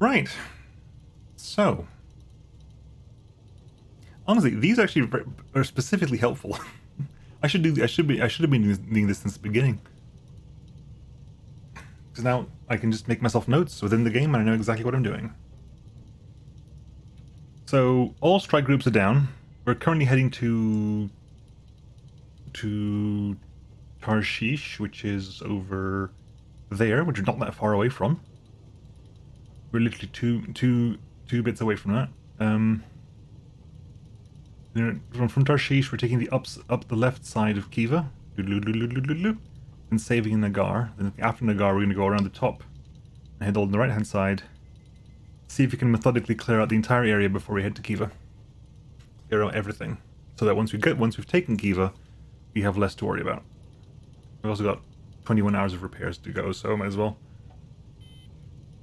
Right. So, honestly, these actually are specifically helpful. I should have been doing this since the beginning. Because now I can just make myself notes within the game and I know exactly what I'm doing. So all strike groups are down. We're currently heading to Tarshish, which is over there, which is not that far away from. We're literally two bits away from that. From Tarshish, we're taking the up the left side of Kiva, and saving Nagar. Then after Nagar, we're going to go around the top and head on the right hand side. See if we can methodically clear out the entire area before we head to Kiva. Clear out everything, so that once we've taken Kiva, we have less to worry about. We've also got 21 hours of repairs to go, so I might as well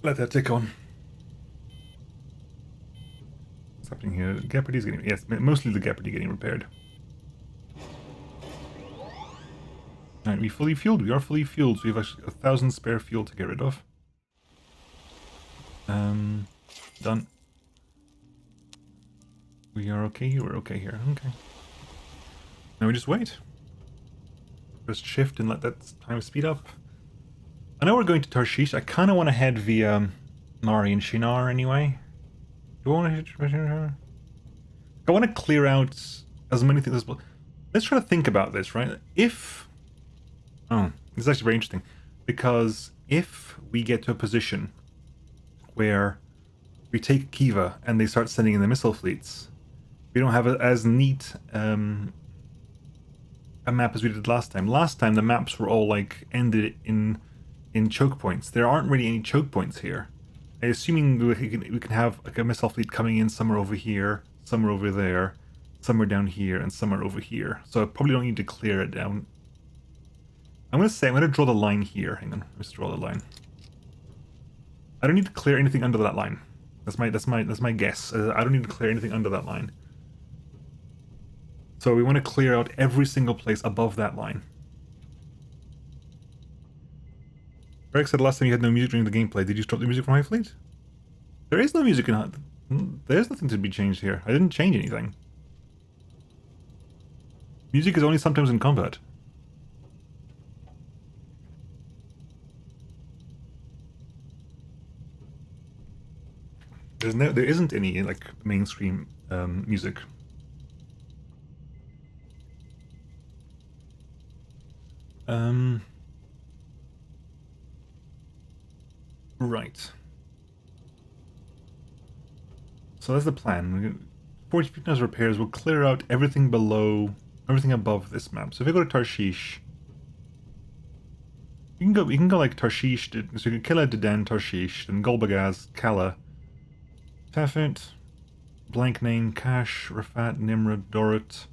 let that tick on. What's happening here? Gepardy's getting... Yes, mostly the Gepardy getting repaired. Alright, we fully fueled. We are fully fueled, so we have actually 1,000 spare fuel to get rid of. Done. We are okay here. We're okay here. Okay. Now we just wait. Just shift and let that time speed up. I know we're going to Tarshish. I kind of want to head via Mari and Shinar anyway. Do I want to hit her? I want to clear out as many things as possible. Let's try to think about this, right? If... Oh, this is actually very interesting. Because if we get to a position where we take Kiva and they start sending in the missile fleets, we don't have as neat a map as we did last time. Last time the maps were all like ended in choke points. There aren't really any choke points here. Assuming we can have like a missile fleet coming in somewhere over here, somewhere over there, somewhere down here, and somewhere over here. So I probably don't need to clear it down. I'm going to draw the line here. Hang on, let's draw the line. I don't need to clear anything under that line. That's my guess. I don't need to clear anything under that line. So we want to clear out every single place above that line. Greg said last time you had no music during the gameplay. Did you stop the music from HighFleet? There is no music in There's nothing to be changed here. I didn't change anything. Music is only sometimes in combat. There isn't any like mainstream music. Right. So that's the plan. 40 fitness repairs will clear out everything above this map. So if I go to Tarshish, you can go like Tarshish, so you can Killa, Dedan, Tarshish, then Golbagaz, Kala, Tafet, Blank Name, Kash, Rafat, Nimrod, Dorot.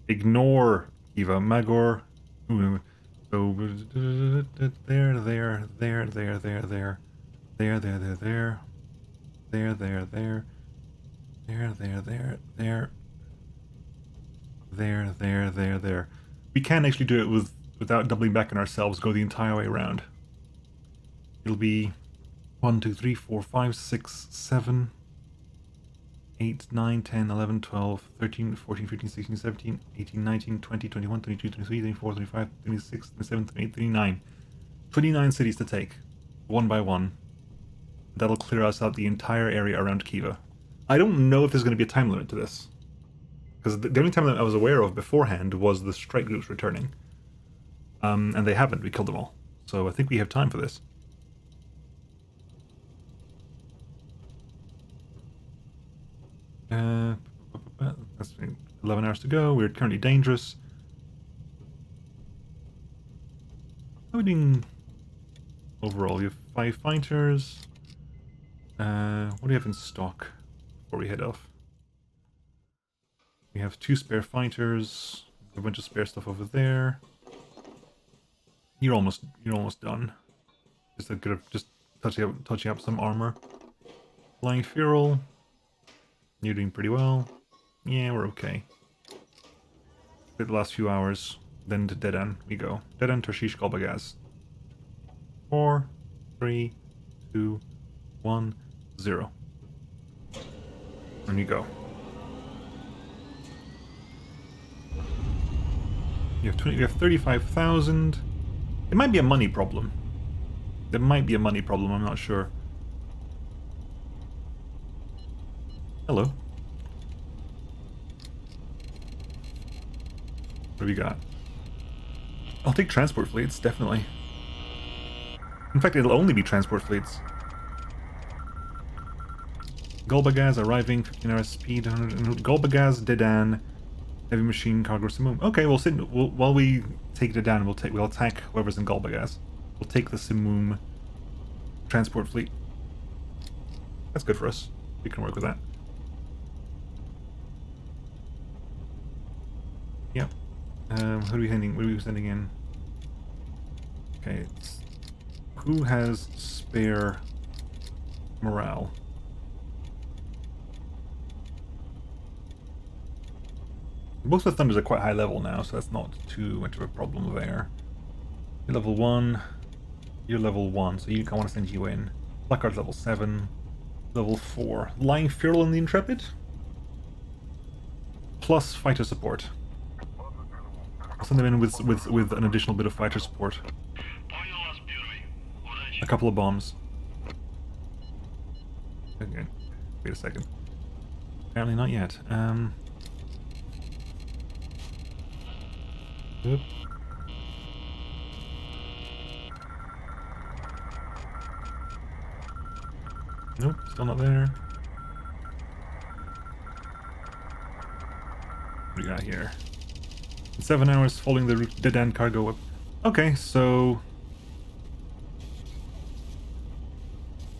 Ignore Kiva, Magor. Ooh, so there, there. We can actually do it without doubling back on ourselves, go the entire way around. It'll be 1, 2, 3, 4, 5, 6, 7, 8, 9, 10, 11, 12, 13, 14, 15, 16, 17, 18, 19, 20, 21, 22, 23, 24, 25, 26, 27, 28, 29. 29 cities to take, one by one. That'll clear us out the entire area around Kiva. I don't know if there's going to be a time limit to this. Because the only time limit I was aware of beforehand was the strike groups returning. And they haven't, we killed them all. So I think we have time for this. That's 11 hours to go. We're currently dangerous. How are we doing overall? You have 5 fighters. What do you have in stock before we head off? We have 2 spare fighters. A bunch of spare stuff over there. You're almost done. Just touching up some armor. Flying Feral. You're doing pretty well. Yeah, we're okay. The last few hours, then to Dedan we go. Dedan, Tarshish, Golbagaz. 4, 3, 2, 1. 0. And you go. You have 35,000. It might be a money problem. There might be a money problem, I'm not sure. Hello. What have you got? I'll take transport fleets, definitely. In fact, it'll only be transport fleets. Golbagaz arriving, 15 hours speed, 100. Golbagaz, Dedan, heavy machine, cargo, Simum. Okay, while we take Dedan, we'll attack whoever's in Golbagaz. We'll take the Simum transport fleet. That's good for us. We can work with that. Yep. Who are we sending? What are we sending in? Okay. Who has spare morale? Both of the Thunders are quite high level now, so that's not too much of a problem there. You're level 1. You're level 1, so I want to send you in. Blackguard's level 7. Level 4. Lying Feral in the Intrepid? Plus fighter support. I'll send them in with an additional bit of fighter support. A couple of bombs. Okay. Wait a second. Apparently not yet. Oop. Nope, still not there. What do we got here? In 7 hours following the Dedan cargo up. Okay, so...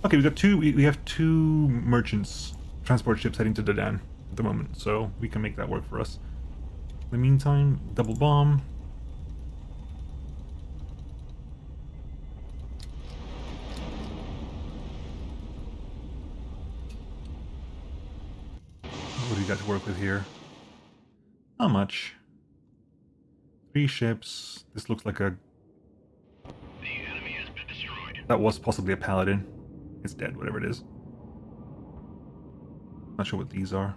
Okay, we have two merchants, transport ships heading to Dedan at the moment, so we can make that work for us. In the meantime, double bomb. What do we got to work with here? Not much. 3 ships. This looks like a... The enemy has been destroyed. That was possibly a paladin. It's dead, whatever it is. Not sure what these are.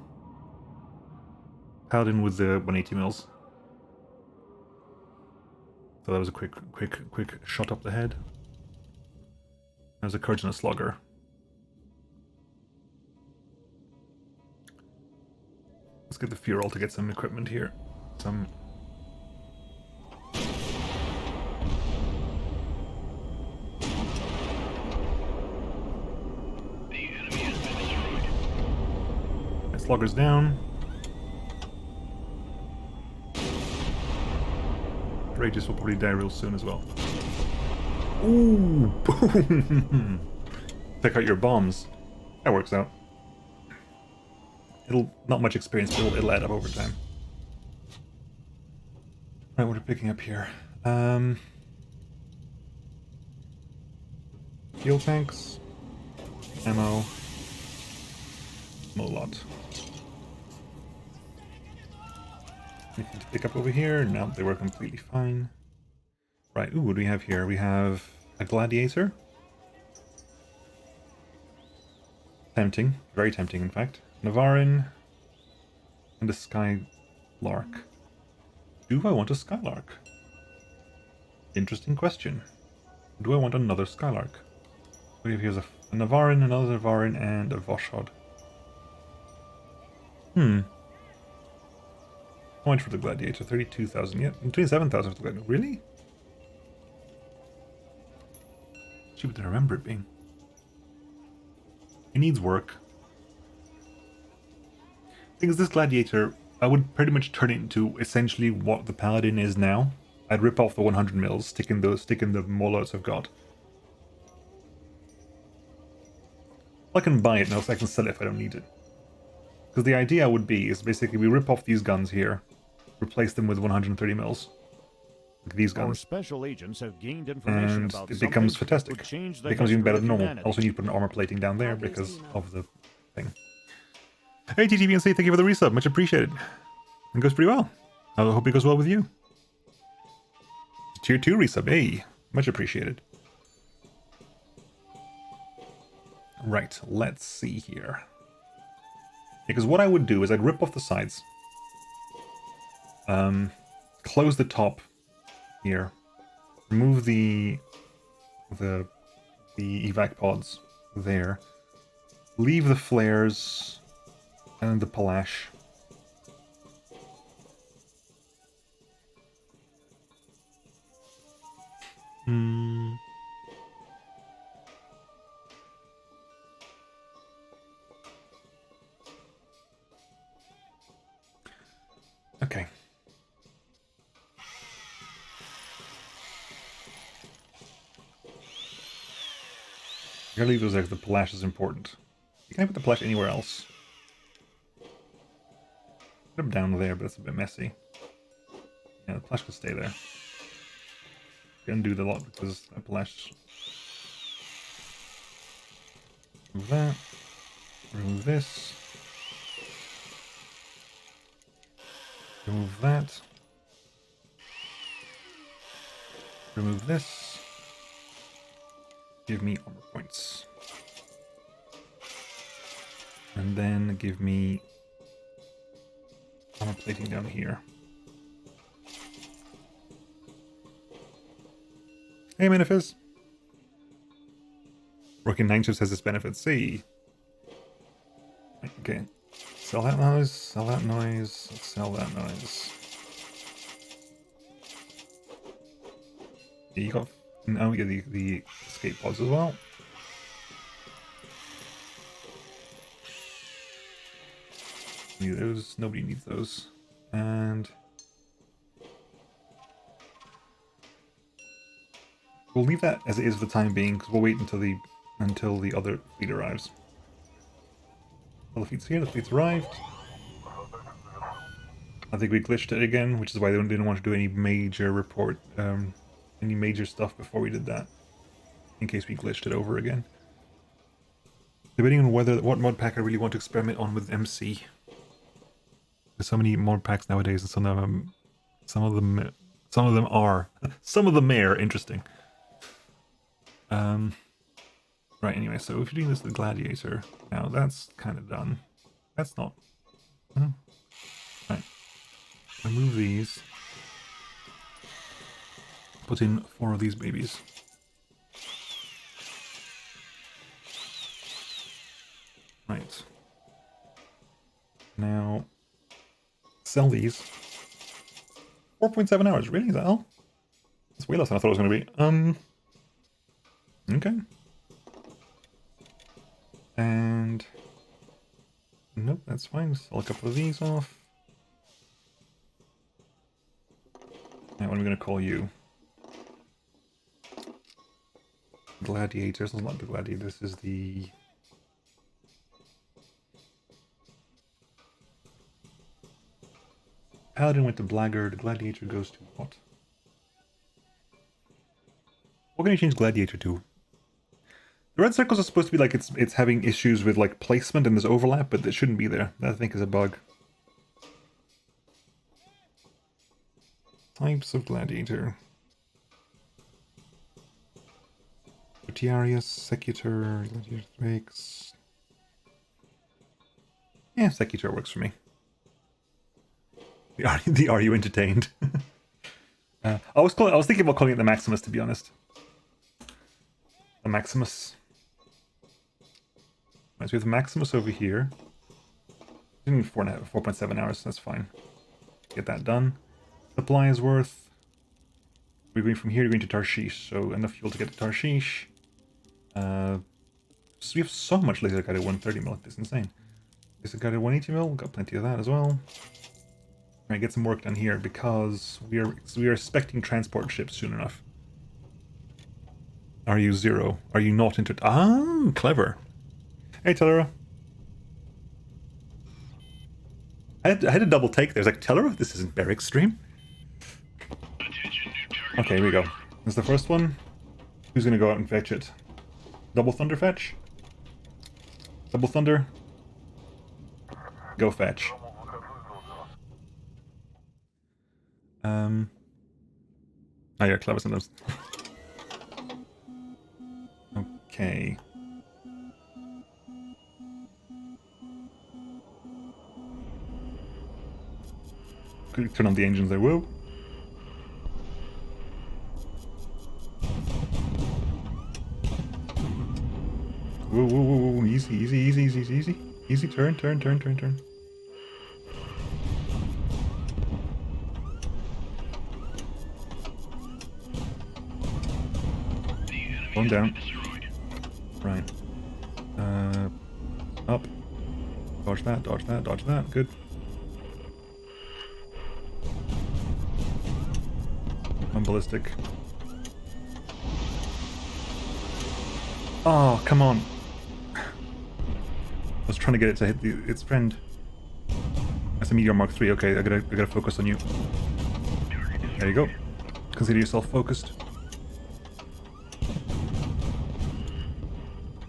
Paladin with the 180 mils. So that was a quick shot up the head. There's a Kurge and a Slugger. Let's get the Fural to get some equipment here. Some... The enemy has been destroyed. That Slugger's down. Rages will probably die real soon as well. Ooh! Boom! Pick out your bombs. That works out. It'll... not much experience, but it'll add up over time. Right, what are we picking up here? Fuel tanks. Ammo. Molot. Anything to pick up over here? No, they were completely fine. Right, ooh, what do we have here? We have a gladiator. Tempting. Very tempting, in fact. Navarin. And a Skylark. Do I want a Skylark? Interesting question. Do I want another Skylark? What do we have here? A Navarin, another Navarin, and a Voshod. How much for the Gladiator? 32,000. Yeah, 27,000 for the Gladiator. Really? Cheaper than I remember it being. It needs work. The thing is, this Gladiator, I would pretty much turn it into essentially what the Paladin is now. I'd rip off the 100 mils, stick in the Molots I've got. I can buy it now, so I can sell it if I don't need it. Because the idea would be is basically we rip off these guns here, replace them with 130 mils. Like these guns. Our special agents have gained information And about it becomes fantastic. change It the becomes even better than normal. humanity. Also, you put an armor plating down there because of the thing. Hey, TTBNC, thank you for the resub. Much appreciated. It goes pretty well. I hope it goes well with you. Tier 2 resub. Hey, much appreciated. Right, let's see here. Because what I would do is I'd rip off the sides. Close the top here. Remove the evac pods there. Leave the flares and the palash. Okay. I gotta leave those there because the palash is important. You can put the palash anywhere else. Put them down there, but it's a bit messy. Yeah, the palash can stay there. Gonna do the lot because the palash. Remove that. Remove this. Remove that. Remove this. Give me armor points. And then give me armor plating down here. Hey, Manifest. Working night shifts has its benefits. See. Okay. Sell that noise, sell that noise, sell that noise. Yeah, you got. Now we get the escape pods as well. Need those. Nobody needs those. And we'll leave that as it is for the time being, because we'll wait until the other fleet arrives. Well, the fleet's here. The fleet's arrived. I think we glitched it again, which is why they didn't want to do any major report, any major stuff before we did that, in case we glitched it over again. Debating on what mod pack I really want to experiment on with MC. There's so many mod packs nowadays, and some of them are interesting. Right. Anyway, so if you're doing this with Gladiator, now that's kind of done. That's not. Right. Remove these. Put in 4 of these babies. Right. Now, sell these. 4.7 hours. Really? Is that all? That's way less than I thought it was going to be. Okay. And nope, that's fine. Sell a couple of these off. Now, what am I going to call you? Gladiator. This is not the Gladiator. This is the. Paladin went to Blackguard. Gladiator goes to what? What can you change Gladiator to? The red circles are supposed to be like it's having issues with like placement and there's overlap, but it shouldn't be there. That I think is a bug. Types of Gladiator. Retiarius, Secutor, Gladiator Thrakes. Yeah, Secutor works for me. Are you entertained? I was thinking about calling it the Maximus, to be honest. The Maximus. Right, so we have the Maximus over here. 4.7 hours, that's fine. Get that done. Supply is worth. We're going from here, we're going to Tarshish, so enough fuel to get to Tarshish. So we have so much laser guided 130 mil, it's insane. Laser guided 180 mil, got plenty of that as well. Alright, get some work done here because we are expecting transport ships soon enough. Are you 0? Are you not into? Ah, clever. Hey, Tellera. I had a double take there. I was like, Tellera, this isn't Beric's stream. Okay, here we go. This is the first one. Who's gonna go out and fetch it? Double Thunder fetch? Double Thunder? Go fetch. Oh yeah, clever sometimes. Okay. turn on the engines there. Whoa. Whoa, whoa, whoa, whoa. Easy, easy, easy, easy, easy, easy. Easy, turn, turn, turn, turn, turn. Going down. Right. Up. Dodge that, dodge that, dodge that. Good. I'm ballistic. Oh, come on. I was trying to get it to hit its friend. That's a Meteor Mark III. Okay, I gotta focus on you. There you go. Consider yourself focused.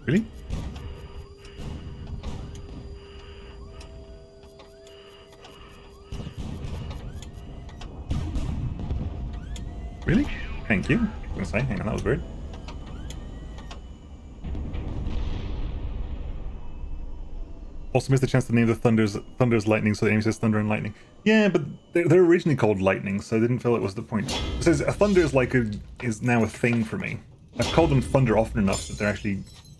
Really? Really? Thank you. I was gonna say, hang on, that was weird. Also missed the chance to name the Thunder's Lightning, so the enemy says Thunder and Lightning. Yeah, but they're originally called Lightning, so I didn't feel it was the point. It says a Thunder is now a thing for me. I've called them Thunder often enough that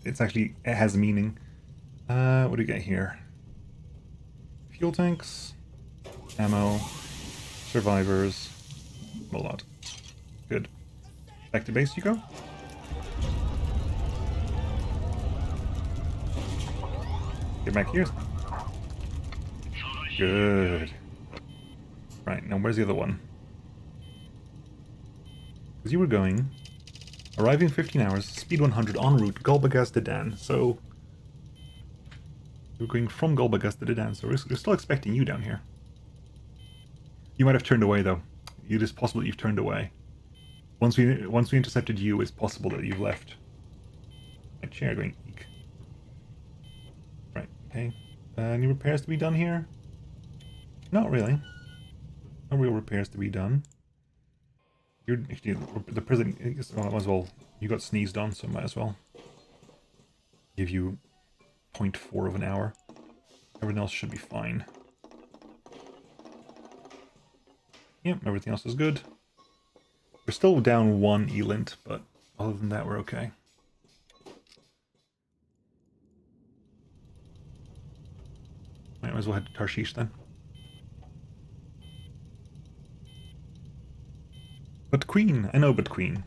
it has meaning. What do we get here? Fuel tanks, ammo, survivors, a lot. Good. Back to base you go. Get back here. Good. Right, now where's the other one? Because you were going... Arriving 15 hours, speed 100, en route, Golbagaz to Dan. So... We're going from Golbagaz to Dan, so we're still expecting you down here. You might have turned away, though. It is possible that you've turned away. Once we intercepted you, it's possible that you've left. My chair going eek. Right, okay. Any repairs to be done here? Not really. No real repairs to be done. You're actually the prison. Well, might as well. You got sneezed on, so might as well give you 0.4 of an hour. Everything else should be fine. Yep, everything else is good. We're still down 1 elint, but other than that, we're okay. Might as well head to Tarshish then. But Queen, I know, but Queen.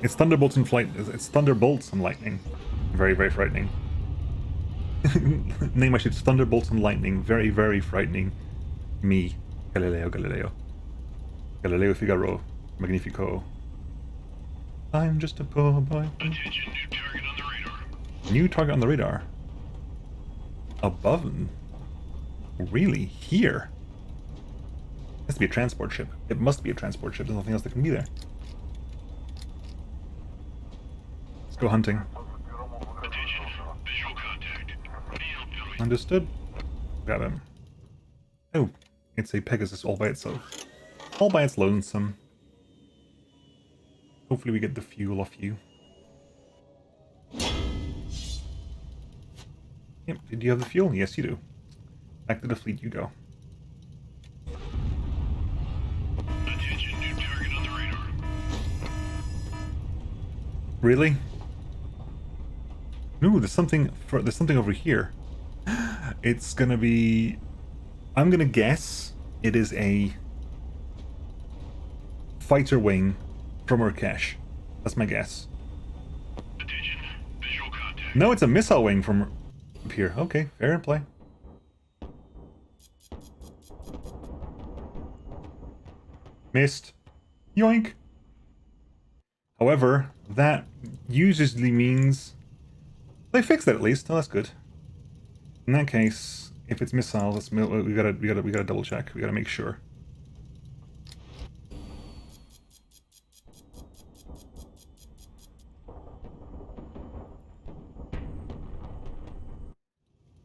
It's thunderbolts and flight. It's thunderbolts and lightning. Very, very frightening. Name my ship's Thunderbolts and Lightning. Very, very frightening. Me, Galileo Galileo. Galileo Figaro. Magnifico. I'm just a poor boy. Attention, new target on the radar. New target on the radar. Above? Really? Here? It has to be a transport ship. It must be a transport ship. There's nothing else that can be there. Let's go hunting. Attention, visual contact. Understood. Got him. Oh, it's a Pegasus all by itself. All by its lonesome. Hopefully we get the fuel off you. Yep, did you have the fuel? Yes, you do. Back to the fleet you go. Attention, new target on the radar. Really? No, there's something over here. It's gonna be... I'm gonna guess it is a fighter wing from Urkesh. That's my guess. Attention, visual contact. No, it's a missile wing from up here. Okay, fair play. Missed. Yoink. However, that usually means they fixed it at least. Oh, that's good. In that case, if it's missile, we gotta double check. We gotta make sure.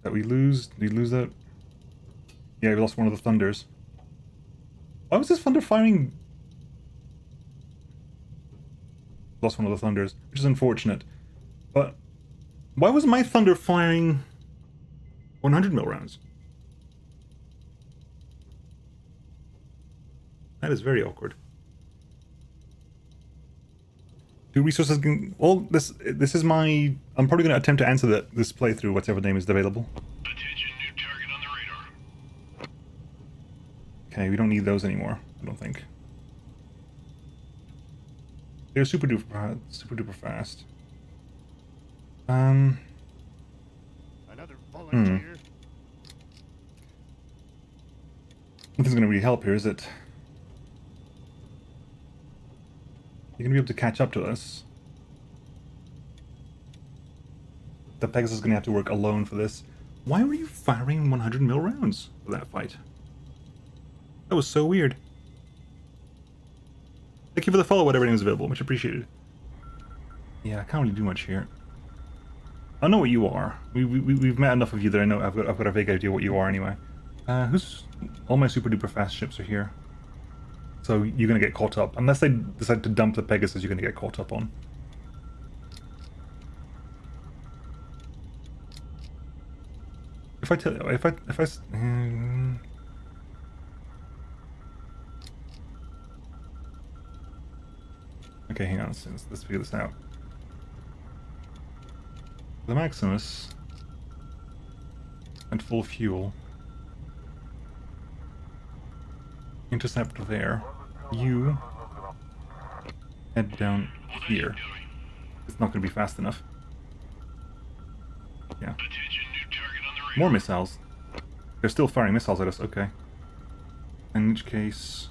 That we lose? Did we lose that? Yeah, we lost one of the Thunders. Why was this Thunder firing? Lost one of the Thunders, which is unfortunate. But why was my Thunder firing 100 mil rounds. That is very awkward. Do resources can... Well, this is my... I'm probably going to attempt to answer this playthrough, whatever name is available. Attention, new target on the radar. Okay, we don't need those anymore, I don't think. They're super duper fast. Another volunteer. Nothing's gonna really help here, is it? You're gonna be able to catch up to us. The Pegasus is gonna have to work alone for this. Why were you firing 100 mil rounds for that fight? That was so weird. Thank you for the follow, whatever name is available. Much appreciated. Yeah, I can't really do much here. I know what you are. We've met enough of you that I know I've got a vague idea what you are anyway. All my super duper fast ships are here. So you're gonna get caught up. Unless they decide to dump the Pegasus, you're gonna get caught up on. If I tell okay, hang on, let's figure this out. The Maximus and full fuel. Intercept there. You head down here. It's not going to be fast enough. Yeah. Attention, new target on the radar. More missiles. They're still firing missiles at us. Okay. In which case,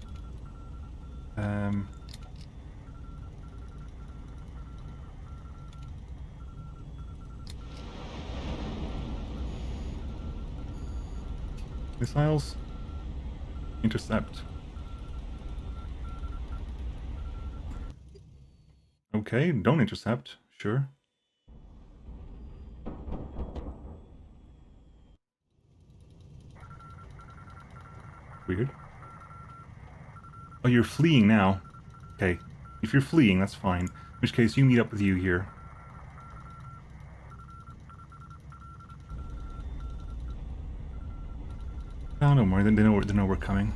missiles. Intercept. Okay, don't intercept. Sure. Weird. Oh, you're fleeing now. Okay. If you're fleeing, that's fine. In which case, you meet up with you here. Oh, no more. They know we're coming.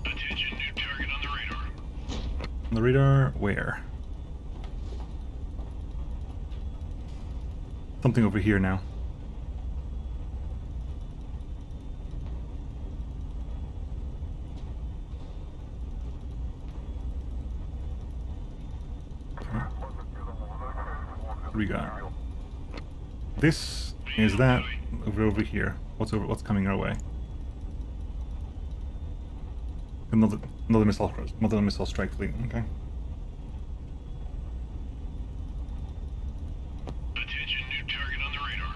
Attention, new target on the radar. On the radar, where? Something over here now. Okay. What do we got? This is that over here. What's coming our way? Another missile strike fleet. Okay. Attention, new target on the radar.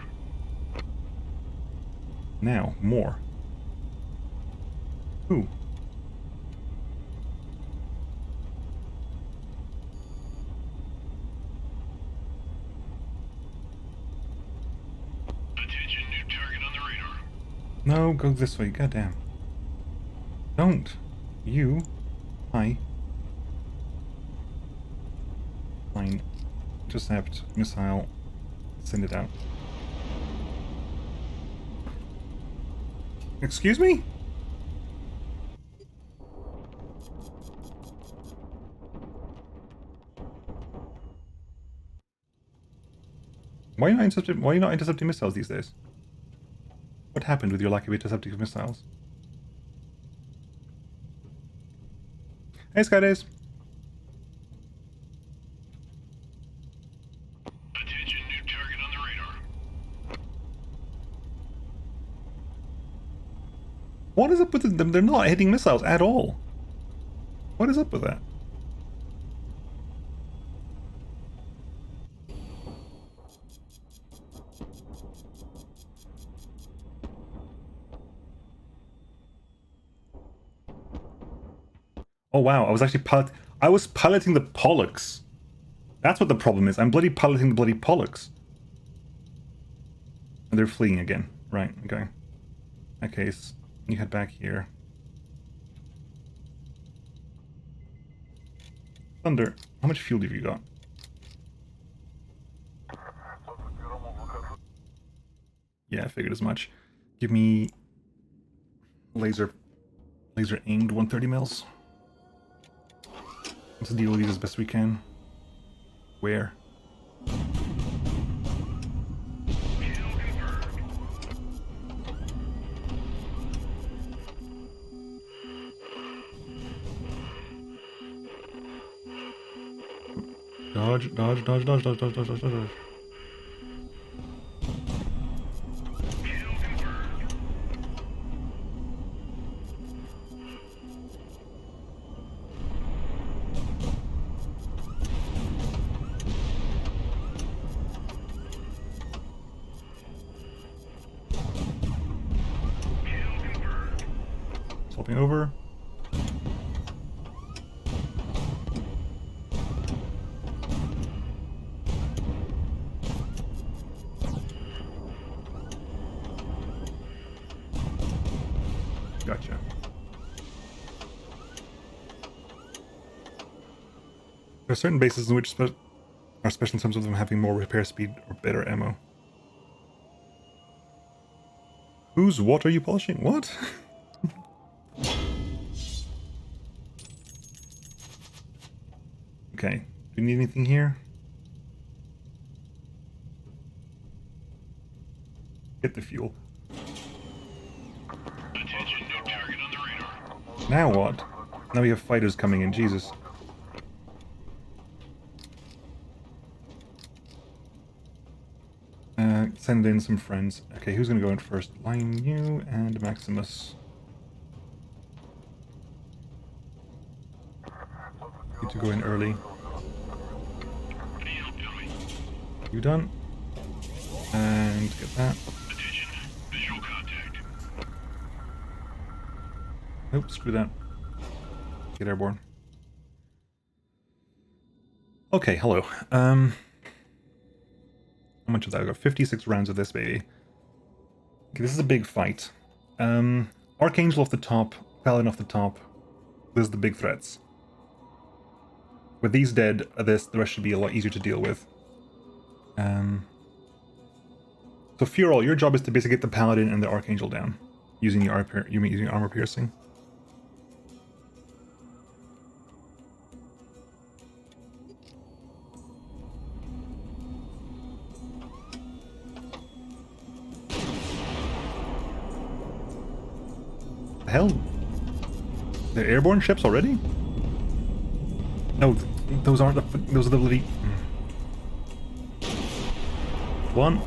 Now more. Ooh. Attention, new target on the radar. No, go this way. Goddamn. Don't. You. Hi. Fine. Intercept. Missile. Send it out. Excuse me? Why are you not intercepting missiles these days? What happened with your lack of intercepting missiles? Hey, Skydays. Attention, new target on the radar. What is up with them? They're not hitting missiles at all. What is up with that? Oh wow, I was actually piloting the Pollux. That's what the problem is. I'm bloody piloting the bloody Pollux. And they're fleeing again. Right, okay. In that case, you head back here. Thunder, how much fuel have you got? Yeah, I figured as much. Give me laser aimed 130 mils. Let's deal with these as best we can. Where? Dodge, dodge, dodge, dodge, dodge, dodge, dodge, dodge, dodge. Swapping over. Gotcha. There are certain bases in which are special in terms of them having more repair speed or better ammo. Whose what are you polishing? What? Okay. Do you need anything here? Get the fuel. Attention, new target on the radar. Now what? Now we have fighters coming in. Jesus. Send in some friends. Okay, who's gonna go in first? Line you and Maximus. Need to go in early. Need help, dummy. You done? And get that. Attention, visual contact. Nope, screw that. Get airborne. Okay, hello. How much of that? I got 56 rounds of this, baby. Okay, this is a big fight. Archangel off the top, Paladin off the top. Those are the big threats. With these dead, the rest should be a lot easier to deal with. So Furol, your job is to basically get the Paladin and the Archangel down. Using the using armor piercing. The hell? They're airborne ships already? No, those aren't the. Those are the bloody. One.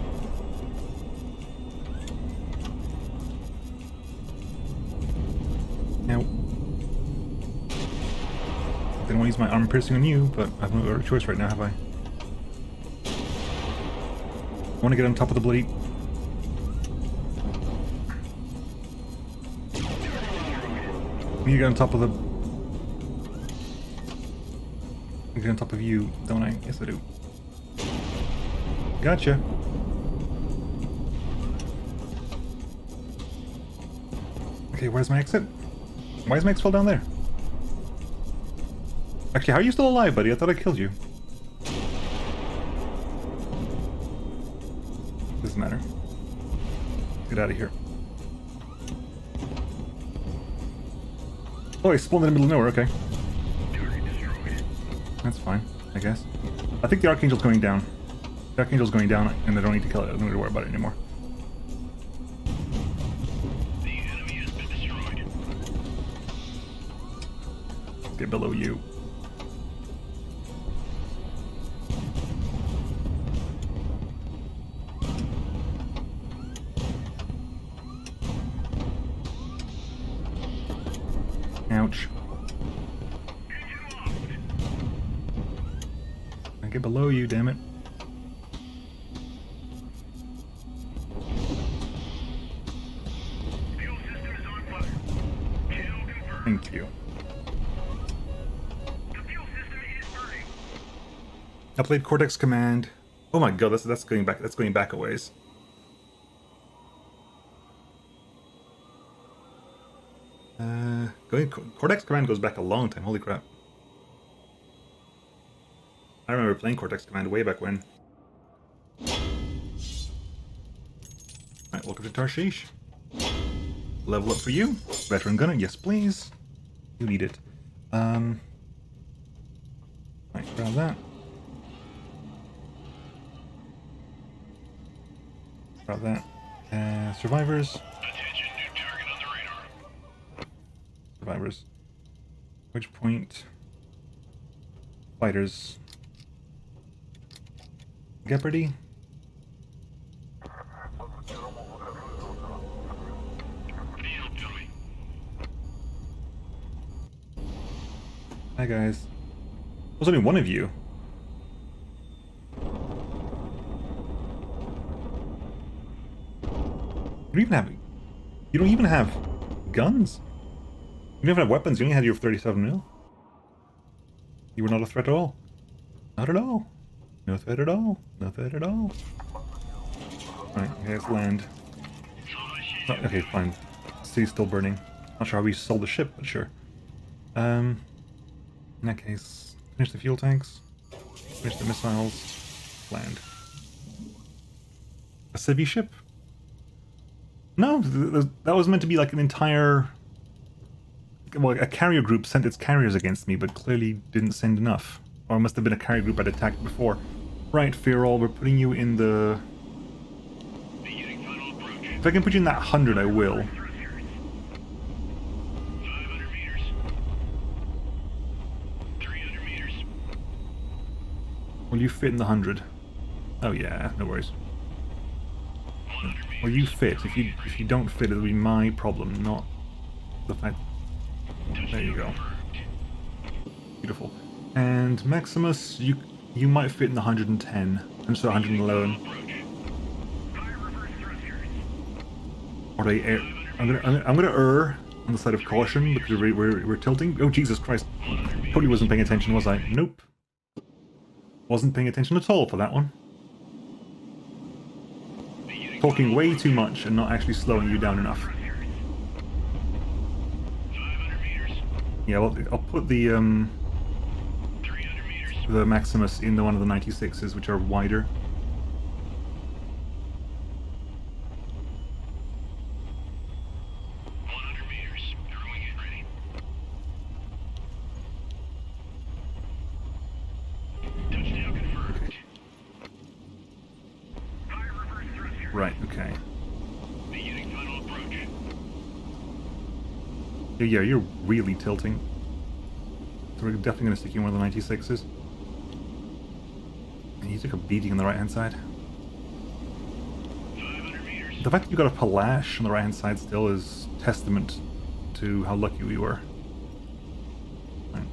Now. I didn't want to use my armor piercing on you, but I have no other choice right now, have I? I want to get on top of the bloody. I need to get on top of the. I get on top of you, don't I? Yes, I do. Gotcha. Okay, where's my exit? Why is my exfil down there? Actually, how are you still alive, buddy? I thought I killed you. Doesn't matter. Get out of here. Oh, I spawned in the middle of nowhere, okay. That's fine, I guess. I think the Archangel's going down. The Archangel's going down, and I don't need to kill it. I don't need to worry about it anymore. The enemy has been destroyed. Let's get below you. Ouch. I get below you, damn it. Fuel system is on fire. Kill confirmed. Thank you. The fuel system is burning. I played Cortex Command. Oh my god, that's going back. That's going back a ways. Cortex Command goes back a long time. Holy crap! I remember playing Cortex Command way back when. Right, Alright, welcome to Tarshish. Level up for you. Veteran gunner, yes please. You need it. Right, grab that. Grab that. Survivors. Attention, new target on the radar. Survivors. Which point? Fighters. Get ready. Hi guys. There's only one of you. You don't even have guns. You don't even have weapons. You only had your 37mm. You were not a threat at all. Not at all. No threat at all. No threat at all. Right, okay, let's land. Oh, okay, fine. City's still burning. Not sure how we sold the ship, but sure. In that case, finish the fuel tanks. Finish the missiles. Land. A civvy ship? No, that was meant to be like an entire... Well, a carrier group sent its carriers against me, but clearly didn't send enough. Or it must have been a carrier group I'd attacked before. Right, Fearall, we're putting you in the... If I can put you in that 100, I will. 500 meters. 300 meters. Will you fit in the 100? Oh yeah, no worries. 100 meters. Will you fit? If you don't fit, it'll be my problem, not the fact... There you go. Beautiful. And Maximus, you might fit in the 110. I'm sorry, 111. Or they air... I'm gonna err on the side of caution because we're tilting. Oh Jesus Christ! Totally wasn't paying attention, was I? Nope. Wasn't paying attention at all for that one. Talking way too much and not actually slowing you down enough. 500 meters. Yeah, well, I'll put the 300 meters. Maximus in the one of the 96s, which are wider. Right, okay. Beginning final approach. Yeah, you're really tilting. So we're definitely going to stick you in one of the 96s. And you took a beating on the right-hand side. 500 meters. The fact that you got a Palash on the right-hand side still is testament to how lucky we were. Right.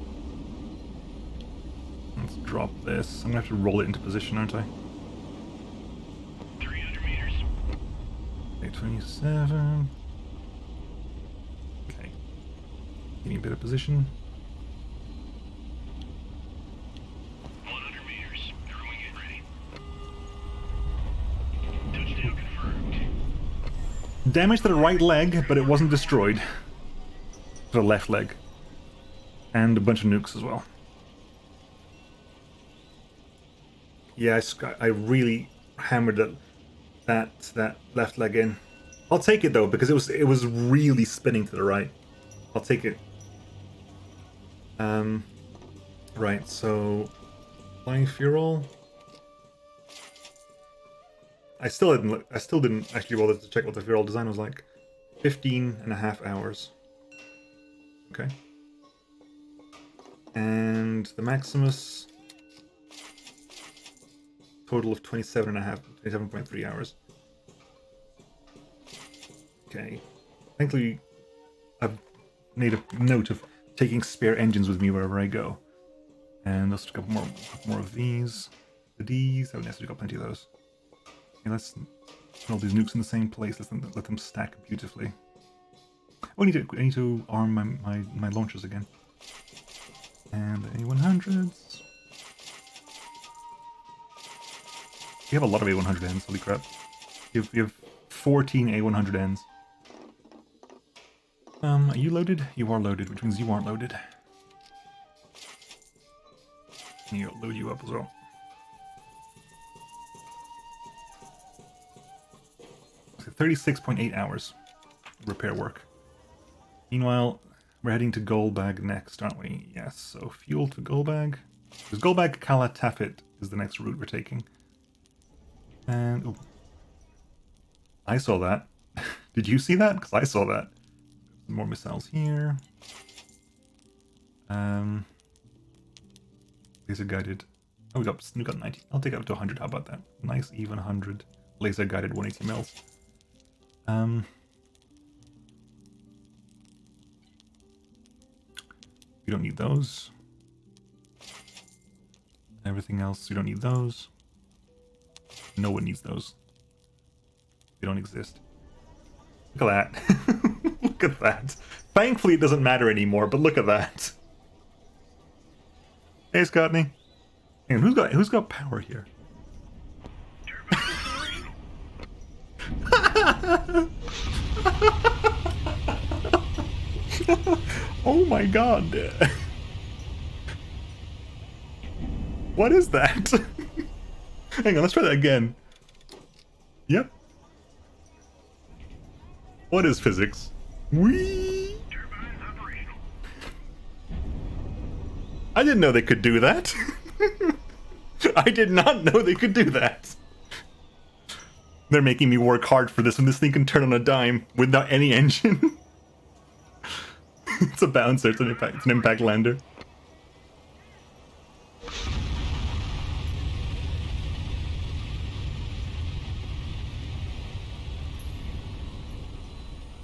Let's drop this. I'm going to have to roll it into position, aren't I? 300 meters. 827. Okay. Give me a bit of position. 100 meters. Throwing it ready. Touchdown confirmed. Damage to the right leg, but it wasn't destroyed. To the left leg. And a bunch of nukes as well. Yeah, I really hammered that left leg in. I'll take it though, because it was really spinning to the right. I'll take it. Right, so flying Fearall. I still didn't actually bother to check what the Fearall design was like. 15.5 hours. Okay. And the Maximus, total of 27.3 hours. Okay. Thankfully, I've made a note of taking spare engines with me wherever I go. And let's a couple more of these. The D's, oh yes, we've got plenty of those. Okay, let's put all these nukes in the same place. Let them stack beautifully. Oh, I need to arm my launchers again. And the A100s. You have a lot of A100Ns, holy crap. You have 14 A100Ns. Are you loaded? You are loaded, which means you aren't loaded. And I'll load you up as well. So 36.8 hours repair work. Meanwhile, we're heading to Goldbag next, aren't we? Yes, so fuel to Goldbag. Because Goldbag Kala Tafit is the next route we're taking. And, ooh. I saw that. Did you see that? Because I saw that. More missiles here. Laser guided. Oh, we got 90. I'll take it up to 100. How about that? Nice even 100. Laser guided 180 mils. We don't need those. Everything else, we don't need those. No one needs those. They don't exist. Look at that. Look at that. Thankfully it doesn't matter anymore, but look at that. Hey, Scottney. Hang on, who's got power here? Oh my god. What is that? Hang on, let's try that again. Yep. What is physics? Whee! I didn't know they could do that. I did not know they could do that. They're making me work hard for this when this thing can turn on a dime without any engine. It's a bouncer, it's an impact lander.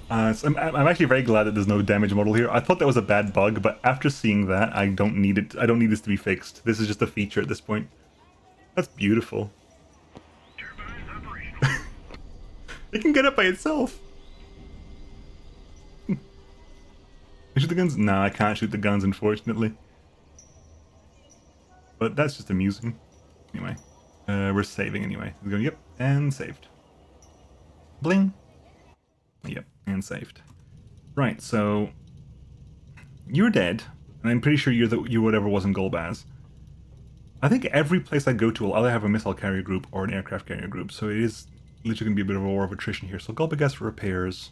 I'm actually very glad that there's no damage model here. I thought that was a bad bug, but after seeing that, I don't need it. I don't need this to be fixed. This is just a feature at this point. That's beautiful. It can get up by itself. Shoot the guns? Nah, I can't shoot the guns, unfortunately. But that's just amusing. Anyway, we're saving anyway. We're going, yep, and saved. Bling. Yep, and saved. Right, so you're dead, and I'm pretty sure you're whatever was in Golbaz. I think every place I go to will either have a missile carrier group or an aircraft carrier group, so it is literally going to be a bit of a war of attrition here. So Golbagaz for repairs,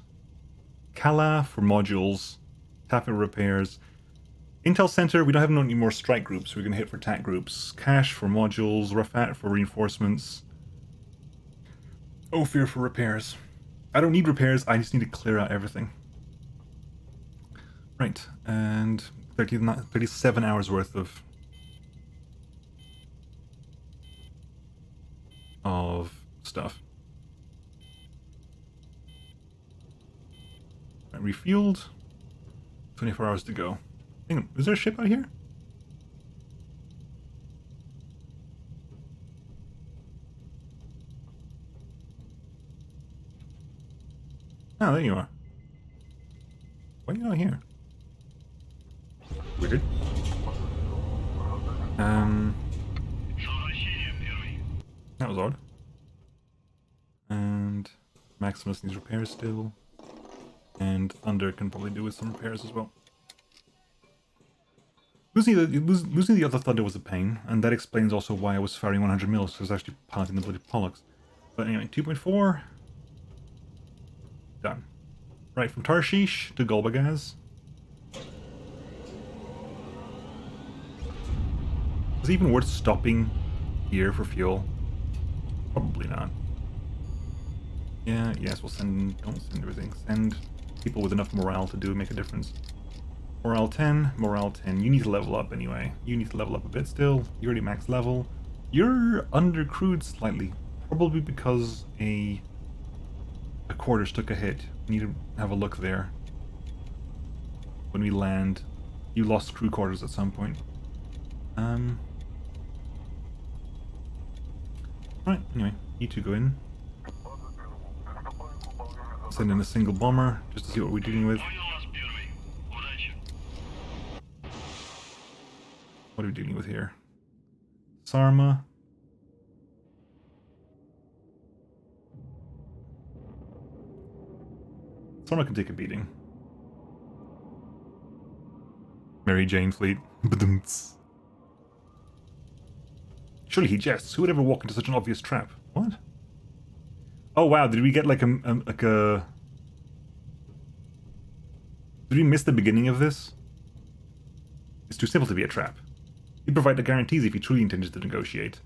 Kala for modules, Tafit repairs. Intel Center, we don't have any more strike groups, so we're going to hit for TAC groups. Cash for modules, Rafat for reinforcements. Ophir for repairs. I don't need repairs, I just need to clear out everything. Right, and 37 hours worth of stuff. Right, refueled. 24 hours to go. Hang on, is there a ship out here? Oh, there you are. Why are you not here? Weird. That was odd. And Maximus needs repairs still. And Thunder can probably do with some repairs as well. Losing the other Thunder was a pain, and that explains also why I was firing 100 mils, because I was actually piloting the bloody Pollux. But anyway, 2.4. Done. Right, from Tarshish to Golbagaz. Is it even worth stopping here for fuel? Probably not. Yeah, yes, we'll send... Don't send everything. Send people with enough morale to make a difference. Morale 10, morale 10. You need to level up anyway. You need to level up a bit still. You're already max level. You're undercrewed slightly. Probably because a quarters took a hit. We need to have a look there. When we land, you lost crew quarters at some point. Right, anyway, you two go in. Send in a single bomber, just to see what we're dealing with. What are we dealing with here? Sarma. Sarma can take a beating. Mary Jane fleet. Surely he jests. Who would ever walk into such an obvious trap? What? Oh wow, did we get like a... Did we miss the beginning of this? It's too simple to be a trap. He'd provide the guarantees if he truly intended to negotiate.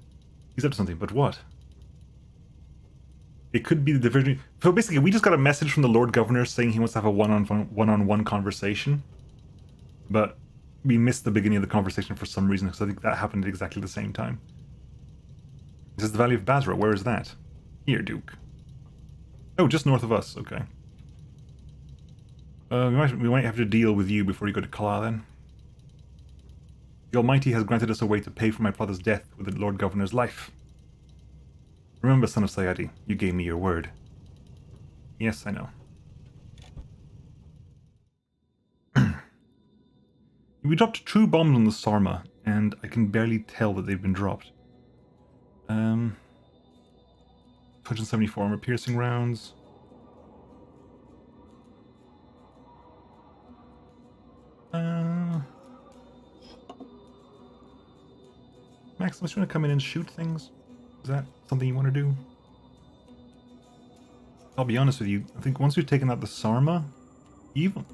He's up to something, but what? It could be the diversion... So basically, we just got a message from the Lord Governor saying he wants to have a one-on-one conversation. But we missed the beginning of the conversation for some reason, because I think that happened at exactly the same time. This is the Valley of Basra. Where is that? Here, Duke. Oh, just north of us. Okay. We might have to deal with you before you go to Kala, then. The Almighty has granted us a way to pay for my brother's death with the Lord Governor's life. Remember, son of Sayadi, you gave me your word. Yes, I know. We dropped true bombs on the Sarma, and I can barely tell that they've been dropped. 174 armor piercing rounds. Maximus, you want to come in and shoot things? Is that something you want to do? I'll be honest with you, I think once we've taken out the Sarma, even...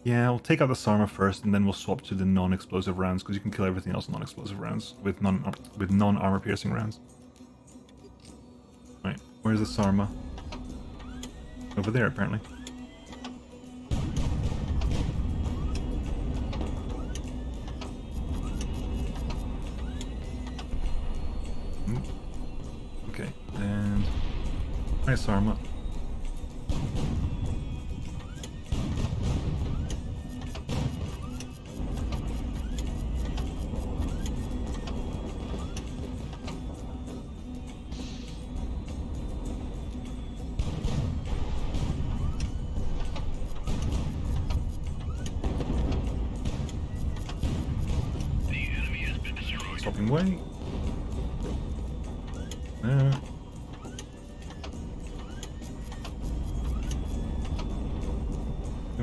Yeah, we'll take out the Sarma first, and then we'll swap to the non-explosive rounds, because you can kill everything else in non-explosive rounds, with non-armor piercing rounds. Right, where's the Sarma? Over there, apparently. Okay, and... Nice Sarma. Swapping way. I'm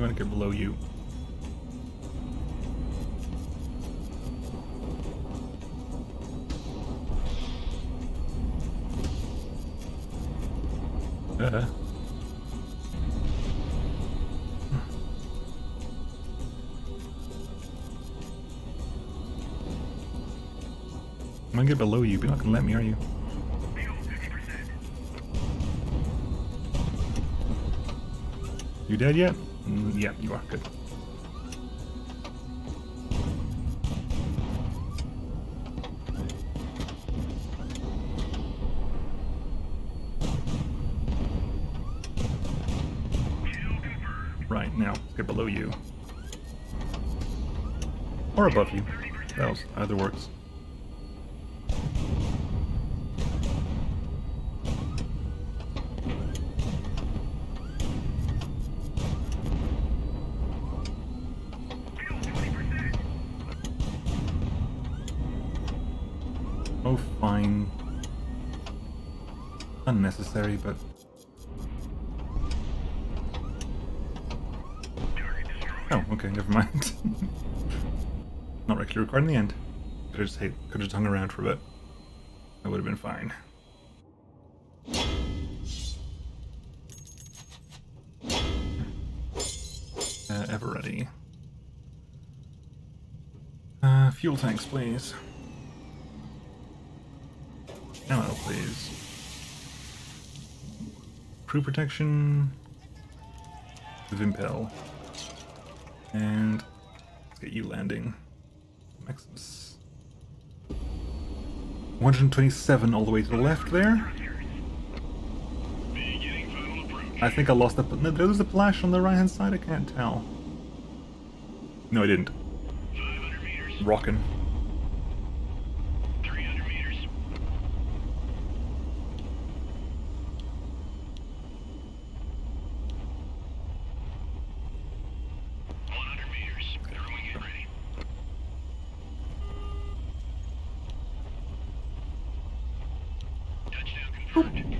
gonna get below you. I'm gonna get below you, but you're not gonna let me, are you? You dead yet? Yeah, you are. Good. Right, now, let's get below you. Or above you. Either works. Oh, fine. Unnecessary, but... Oh, okay, never mind. Not actually required in the end. Could have just hung around for a bit. That would have been fine. Ever ready. Fuel tanks, please. Ammo, please. Crew protection. Vimpel. And let's get you landing. Maximus. 127 all the way to the left there. I think I lost the... No, did I lose the flash on the right hand side? I can't tell. No, I didn't. 500 meters. Rockin'. 300 meters. 100 meters. Throwing it ready. Touchdown confirmed.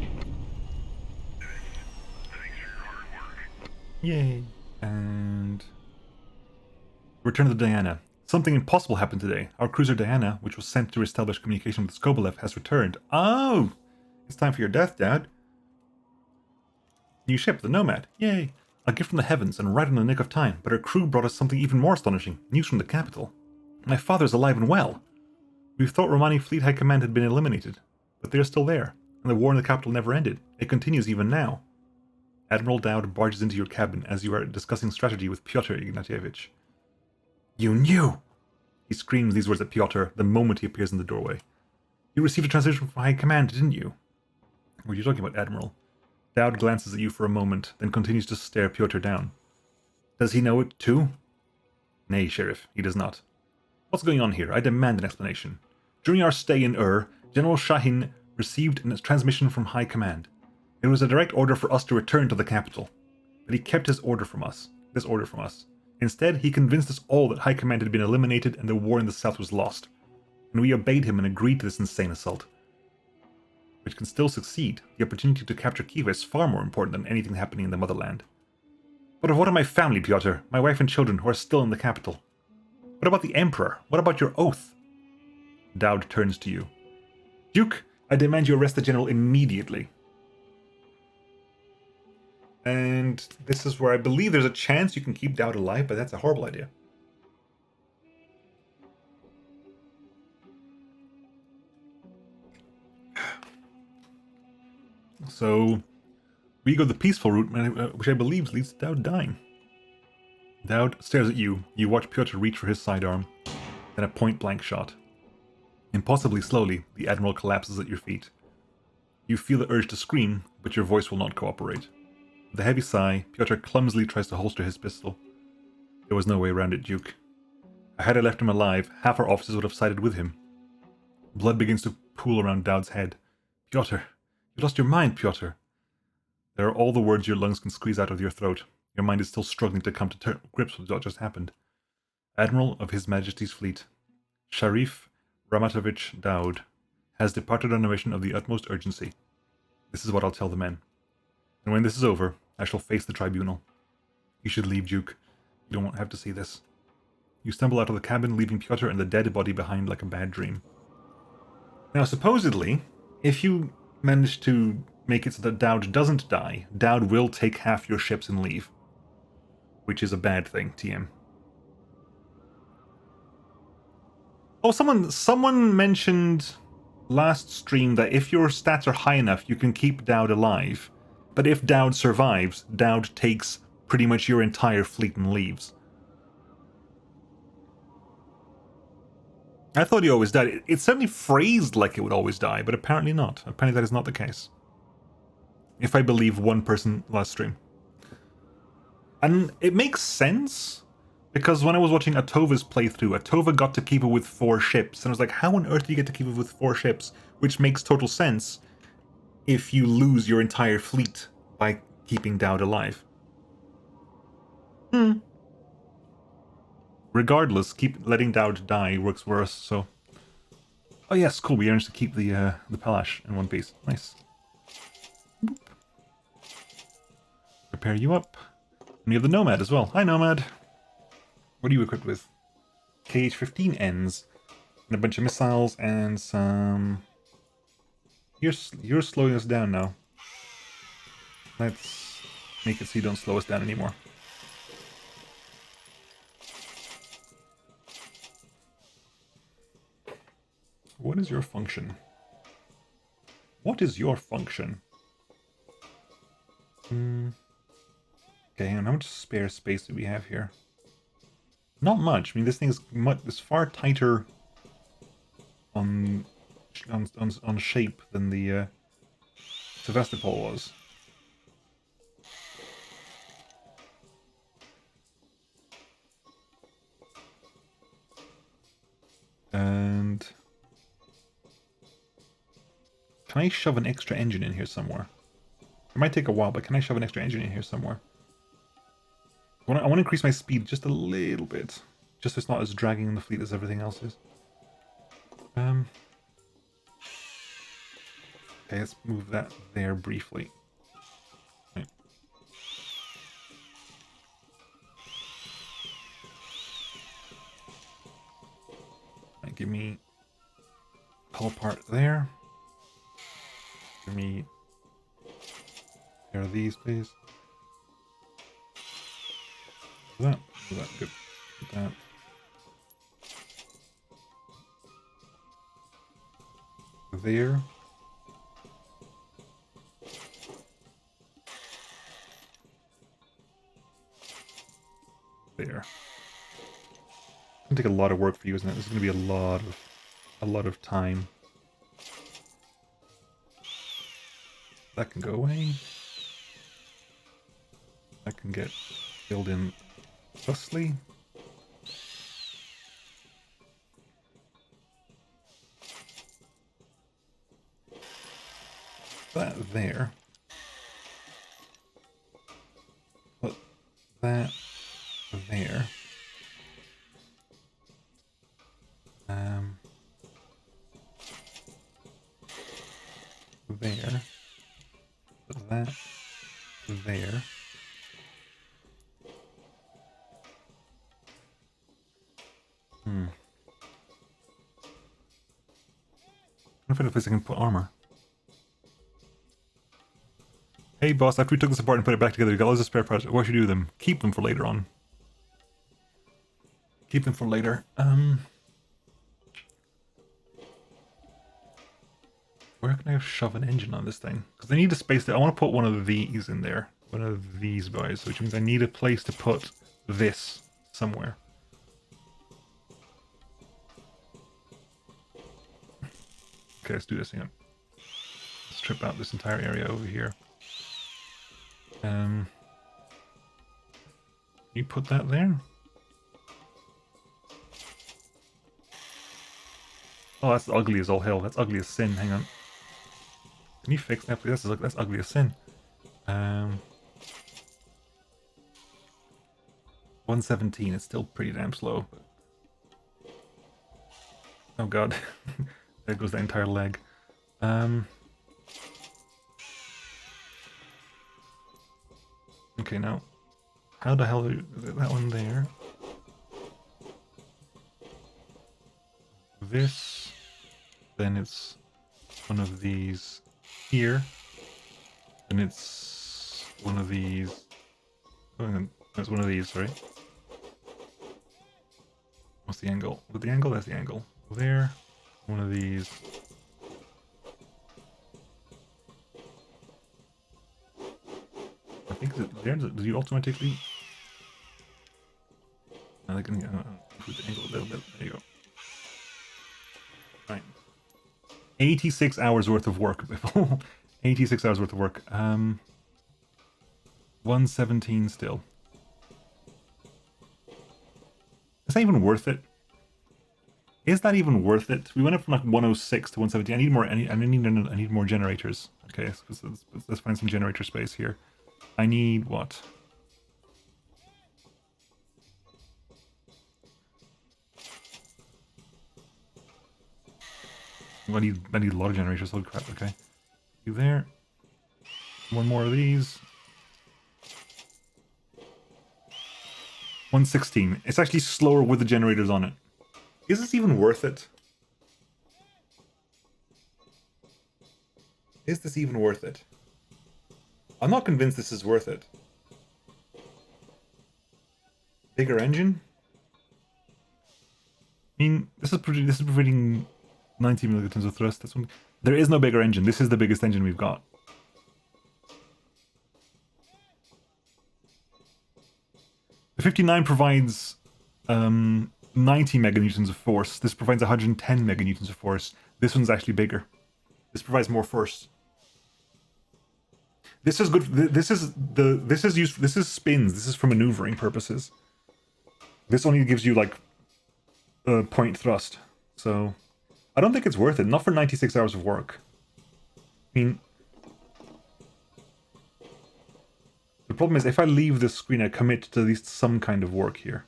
Thanks for your hard work. Yay. And... Return to Diana. Something impossible happened today. Our cruiser Diana, which was sent to establish communication with Skobelev, has returned. Oh! It's time for your death, Dad. New ship, the Nomad. Yay! A gift from the heavens, and right in the nick of time, but our crew brought us something even more astonishing. News from the capital. My father's alive and well. We thought Romani Fleet High Command had been eliminated, but they're still there, and the war in the capital never ended. It continues even now. Admiral Dowd barges into your cabin as you are discussing strategy with Pyotr Ignatievich. You knew! He screams these words at Pyotr the moment he appears in the doorway. You received a transmission from High Command, didn't you? What are you talking about, Admiral? Dowd glances at you for a moment, then continues to stare Pyotr down. Does he know it too? Nay, Sheriff, he does not. What's going on here? I demand an explanation. During our stay in General Shahin received a transmission from High Command. It was a direct order for us to return to the capital. But he kept this order from us. Instead, he convinced us all that High Command had been eliminated and the war in the south was lost. And we obeyed him and agreed to this insane assault. Which can still succeed. The opportunity to capture Kiva is far more important than anything happening in the motherland. But what of my family, Pyotr? My wife and children who are still in the capital? What about the Emperor? What about your oath? Dowd turns to you. Duke, I demand you arrest the general immediately. And this is where I believe there's a chance you can keep Dowd alive, but that's a horrible idea. So, we go the peaceful route, which I believe leads to Dowd dying. Dowd stares at you. You watch Pyotr reach for his sidearm, then a point-blank shot. Impossibly slowly, the Admiral collapses at your feet. You feel the urge to scream, but your voice will not cooperate. With a heavy sigh, Pyotr clumsily tries to holster his pistol. There was no way around it, Duke. Had I left him alive, half our officers would have sided with him. Blood begins to pool around Dowd's head. Pyotr, you lost your mind, Pyotr. There are all the words your lungs can squeeze out of your throat. Your mind is still struggling to come to grips with what just happened. Admiral of His Majesty's Fleet, Sharif Ramatovich Dowd, has departed on a mission of the utmost urgency. This is what I'll tell the men. And when this is over, I shall face the tribunal. You should leave, Duke. You don't have to see this. You stumble out of the cabin, leaving Pyotr and the dead body behind like a bad dream. Now, supposedly, if you manage to make it so that Dowd doesn't die, Dowd will take half your ships and leave. Which is a bad thing, TM. Oh, someone mentioned last stream that if your stats are high enough, you can keep Dowd alive. But if Dowd survives, Dowd takes pretty much your entire fleet and leaves. I thought he always died. It's certainly phrased like it would always die, but apparently not. Apparently that is not the case. If I believe one person last stream. And it makes sense, because when I was watching Atova's playthrough, Atova got to Kiva with 4 ships, and I was like, how on earth do you get to Kiva with 4 ships? Which makes total sense if you lose your entire fleet by keeping Dowd alive. Regardless, keep letting Dowd die works for us, so... Oh yes, cool, we managed to keep the Palash in one piece. Nice. Boop. Prepare you up. And we have the Nomad as well. Hi, Nomad. What are you equipped with? KH-15Ns. And a bunch of missiles and some... You're slowing us down now. Let's make it so you don't slow us down anymore. What is your function? What is your function? Okay, hang on. How much spare space do we have here? Not much. I mean, this thing is far tighter on shape than the Sevastopol was. And can I shove an extra engine in here somewhere? It might take a while, but can I shove an extra engine in here somewhere? I want to increase my speed just a little bit. Just so it's not as dragging in the fleet as everything else is. Okay, let's move that there briefly. Right. Right, give me hull part there. Give me There are these, please. That. That. Good. That. There. There. It's gonna take a lot of work for you, isn't it? This is gonna be a lot of time. That can go away. That can get filled in thusly. That there. Put that there. There. Put that there. I don't know if I can put armor. Hey boss, after we took this apart and put it back together, we got loads of spare parts. What should we do with them? Keep them for later on. Keep them for later. Where can I shove an engine on this thing? Because I need a space there. I want to put one of these in there. One of these guys, which means I need a place to put this somewhere. Okay, let's do this again. Strip out this entire area over here. You put that there? Oh, that's ugly as all hell. That's ugly as sin. Hang on. Can you fix that, please? That's ugly as sin. 117. It's still pretty damn slow. But... oh god. There goes the entire leg. Okay, now, how the hell is that one there? This, then it's one of these here, and it's one of these. Oh, that's one of these, right? What's the angle? With the angle, that's the angle. There, one of these. I think there. Do you automatically? I can improve the angle a little bit. There you go. Right. 86 hours worth of work, people. 86 hours worth of work. 117 still. Is that even worth it? Is that even worth it? We went up from like 106 to 117. I need more. I need more generators. Okay, let's find some generator space here. I need what? I need a lot of generators. Holy crap! Okay, you there? One more of these. 116. It's actually slower with the generators on it. Is this even worth it? Is this even worth it? I'm not convinced this is worth it. Bigger engine? I mean, this is providing 90 millimeters of thrust. That's one. There is no bigger engine. This is the biggest engine we've got. The 59 provides 90 meganewtons of force. This provides 110 meganewtons of force. This one's actually bigger. This provides more force. This is good. This is used. This is spins. This is for maneuvering purposes. This only gives you like point thrust. So I don't think it's worth it. Not for 96 hours of work. I mean, the problem is if I leave this screen, I commit to at least some kind of work here.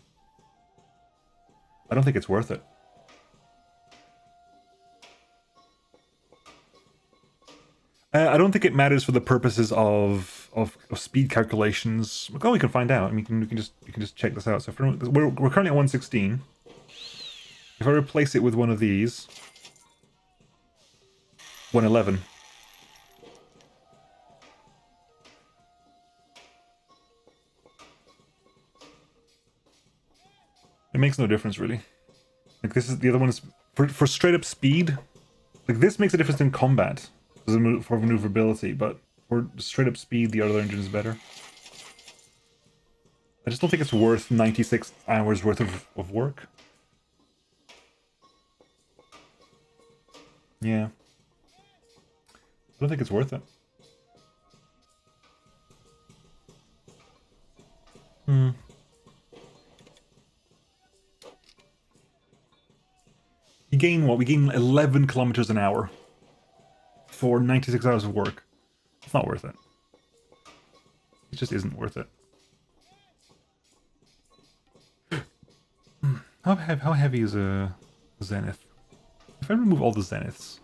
I don't think it's worth it. I don't think it matters for the purposes of speed calculations. Oh, we can find out. I mean, you can just check this out. So we're currently at 116. If I replace it with one of these, 111. It makes no difference really. Like this is the other one is for straight up speed. Like this makes a difference in combat for maneuverability, but for straight up speed, the other engine is better. I just don't think it's worth 96 hours worth of work. Yeah. I don't think it's worth it. We gain what? We gain 11 kilometers an hour for 96 hours of work. It's not worth it. It just isn't worth it. How heavy is a zenith? If I remove all the zeniths,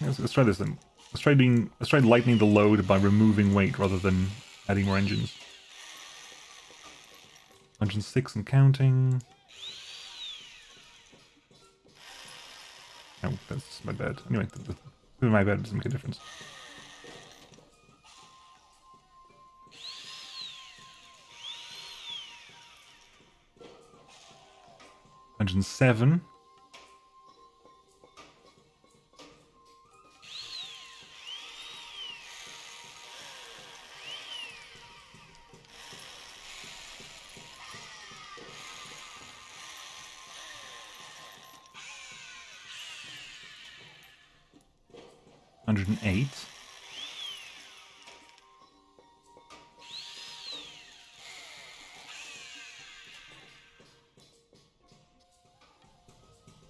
let's try this then. Let's try lightening the load by removing weight rather than adding more engines. 106 and counting. Oh, that's my bad. Anyway, my bad doesn't make a difference. $107. $108. If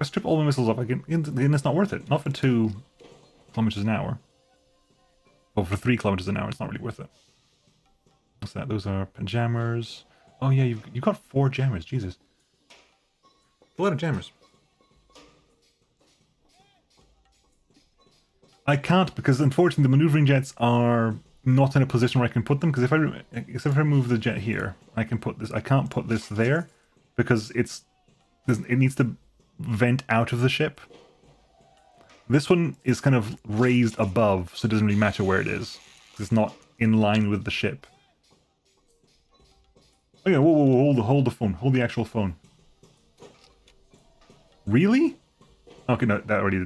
I strip all the missiles off, then it's not worth it. Not for 2 kilometers an hour. Or for 3 kilometers an hour, it's not really worth it. What's that? Those are jammers. Oh yeah, you've got 4 jammers. Jesus, a lot of jammers. I can't because unfortunately the maneuvering jets are not in a position where I can put them. Because if I move the jet here, I can put this. I can't put this there because it needs to vent out of the ship. This one is kind of raised above, so it doesn't really matter where it is. It's not in line with the ship. Oh yeah, whoa, hold the phone. Hold the actual phone. Really? Okay, no, I already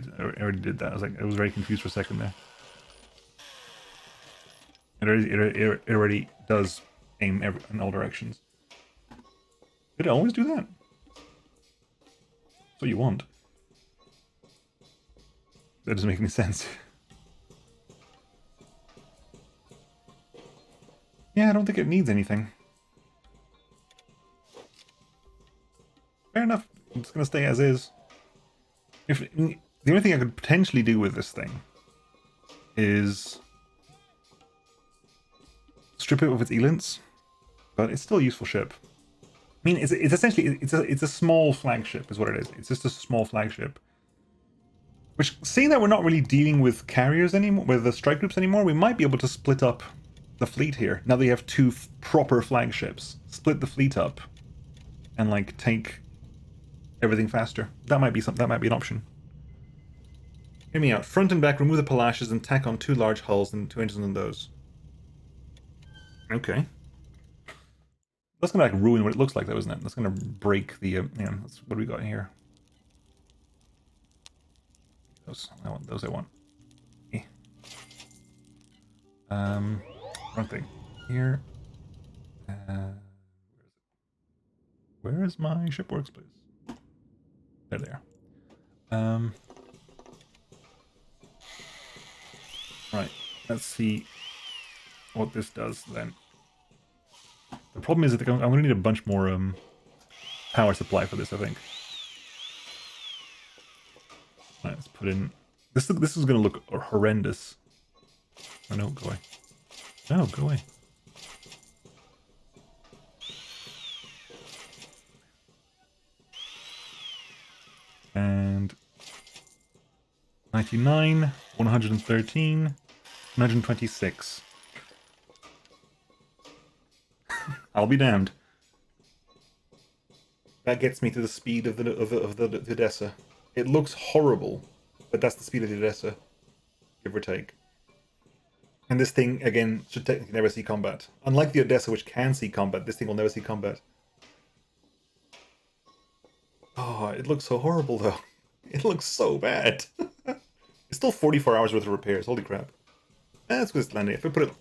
did that. I was very confused for a second there. It already does aim in all directions. Did it always do that? That's what you want. That doesn't make any sense. Yeah, I don't think it needs anything. Fair enough. I'm just gonna stay as is. The only thing I could potentially do with this thing is strip it of its elants, but it's still a useful ship. I mean, it's essentially it's a small flagship, is what it is. It's just a small flagship. Which, seeing that we're not really dealing with carriers anymore, with the strike groups anymore, we might be able to split up the fleet here. Now that you have 2 proper flagships, split the fleet up, and like take everything faster. That might be an option. Hear me out. Front and back, remove the palashes and tack on 2 large hulls and 2 engines on those. Okay. That's gonna like ruin what it looks like, though, isn't it? That's gonna break the. What do we got here? Those I want. Eh. Wrong thing. Here. Where is my ship works, please? There. Right. Let's see what this does then. The problem is that I'm going to need a bunch more power supply for this, I think. Right, let's put in... This is going to look horrendous. Oh no, go away. No, go away. And... 99, 113, 126. I'll be damned. That gets me to the speed of the Odessa. It looks horrible, but that's the speed of the Odessa, give or take. And this thing, again, should technically never see combat. Unlike the Odessa, which can see combat, this thing will never see combat. Oh, it looks so horrible, though. It looks so bad. It's still 44 hours worth of repairs. Holy crap. That's good landing. If I put it...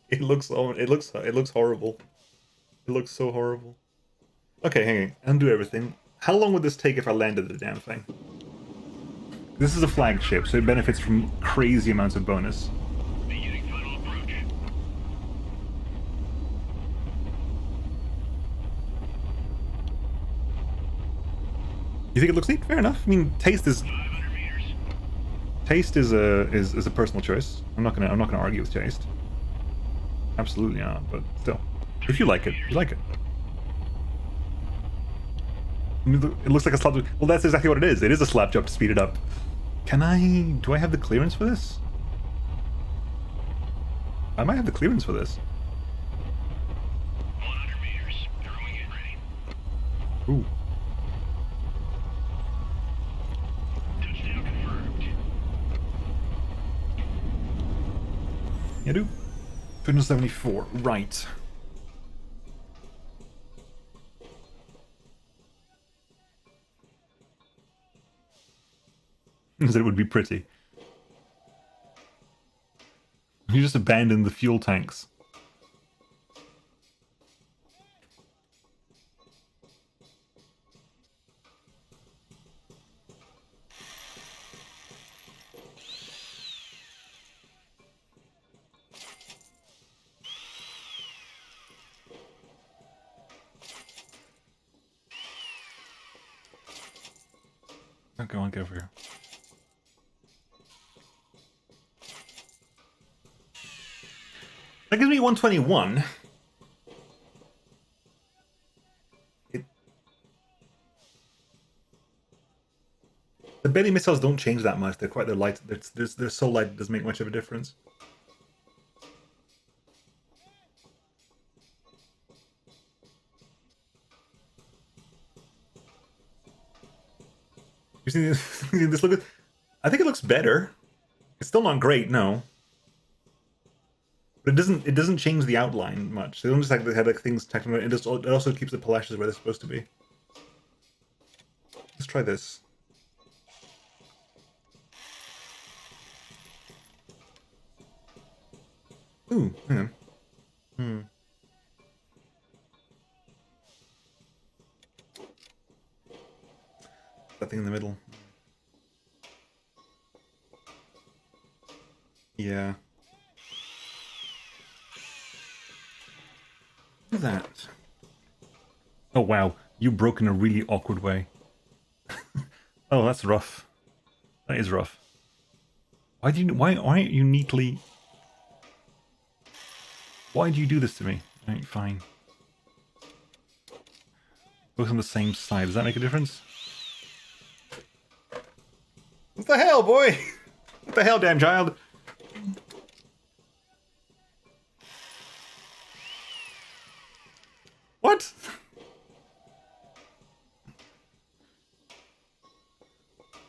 It looks horrible. It looks so horrible. Okay, hang on. Undo everything. How long would this take if I landed the damn thing? This is a flagship, so it benefits from crazy amounts of bonus. Beginning final approach. You think it looks neat? Fair enough. I mean, taste is 500 meters. a personal choice. I'm not gonna argue with taste. Absolutely not. But still, if you like it, you like it. I mean, it looks like a slap. Well, that's exactly what it is. It is a slap job to speed it up. Can I? Do I have the clearance for this? I might have the clearance for this. 100 meters. Throwing it ready. Ooh. Touchdown confirmed. Yeah, do. 274. Right. Because it would be pretty. You just abandon the fuel tanks. Oh, go on, get over here. That gives me 121. The Betty missiles don't change that much. They're light. They're so light it doesn't make much of a difference. You see this? This look. I think it looks better. It's still not great, no. But it doesn't change the outline much. They don't just have things tacked on it. It also keeps the polishes where they're supposed to be. Let's try this. Ooh, hang on. That thing in the middle. Yeah. Look at that. Oh wow, you broke in a really awkward way. Oh, that's rough. That is rough. Why aren't you neatly... Why do you do this to me? Alright, fine. Both on the same side. Does that make a difference? What the hell, boy? What the hell, damn child? What?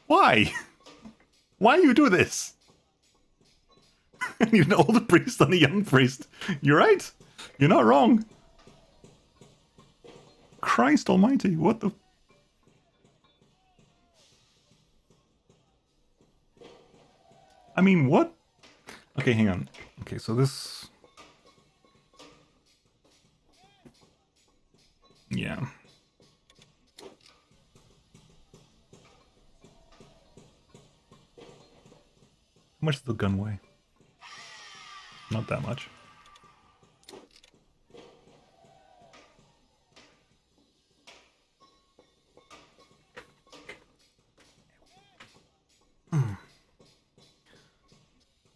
Why? Why you do this? You're an older priest and a young priest. You're right. You're not wrong. Christ almighty, what the... I mean, what? Okay, hang on. Okay, so this... Yeah. How much does the gun weigh? Not that much.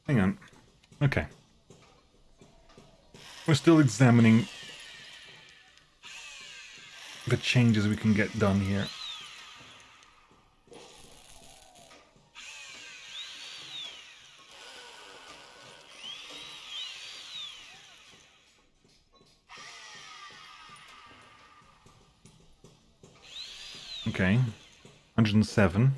Hang on. Okay. We're still examining the changes we can get done here. Okay. 107.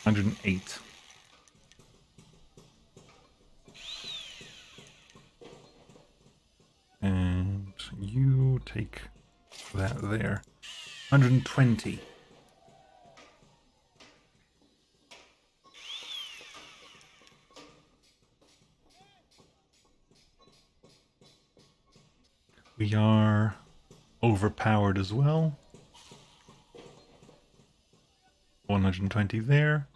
108. And you take that there. 120. We are overpowered as well. 120 there.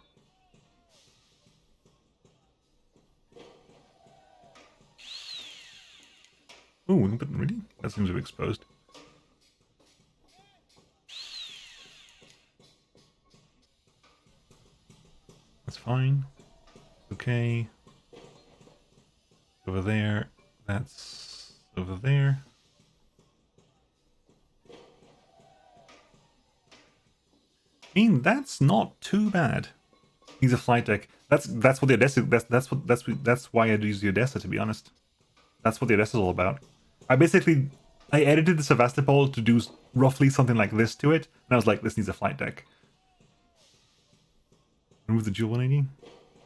Ooh, but really? That seems a bit exposed. That's fine. Okay. Over there. That's over there. I mean, that's not too bad. He's a flight deck. That's what the Odessa. That's why I use the Odessa, to be honest. That's what the Odessa is all about. I edited the Sevastopol to do roughly something like this to it, and I was like, this needs a flight deck. Remove the dual 180.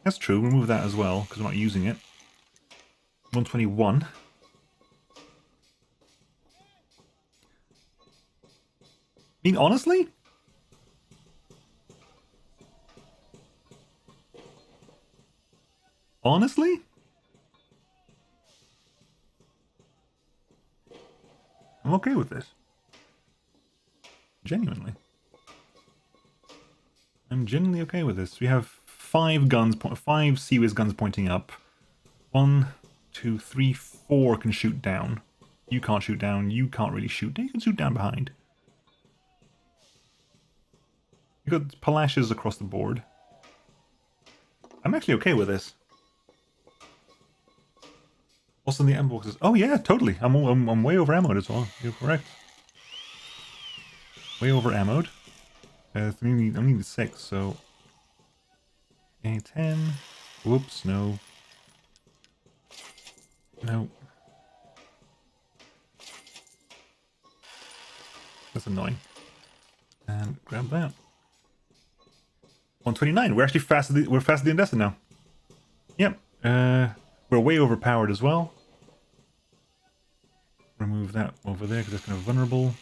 That's true. Remove that as well because I'm not using it. 121. I mean, honestly. Honestly? I'm okay with this. Genuinely. I'm genuinely okay with this. We have 5 guns, 5 Seawiz guns pointing up. 1, 2, 3, 4 can shoot down. You can't shoot down. You can't really shoot. You can shoot down behind. You got palashes across the board. I'm actually okay with this. Also, the ammo boxes. Oh yeah, totally. I'm way over ammoed as well. You're correct. Way over ammoed. I need 6, so A10. Whoops, no. No. That's annoying. And grab that. 129. We're actually we're faster than Destin now. Yep. We're way overpowered as well. Remove that over there because that's kind of vulnerable.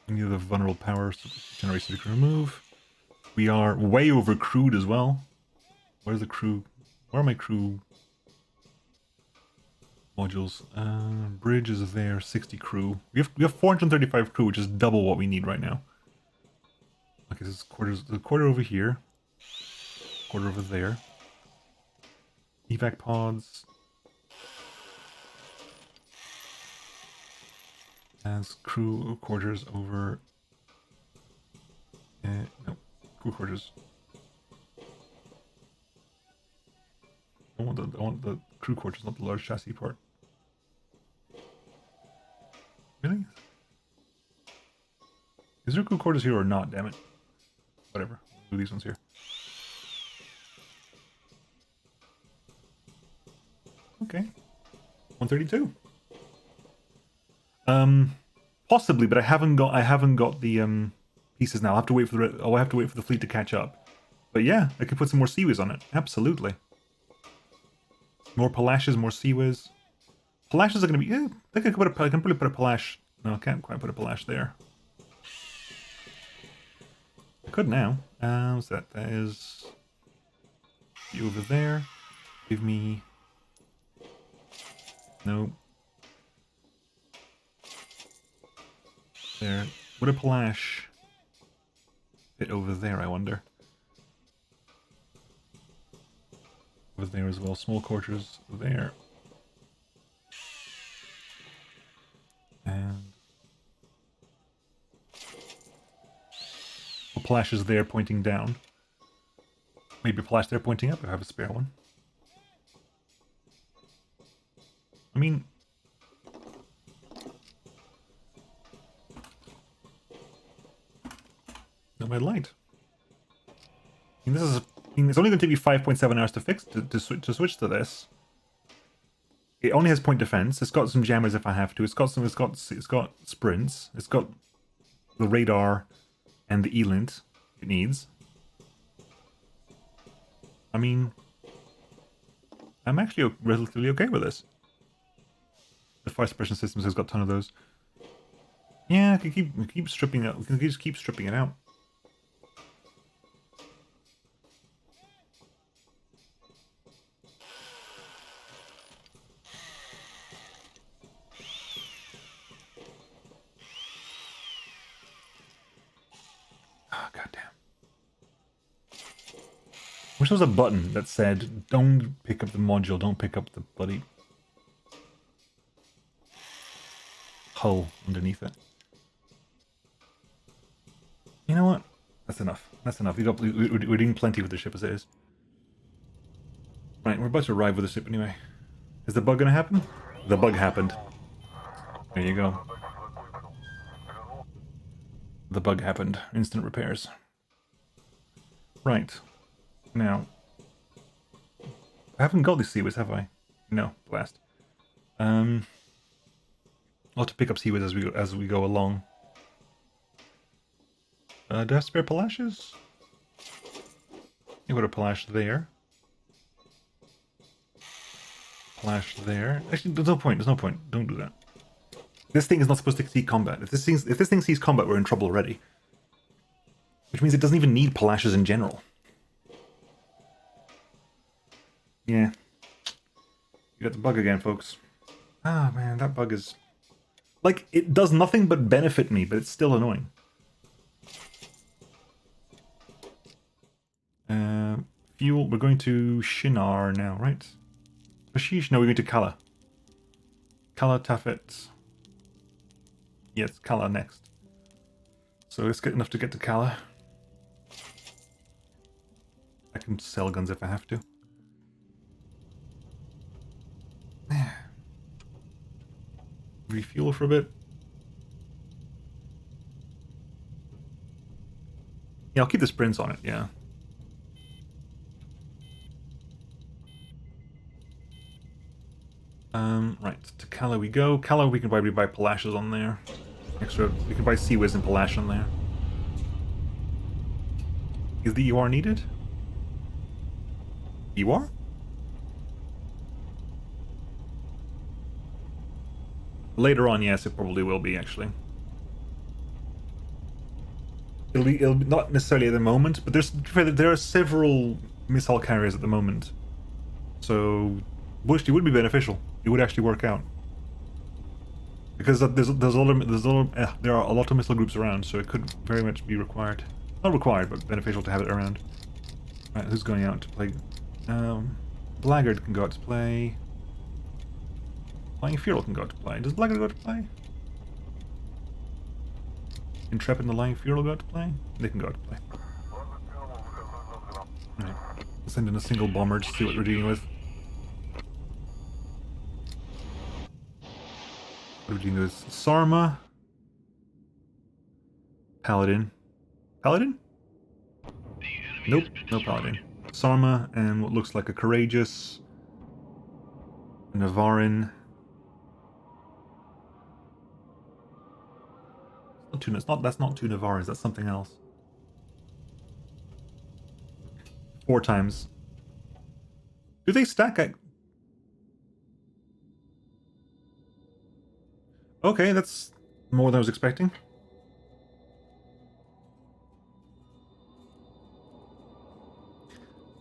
Any other vulnerable power generation we can remove. We are way over crewed as well. Where's the crew? Where are my crew modules? Bridge is there. 60 crew. We have 435 crew, which is double what we need right now. Okay, this is quarters. The quarter over here. Quarter over there. Evac pods. As crew quarters over. No, crew quarters. I want the crew quarters, not the large chassis part. Really? Is there crew quarters here or not? Damn it. Whatever. We'll do these ones here. Okay. 132. Possibly, but I haven't got the pieces now. I have to wait for the fleet to catch up. But yeah, I could put some more Seawiz on it. Absolutely. More Palashes, more Seawiz. Palashes are going to be. I think I can probably put a Palash. No, I can't quite put a Palash there. I could now. What's that? That is you over there. Give me. No. There. Would a Palash fit over there, I wonder? Over there as well. Small quarters there. And a Palash is there pointing down. Maybe a Palash there pointing up if I have a spare one. I mean, no red light. I mean, this is. I mean, it's only going to take me 5.7 hours to fix to switch to this. It only has point defense. It's got some jammers if I have to. It's got sprints. It's got the radar and the ELINT. it needs. I mean, I'm actually relatively okay with this. The fire suppression systems has got a ton of those. Yeah, I can keep stripping it. We can just keep stripping it out. Oh, goddamn. Wish there was a button that said, don't pick up the module, don't pick up the bloody hull underneath it. You know what? That's enough. That's enough. We're doing plenty with the ship as it is. Right, we're about to arrive with the ship anyway. Is the bug gonna happen? The bug happened. There you go. The bug happened. Instant repairs. Right. Now, I haven't got these seaways, have I? No, blast. I'll have to pick up seaways as we go along. Do I have spare palashes? You got a palash there. Palash there. Actually, there's no point. There's no point. Don't do that. This thing is not supposed to see combat. If this thing sees combat, we're in trouble already. Which means it doesn't even need palashes in general. Yeah. You got the bug again, folks. Ah, man, that bug is... Like, it does nothing but benefit me, but it's still annoying. Fuel, we're going to Shinar now, right? Ashish? No, we're going to Kala. Kala Tafet. Yes, Kala next. So let's get enough to get to Kala. I can sell guns if I have to. Refuel for a bit. Yeah, I'll keep the sprints on it, yeah. Right, to Kala we go. Kala we can probably buy palashes on there. Extra, we can buy Seawiz and Palash on there. Is the EWAR needed? EWAR? Later on, yes, it probably will be, actually. It'll be not necessarily at the moment, but there are several missile carriers at the moment. So, it would be beneficial. It would actually work out. Because there are a lot of missile groups around, so it could very much be required. Not required, but beneficial to have it around. Right, who's going out to play? Blackguard can go out to play. Flying Feral can go out to play. Does Blackguard go out to play? Intrepid and the Lying Feral go out to play? They can go out to play. Right. We'll send in a single bomber to see what we're dealing with. What are we dealing with? Sarma. Paladin. Paladin? Nope, no Paladin. Sarma and what looks like a Courageous. A Navarin. That's not two Navarres, that's something else. 4 times. Do they stack at... Okay, that's more than I was expecting.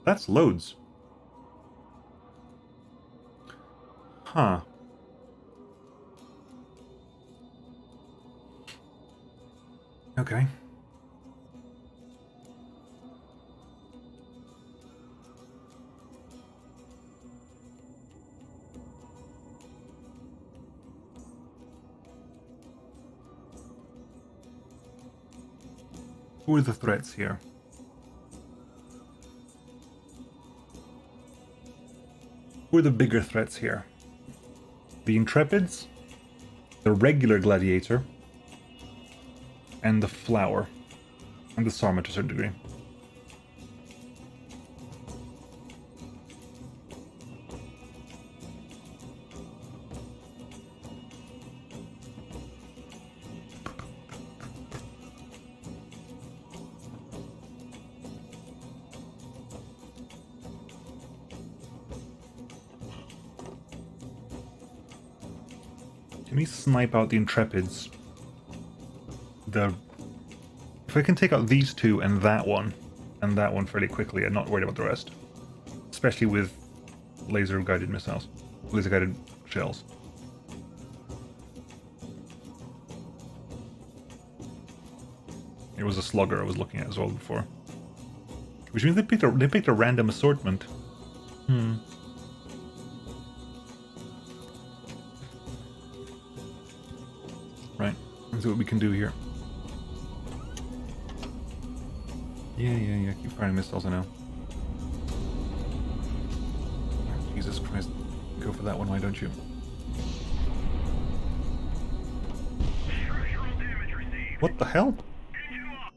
That's loads. Huh. Okay. Who are the threats here? Who are the bigger threats here? The Intrepids, the regular Gladiator, and the Flower, and the Sarma to a certain degree. Can we snipe out the Intrepids? If I can take out these two and that one fairly quickly, I'm not worried about the rest. Especially with laser-guided missiles. Laser-guided shells. It was a slugger I was looking at as well before. Which means they picked a random assortment. Right, let's see what we can do here. Yeah, keep firing missiles, I know. Jesus Christ, go for that one, why don't you? Structural damage received. What the hell? Engine lock.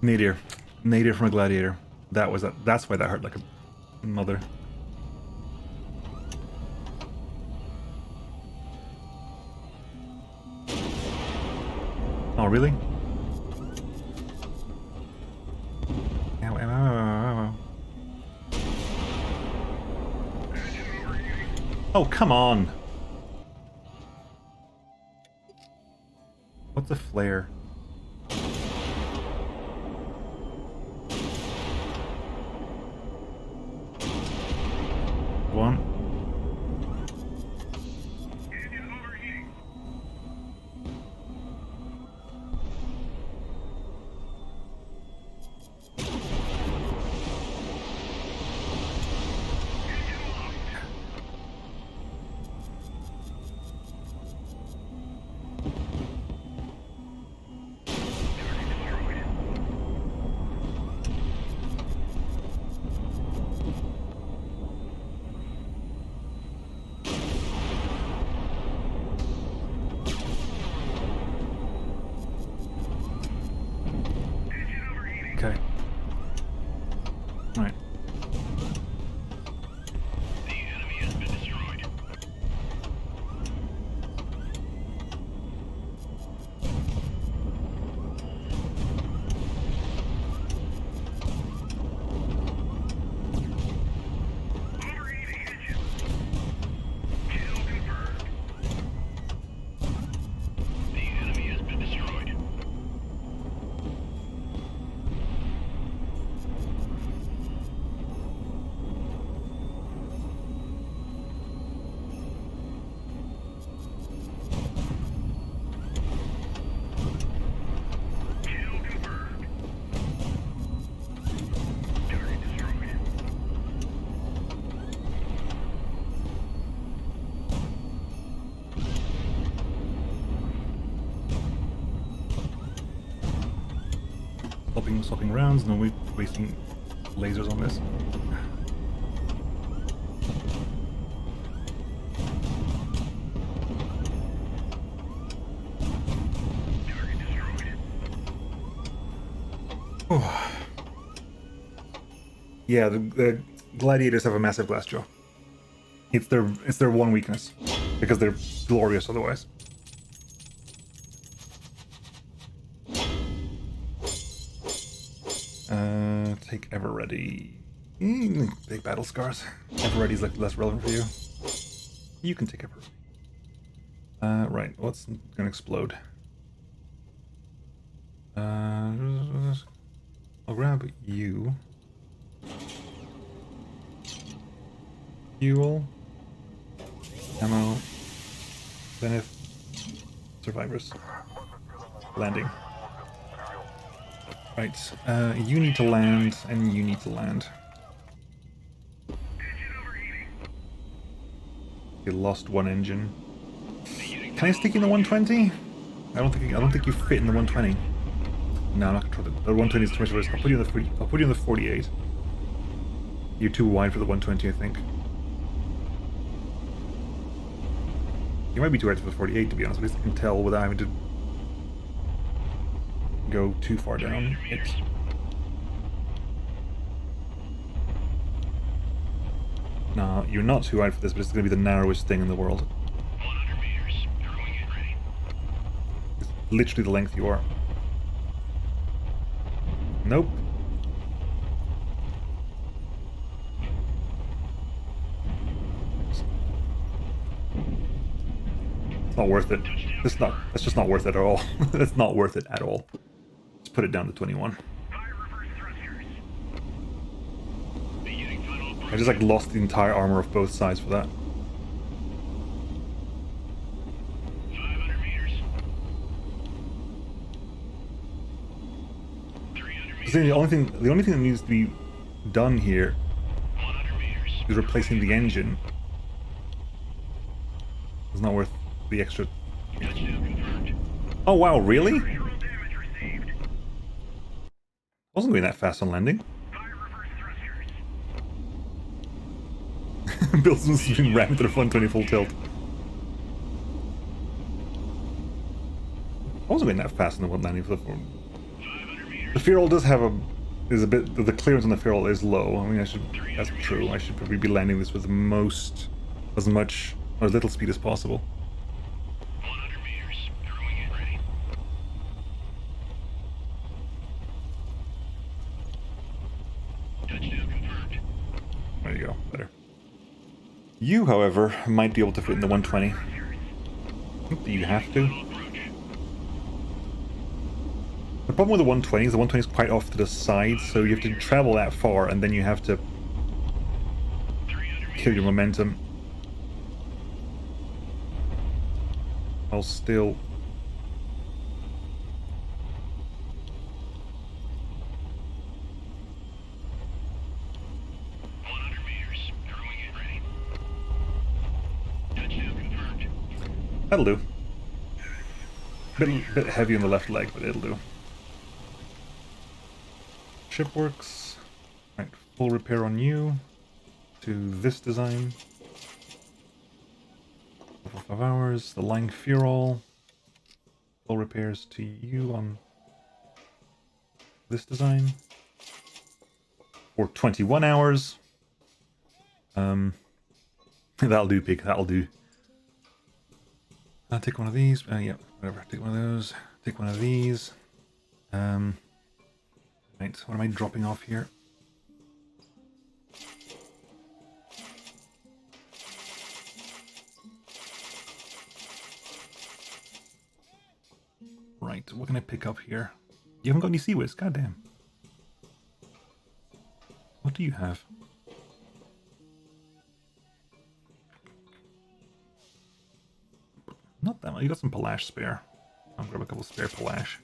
Nadir. Nadir from a gladiator. That's why that hurt like a mother. Oh, really? Ow, ow, ow, ow, ow. Engine overheating. Oh, come on! What's a flare? One. Engine overheating. Engine locked. Target destroyed. Engine overheating. Okay. Alright. The enemy has been destroyed. Overheating engine. Kill confirmed. The enemy has been destroyed. Kill confirmed. Target destroyed. Swapping rounds, no wasting lasers on this. Target destroyed. Oh. Yeah, the gladiators have a massive glass jaw. It's their one weakness, because they're glorious otherwise. Take Ever Ready. Big battle scars. Ever Ready's like less relevant for you. You can take Ever Ready. Right, what's gonna explode? I'll grab you. Fuel. Ammo. Zenith. Survivors. Landing. Right, you need to land, and you need to land. Engine overheating. You lost one engine. Can I stick you in the 120? I don't think you fit in the 120. No, I'm not gonna try the 120 is too much risk. I'll put you in the 48. You're too wide for the 120, I think. You might be too wide for the 48, to be honest. At least I can tell without having to go too far down it. No, you're not too wide for this, but it's going to be the narrowest thing in the world. 100 meters. Everyone get ready. It's literally the length you are. Nope. It's not worth it. That's just not worth it at all. That's not worth it at all. Let's put it down to 21. Fire reverse thrusters. Beginning final I just like lost the entire armor of both sides for that. 500 meters. 300 meters. The only thing that needs to be done here 100 meters. is replacing the engine. It's not worth the extra. Touchdown confirmed. Oh wow, really? Zero damage received. Wasn't going that fast on landing. Fire reverse thrusters. Bill's was being rammed to the front 20 full tilt. I wasn't going that fast on the one landing for the phone. 500 meters. The Feral does have the clearance on the Feral is low. I mean, that's true. I should probably be landing this with as much or as little speed as possible. 100 meters. Throwing it ready. Touchdown confirmed. There you go, better. You, however, might be able to fit in the 120. Do you have to? Approach. The problem with the 120 is the 120 is quite off to the side, so you have to travel that far, and then you have to 300 kill your momentum. I'll still... meters. Throwing it ready. Touchdown confirmed. That'll do. Bit heavy on the left leg, but it'll do. Ship works. Right, full repair on you. To this design. For 5 hours. The Lang Feral. Full repairs to you on this design. For 21 hours. That'll do, pig. That'll do. I'll take one of these. Yeah, whatever. Take one of those. Take one of these. Right, what am I dropping off here? Right, what can I pick up here? You haven't got any Sea Whiz, goddamn. What do you have? Not that much. You got some Palash spare. I'll grab a couple spare Palash.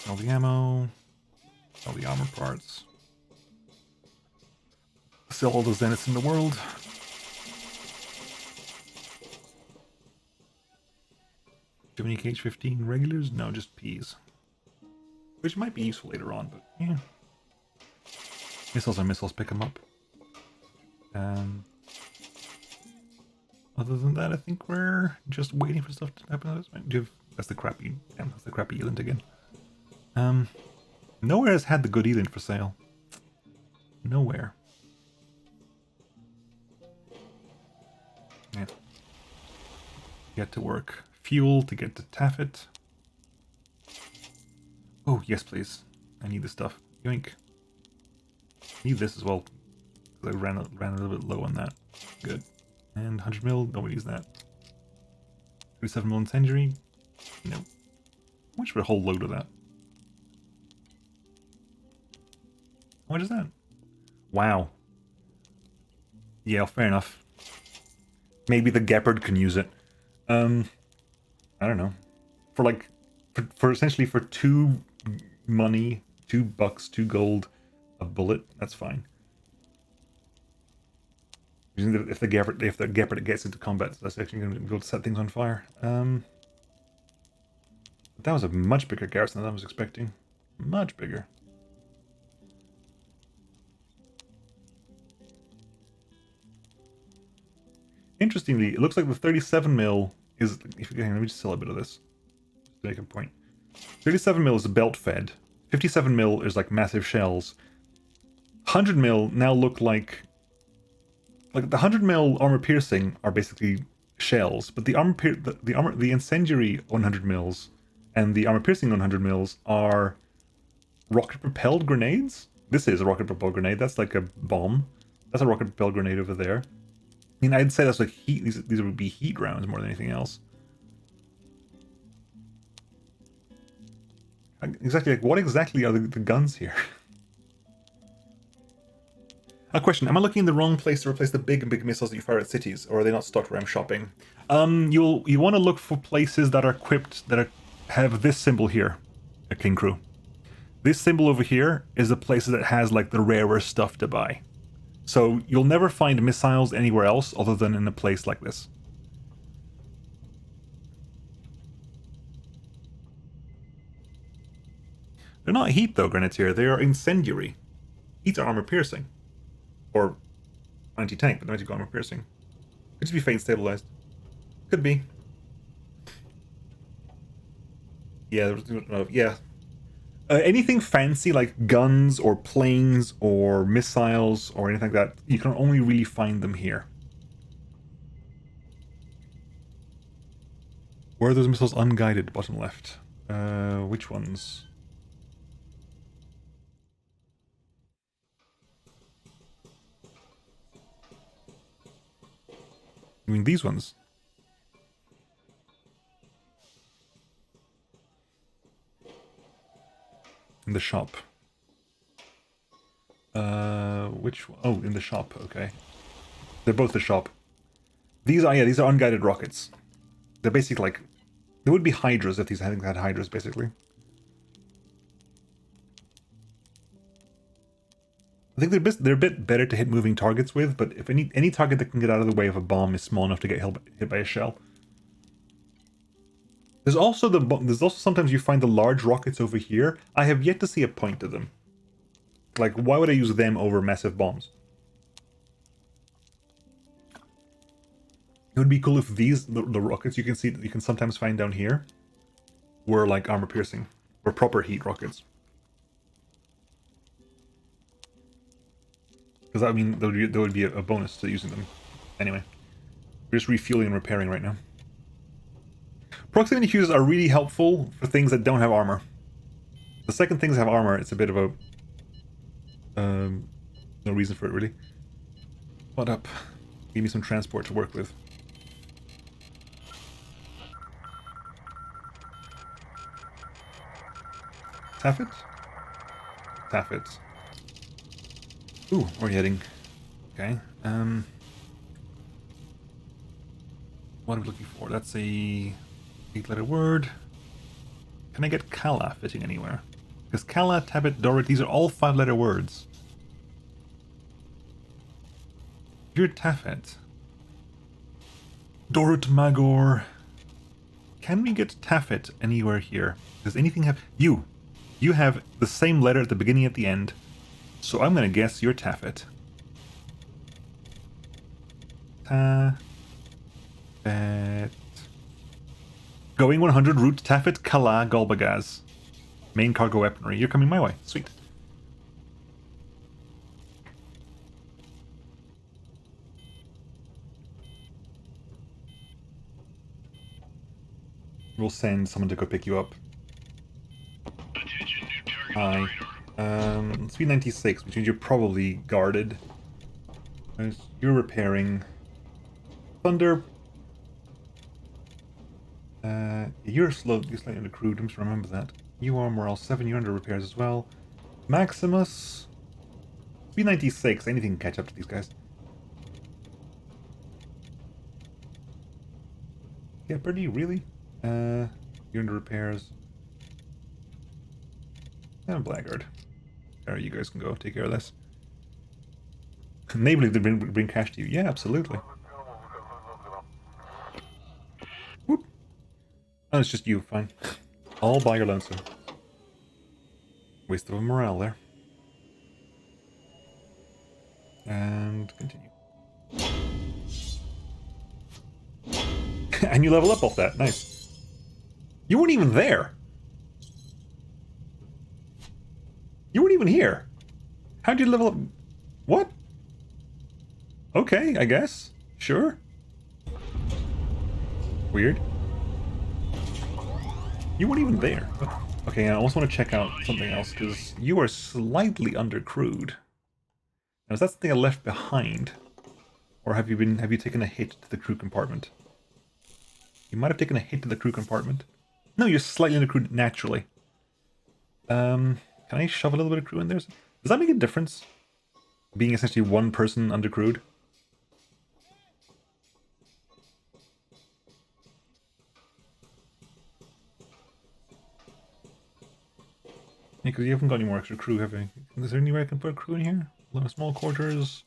All the ammo. All the armor parts. Sell all the Zeniths in the world. Do you have any KH-15 regulars? No, just Ps. Which might be useful later on, but yeah. Missiles are missiles, pick them up. Other than that, I think we're just waiting for stuff to happen. That's the crappy Eland again. Nowhere has had the good Eland for sale. Nowhere. Yeah. Get to work. Fuel to get to Taffet. Oh, yes, please. I need this stuff. Yoink. Need this as well. I ran a little bit low on that. Good. And 100 mil, nobody needs that. 37 mil incendiary. No. How much for a whole load of that? What is that? Wow. Yeah, fair enough. Maybe the Gepard can use it. I don't know. For essentially for 2 money, $2, 2 gold, a bullet, that's fine. If the Gepard gets into combat, that's actually going to be able to set things on fire. That was a much bigger garrison than I was expecting. Much bigger. Interestingly, it looks like the 37 mil is. Let me just sell a bit of this to make a point. 37 mil is belt fed. 57 mil is like massive shells. 100 mil now look like the 100 mil armor piercing are basically shells, but the incendiary 100 mils and the armor piercing 100 mils are rocket propelled grenades. This is a rocket propelled grenade. That's like a bomb. That's a rocket propelled grenade over there. mean, I'd say that's like heat. These would be heat rounds more than anything else. Exactly, like what exactly are the guns here? A question: am I looking in the wrong place to replace the big missiles that you fire at cities, or are they not stocked where I'm shopping? You want to look for places that are equipped have this symbol here, a King Crew. This symbol over here is the places that has like the rarer stuff to buy. So you'll never find missiles anywhere else other than in a place like this. They're not heat though, Grenadier. They are incendiary. Heat are armor piercing. Or anti-tank, but anti armor piercing. Could just be fate stabilized. Could be. Yeah, yeah. Anything fancy like guns or planes or missiles or anything like that, you can only really find them here. Where are those missiles unguided? Bottom left. Which ones? I mean these ones. In the shop. Which one? Oh, in the shop, okay. They're both the shop. These are unguided rockets. They're basically like... They would be Hydras if these had Hydras, basically. I think they're a bit better to hit moving targets with, but if any target that can get out of the way of a bomb is small enough to get hit by a shell. There's also sometimes you find the large rockets over here. I have yet to see a point to them. Like, why would I use them over massive bombs? It would be cool if the rockets you can sometimes find down here were like armor piercing or proper heat rockets. Because I mean, there would be a bonus to using them. Anyway, we're just refueling and repairing right now. Proximity fuses are really helpful for things that don't have armor. The second things have armor, it's a bit of a... no reason for it, really. What up? Give me some transport to work with. Taffet? Taffet. Ooh, where are you heading? Okay, what are we looking for? That's a 8-letter word. Can I get Kala fitting anywhere? Because Kala, Tabit, Dorit, these are all 5-letter words. You're Taffet. Dorut Magor. Can we get Taffet anywhere here? Does anything have... You have the same letter at the beginning and at the end. So I'm going to guess you're Taffet. Taffet. Going 100 route Taffet Kala Golbagaz. Main cargo weaponry. You're coming my way. Sweet. We'll send someone to go pick you up. Attention, new target Hi. on the radar. Speed 96, which means you're probably guarded. You're repairing. Thunder. You're slightly undercrewed, I must remember that. You are morale 7, you're under repairs as well. Maximus. Speed 96, anything can catch up to these guys. Yeah, Birdie, really? You're under repairs. And Blackguard. There, you guys can go take care of this. Enabling to bring cash to you. Yeah, absolutely. Whoop. Oh, it's just you, fine. All by your lonesome. Waste of a morale there. And continue. And you level up off that. Nice. You weren't even there. You weren't even here. How'd you level up? What? Okay, I guess. Sure. Weird. You weren't even there. Okay, I also want to check out something else, because you are slightly undercrewed. Now, is that something I left behind? Or have you taken a hit to the crew compartment? You might have taken a hit to the crew compartment. No, you're slightly in the crew naturally. Can I shove a little bit of crew in there? Does that make a difference? Being essentially one person undercrewed? Yeah, because you haven't got any more extra crew, have you? Is there anywhere I can put a crew in here? Small quarters?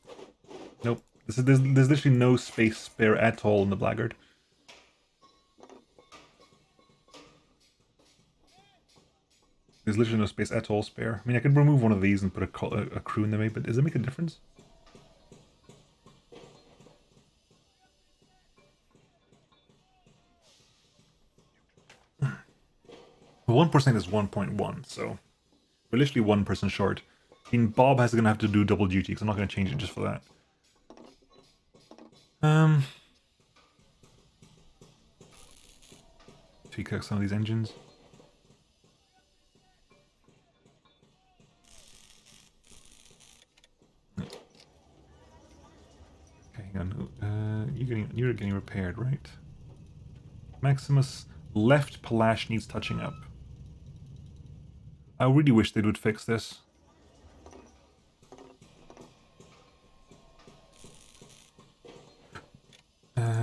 Nope. There's literally no space spare at all in the Blackguard. There's literally no space at all spare. I mean, I could remove one of these and put a crew in there, maybe, but does it make a difference? The 1% is 1.1, so we're literally 1% short. I mean, Bob has gonna have to do double duty because I'm not gonna change it just for that. Tweak out some of these engines. Okay, hang on. You're getting repaired, right? Maximus left Palash needs touching up. I really wish they would fix this.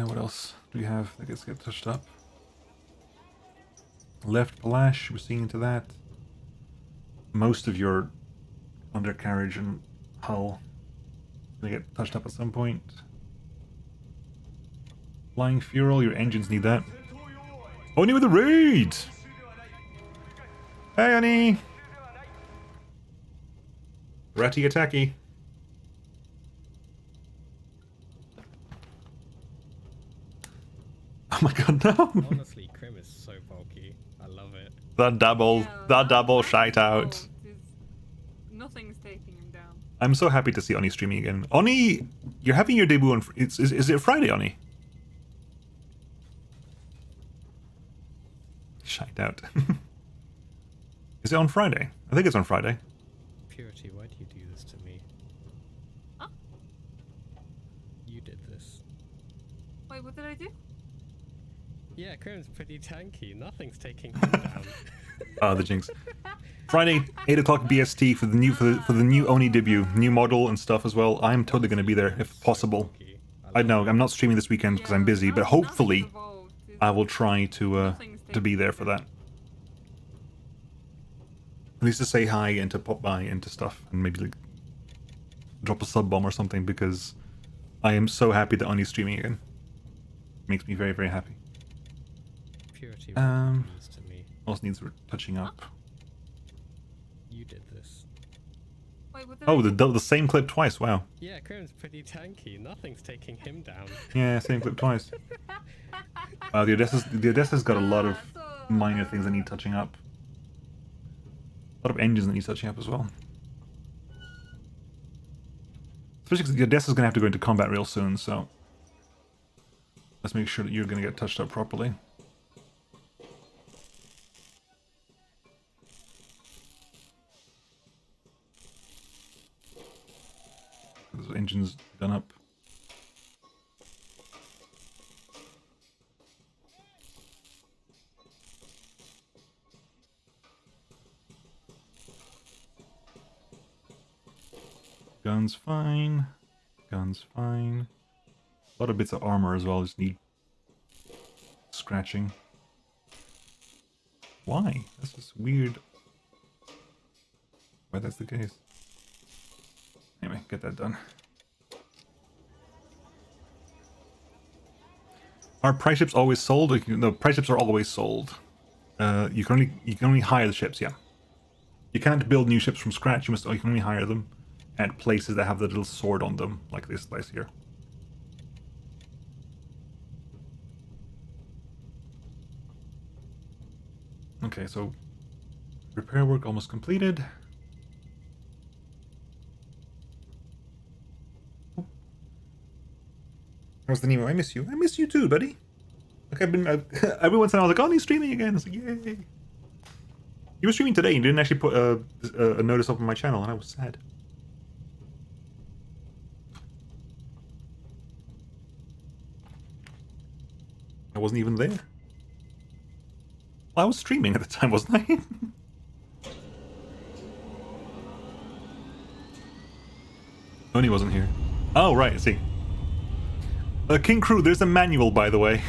What else do we have that gets touched up? Left Palash, we're seeing into that. Most of your undercarriage and hull gonna get touched up at some point. Flying fuel, your engines need that. Oni with a raid! Hey, Oni! Ratty attacky. Oh my god, no! Honestly, Crim is so bulky. I love it. That double shout out. Nothing's taking him down. I'm so happy to see Oni streaming again. Oni, you're having your debut on... Is it Friday, Oni? Shout out. Is it on Friday? I think it's on Friday. Purity, why do you do this to me? Huh? You did this. Wait, what did I do? Yeah, Crim's pretty tanky. Nothing's taking him down. Ah, the jinx. Friday, 8 o'clock BST for the new Oni debut, new model and stuff as well. I'm totally going to be there if possible. I know I'm not streaming this weekend because I'm busy, but hopefully I will try to be there for that. At least to say hi and to pop by and to stuff and maybe like drop a sub bomb or something because I am so happy that Oni's streaming again. Makes me very, very happy. Purity, why do you do this to me? Also needs touching up. You did this. Wait, what did Oh, I do? the same clip twice. Wow. Yeah, Crim's pretty tanky. Nothing's taking him down. Yeah, same clip twice. The Odessa's got a lot of minor things that need touching up. A lot of engines that need touching up as well. Especially because the Odessa's going to have to go into combat real soon, so let's make sure that you're going to get touched up properly. Those engines done up. Guns fine. Guns fine. A lot of bits of armor as well just need scratching. Why? That's just weird. Why that's the case. Anyway, get that done. Are price ships always sold? No, price ships are always sold. You can only hire the ships, yeah. You can't build new ships from scratch. You can only hire them at places that have the little sword on them, like this place here. Okay, so repair work almost completed. How's the Nemo? I miss you. I miss you too, buddy. Like I've been every once in a while I was like, oh, he's streaming again. I was like, yay. You were streaming today. You didn't actually put a notice up on my channel, and I was sad. I wasn't even there. Well, I was streaming at the time, wasn't I? Tony wasn't here. Oh, right, I see. King Crew, there's a manual, by the way.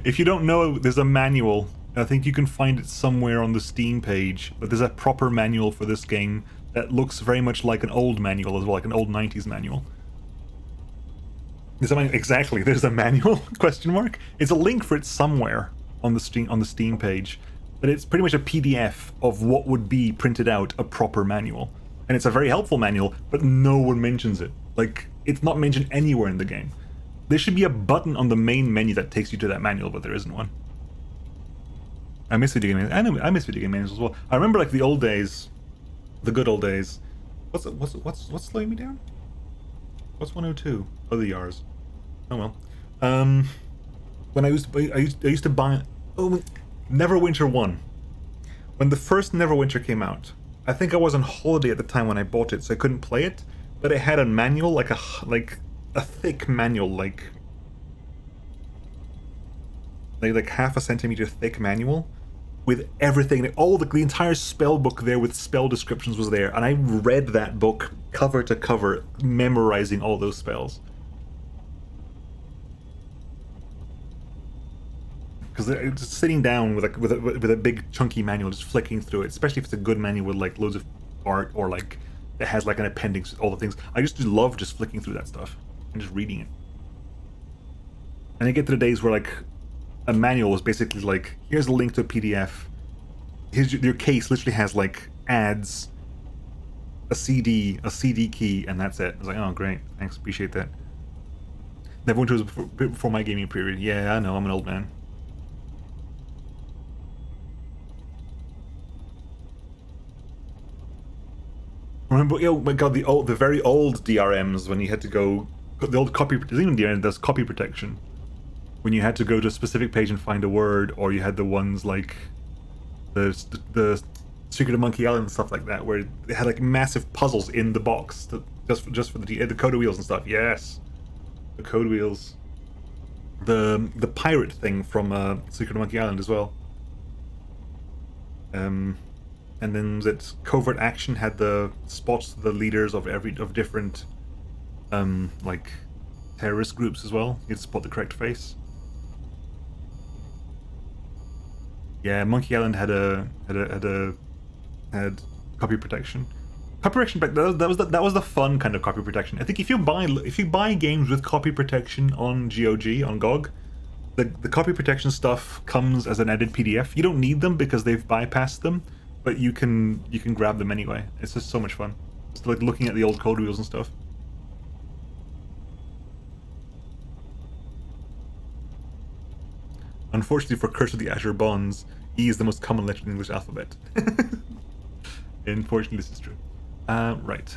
If you don't know, there's a manual. I think you can find it somewhere on the Steam page, but there's a proper manual for this game that looks very much like an old manual as well, like an old 90s manual. There's a manual, exactly, there's a manual, question mark. It's a link for it somewhere on the Steam page, but it's pretty much a PDF of what would be printed out a proper manual. And it's a very helpful manual, but no one mentions it. Like, it's not mentioned anywhere in the game. There should be a button on the main menu that takes you to that manual, but there isn't one. I miss video game manuals. I miss video game manuals as well. I remember like the old days, the good old days. What's slowing me down? What's 102? Oh, the Yars. Oh well. When I used to buy Neverwinter 1. When the first Neverwinter came out, I think I was on holiday at the time when I bought it, so I couldn't play it. But it had a manual, like a thick manual, like half a centimeter thick manual with everything, the entire spell book there with spell descriptions was there, and I read that book cover to cover, memorizing all those spells. Because just sitting down with a big chunky manual, just flicking through it, especially if it's a good manual with like loads of art or like it has like an appendix with all the things. I just love just flicking through that stuff and just reading it. And I get to the days where like a manual was basically like, here's a link to a PDF. Here's your case literally has like ads, a CD key, and that's it. I was like, oh great, thanks, appreciate that. Neverwinter was before my gaming period. Yeah, I know, I'm an old man. Remember, oh my god, the very old DRMs when you had to go, the old copy, there's even DRM, there's copy protection. When you had to go to a specific page and find a word, or you had the ones like the Secret of Monkey Island and stuff like that, where they had like massive puzzles in the box just for the code wheels and stuff. Yes, the code wheels. The pirate thing from Secret of Monkey Island as well. And then that Covert Action had the spots, the leaders of different like terrorist groups as well. You'd spot the correct face. Yeah, Monkey Island had copy protection. Copy protection, but that was the fun kind of copy protection. I think if you buy games with copy protection on GOG, the copy protection stuff comes as an added PDF. You don't need them because they've bypassed them, but you can grab them anyway. It's just so much fun. Just like looking at the old code wheels and stuff. Unfortunately for Curse of the Azure Bonds, E is the most common letter in the English alphabet. Unfortunately, this is true. Right.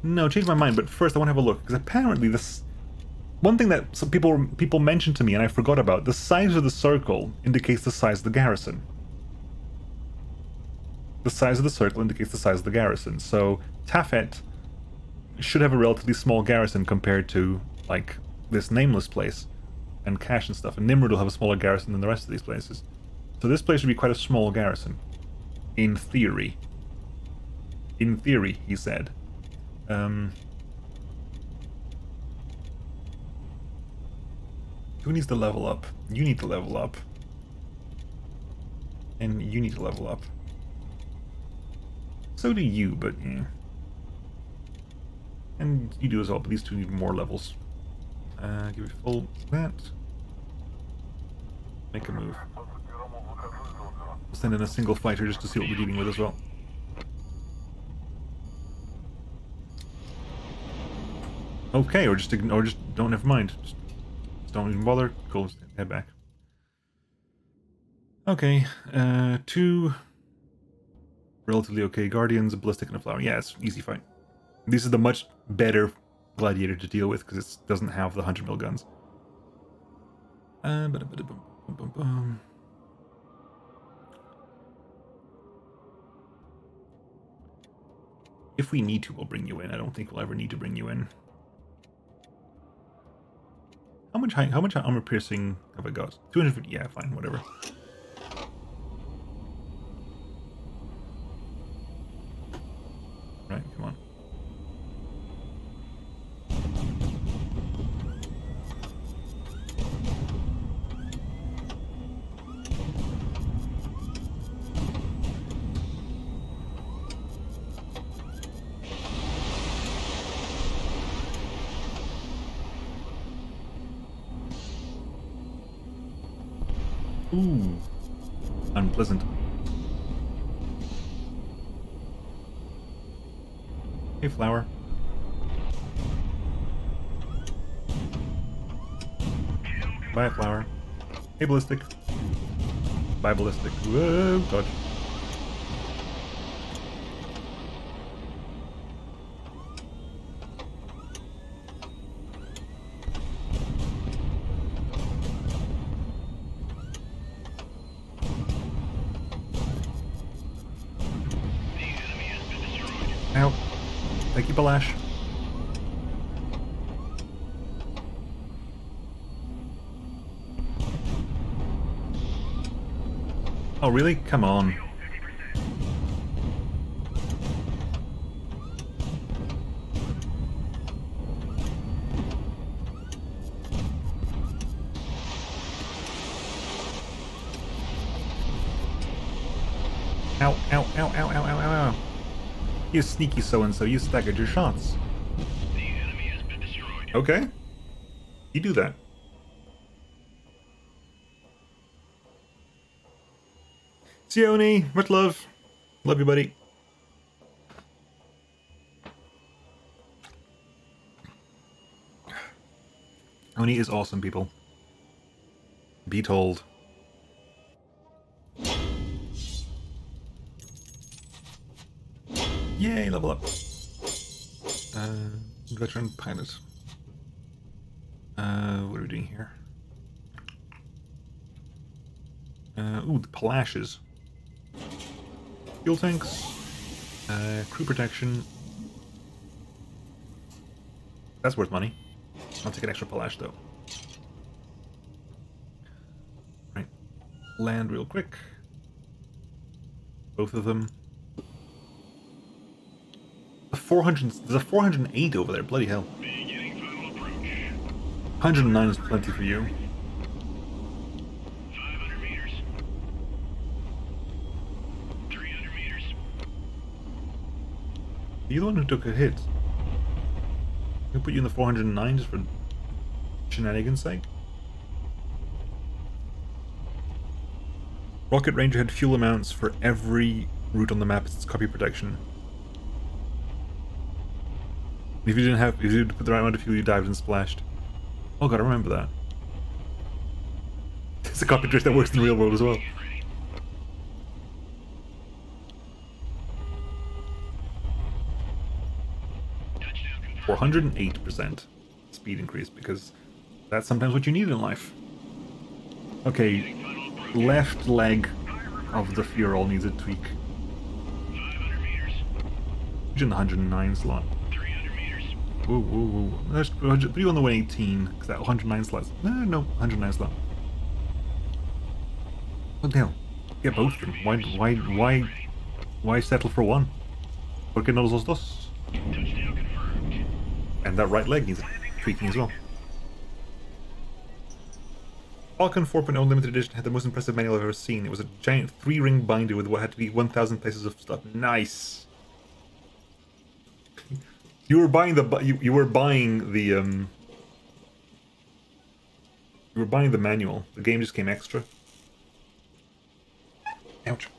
No, change my mind, but first I want to have a look, because apparently this... One thing that some people mentioned to me and I forgot about, the size of the circle indicates the size of the garrison. The size of the circle indicates the size of the garrison. So Tafet should have a relatively small garrison compared to, like, this nameless place and Cash and stuff. And Nimrod will have a smaller garrison than the rest of these places. So this place should be quite a small garrison. In theory. In theory, he said. Who needs to level up? You need to level up. And you need to level up. So do you, but yeah. And you do as well, but these two need more levels. Give it full that. Make a move. We'll send in a single fighter just to see what we're dealing with as well. Okay, or just don't, never mind. Just don't even bother. Go head back. Okay, 2 relatively okay Guardians, a Ballistic, and a Flower. Yeah, it's easy fight. This is the much better Gladiator to deal with because it doesn't have the 100 mil guns. If we need to, we'll bring you in. I don't think we'll ever need to bring you in. How much armor piercing have I got? 250. Yeah, fine, whatever. Right, come on. Ooh, unpleasant. Hey, flower. Bye, flower. Hey, ballistic. Bye, ballistic. Whoa, dodge. Ow. Thank you, Balash. Oh, really? Come on. Ow, ow, ow, ow, ow, ow, ow, ow. You sneaky so-and-so, you staggered your shots. The enemy has been destroyed. Okay. You do that. Sione, much love. Love you, buddy. Oni is awesome, people. Be told. Yay, level up. Veteran pilot. What are we doing here? Ooh, the Palashes. Fuel tanks. Crew protection. That's worth money. I'll take an extra Palash, though. Right. Land real quick. Both of them. There's a 408 over there, bloody hell. 109 is plenty for you. 500 meters. 300 meters. You're the one who took a hit. I'll put you in the 409 just for shenanigans' sake. Rocket Ranger had fuel amounts for every route on the map. It's copy protection. If you didn't put the right amount of fuel, you dived and splashed. Oh god, I remember that. It's a copy trick that works in the real world as well. Touchdown confirmed. 408% speed increase, because that's sometimes what you need in life. Okay, left leg of the Furol needs a tweak. 500 meters. Put you in the 109 slot. 300 meters. Whoa, whoa, whoa. Let's put you on the 118, because that 109 slot. No, 109 slot. What the hell? Get both of them. Why settle for one? ¿Por qué no los dos? Touchdown confirmed. And that right leg needs tweaking as well. Falcon 4.0 limited edition had the most impressive manual I've ever seen. It was a giant 3-ring binder with what had to be 1,000 places of stuff. Nice. You were buying the manual. The game just came extra. Ouch.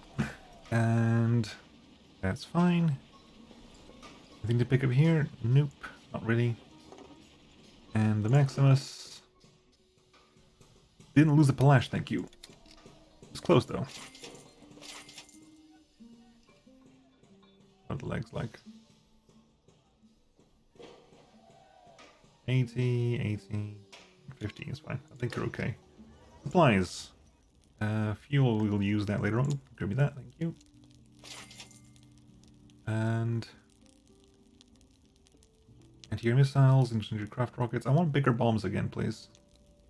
And that's fine. Anything to pick up here? Nope, not really. And the Maximus. Didn't lose the Palash, thank you. It's close though. What are the legs like? 80, 80, 50 is fine. I think you're okay. Supplies. Fuel, we'll use that later on. Ooh, give me that, thank you. And anti-air missiles, incendiary craft rockets. I want bigger bombs again, please.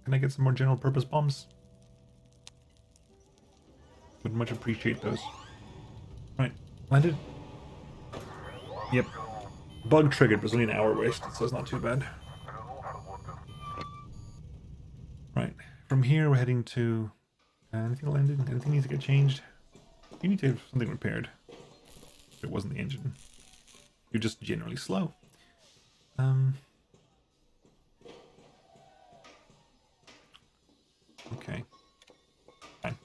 Can I get some more general purpose bombs? Would much appreciate those. Right, landed. Yep. Bug triggered, but it was only an hour wasted, so it's not too bad. Right, from here we're heading to... anything landed? Anything needs to get changed? You need to have something repaired. If it wasn't the engine. You're just generally slow. Okay. Fine.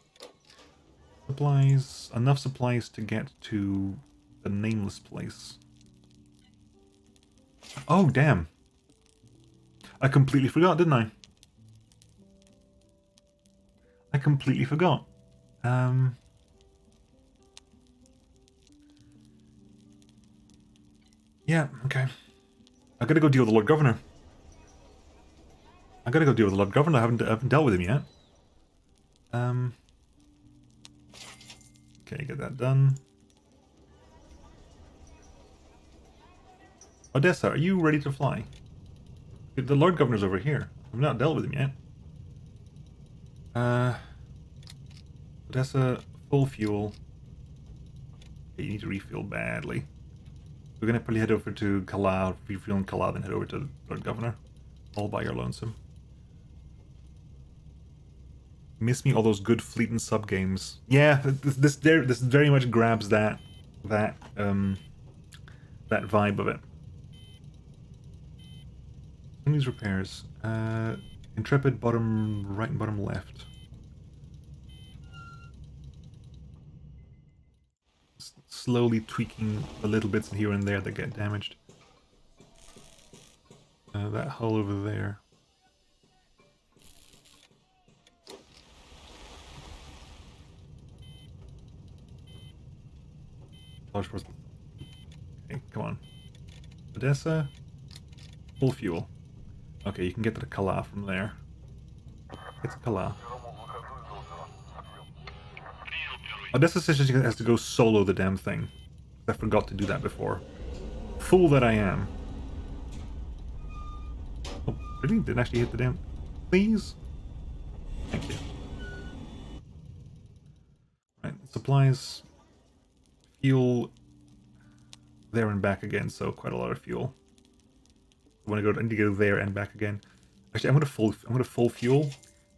Supplies. Enough supplies to get to the nameless place. Oh, damn. I completely forgot, didn't I? I completely forgot. Yeah, okay. I gotta go deal with the Lord Governor. I gotta go deal with the Lord Governor. I haven't dealt with him yet. Okay, get that done. Odessa, are you ready to fly? The Lord Governor's over here. I've not dealt with him yet. Odessa, full fuel. Okay, you need to refuel badly. We're gonna probably head over to Kala, refuel in Kala, then head over to Lord Governor. All by your lonesome. Miss me all those good fleet and sub games. Yeah, this very much grabs that vibe of it. Some of these repairs. Intrepid bottom right and bottom left. Slowly tweaking the little bits here and there that get damaged. That hull over there. Okay, come on. Odessa, full fuel. Okay, you can get to the Kala from there. Get to Kala. Odessa says she has to go solo the damn thing. I forgot to do that before. Fool that I am. Oh, really? Didn't actually hit the damn... Please? Thank you. Right, supplies... Fuel... There and back again, so quite a lot of fuel. I need to go there and back again. Actually, I'm gonna full fuel.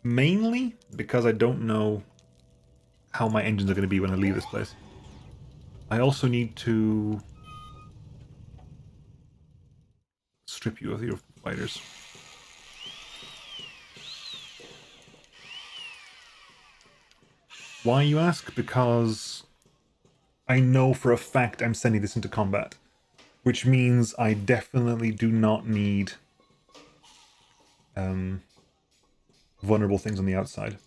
Mainly because I don't know how my engines are going to be when I leave this place. I also need to strip you of your fighters. Why, you ask? Because I know for a fact I'm sending this into combat, which means I definitely do not need vulnerable things on the outside.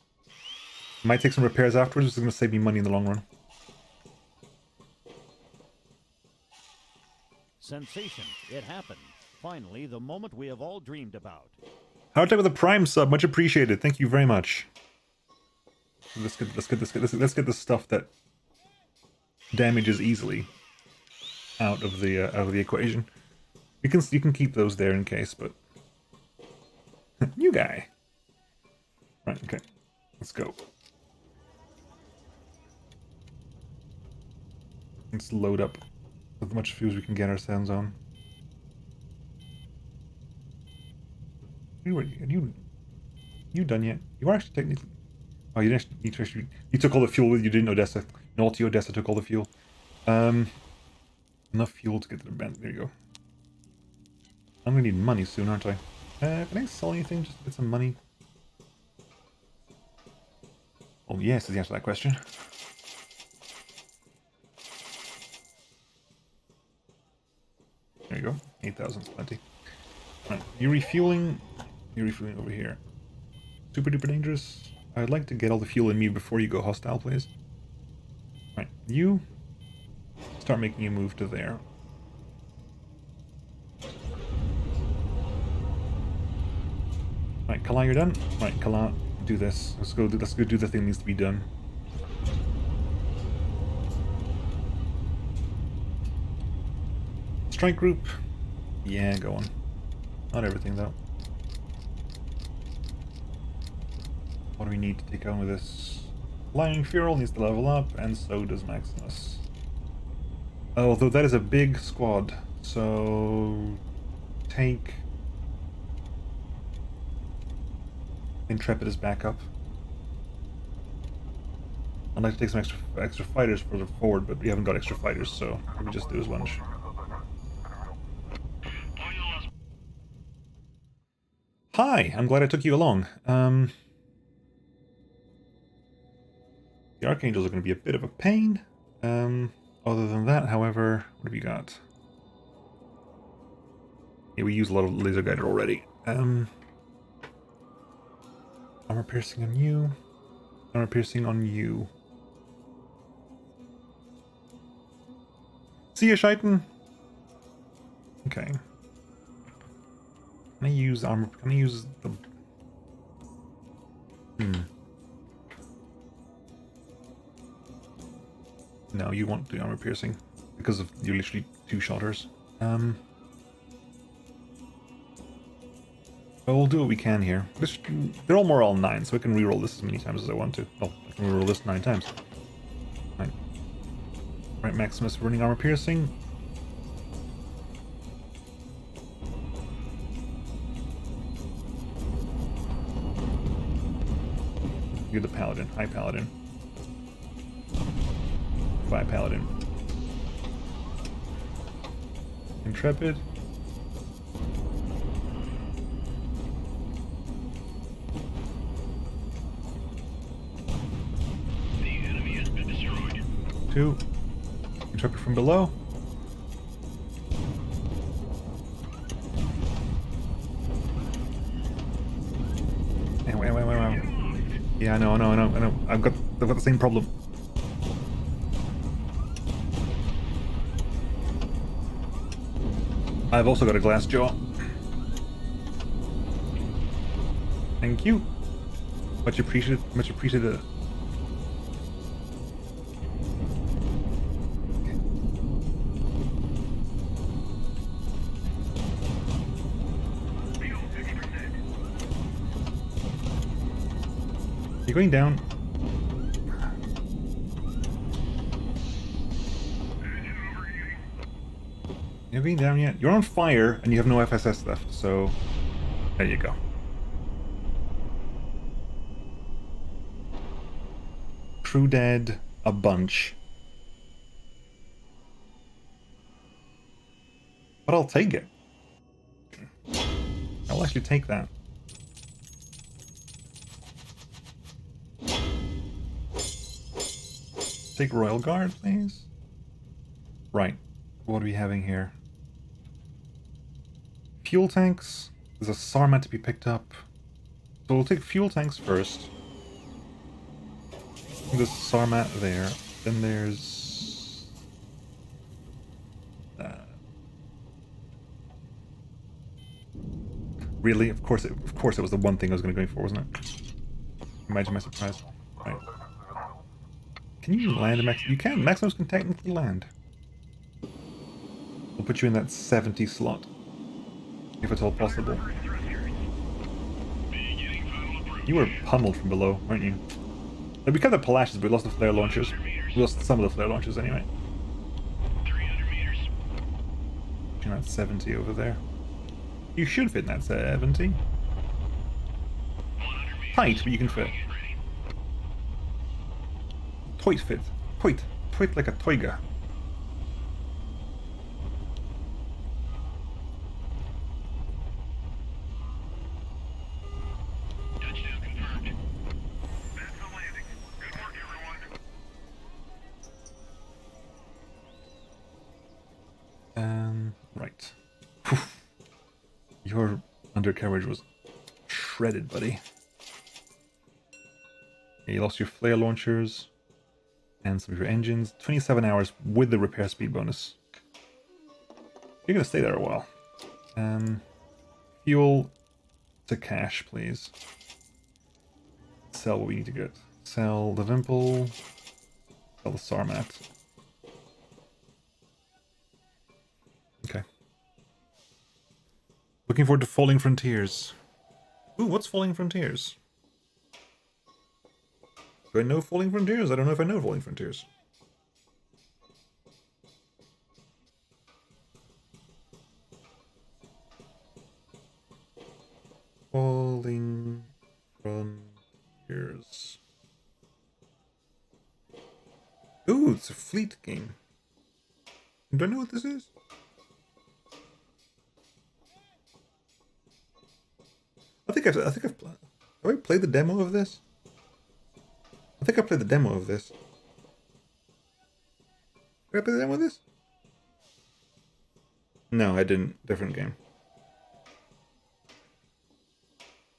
Might take some repairs afterwards, which is going to save me money in the long run. Sensation. It happened. Finally, the moment we have all dreamed about. Hard with a Prime sub, much appreciated. Thank you very much. Let's get the stuff that damages easily out of the equation. You can keep those there in case, but you guy. Right, okay. Let's go. Let's load up as much fuel as we can get ourselves on. Are you done yet? You are actually technically... Oh, you didn't. You took all the fuel with you, didn't Odessa? Naughty Odessa took all the fuel. Enough fuel to get to the band. There you go. I'm gonna need money soon, aren't I? Can I sell anything just to get some money? Oh yes, is the answer to that question. There you go. 8,000 is plenty. Right, you're refueling. You're refueling over here. Super duper dangerous. I'd like to get all the fuel in me before you go hostile, please. Right, you start making a move to there. Right, Kala, you're done. Right, Kala, do this. Let's go do the thing that needs to be done. Strike group. Yeah, go on. Not everything though. What do we need to take on with this? Flying Fural needs to level up, and so does Maximus. Although that is a big squad, so take Intrepid as backup. I'd like to take some extra fighters further forward, but we haven't got extra fighters, so what we just do is one. Hi, I'm glad I took you along. The Archangels are going to be a bit of a pain. Other than that, however, what have you got? Yeah, we use a lot of laser guider already. Armor piercing on you. Armor piercing on you. See ya, Shaitan! Okay. Can I use armor? Can I use the... No, you want the armor piercing. Because of you're literally 2-shotters. But we'll do what we can here. They're all morale 9, so I can reroll this as many times as I want to. Oh, I can reroll this 9 times. Right, Maximus running armor piercing. You're the paladin. High paladin. High paladin. Intrepid. The enemy has been destroyed. 2. Intrepid from below. Anyway. Yeah, I know. I've got the same problem. I've also got a glass jaw. Thank you. Much appreciated. Much appreciated. You're going down. You're going down yet? You're on fire and you have no FSS left, so there you go. Crew dead, a bunch. But I'll take it. I'll actually take that. Take Royal Guard, please. Right. What are we having here? Fuel tanks. There's a Sarmat to be picked up. So we'll take fuel tanks first. There's Sarmat there. Then there's... Really? Of course it was the one thing I was going to go for, wasn't it? Imagine my surprise. Right. Can you land a Maximus? You can. Maximus can technically land. We'll put you in that 70 slot. If at all possible. You were pummeled from below, weren't you? We kept the Palashes, but we lost the flare launchers. We lost some of the flare launchers anyway. 300 meters. You're at 70 over there. You should fit in that 70. Tight, but you can fit. Toit fit. Toit. Toit like a toiga. Touchdown confirmed. That's the landing. Good work, everyone. Right. Your undercarriage was shredded, buddy. Yeah, you lost your flare launchers and some of your engines. 27 hours with the repair speed bonus. You're gonna stay there a while. Fuel to cash, please. Sell what we need to get. Sell the Vimple. Sell the Sarmat. Okay. Looking forward to Falling Frontiers. Ooh, what's Falling Frontiers? Do I know Falling Frontiers? I don't know if I know Falling Frontiers. Falling Frontiers. Ooh, it's a fleet game. Do I know what this is? I think I've have I played the demo of this? I think I played the demo of this. Did I play the demo of this? No, I didn't. Different game.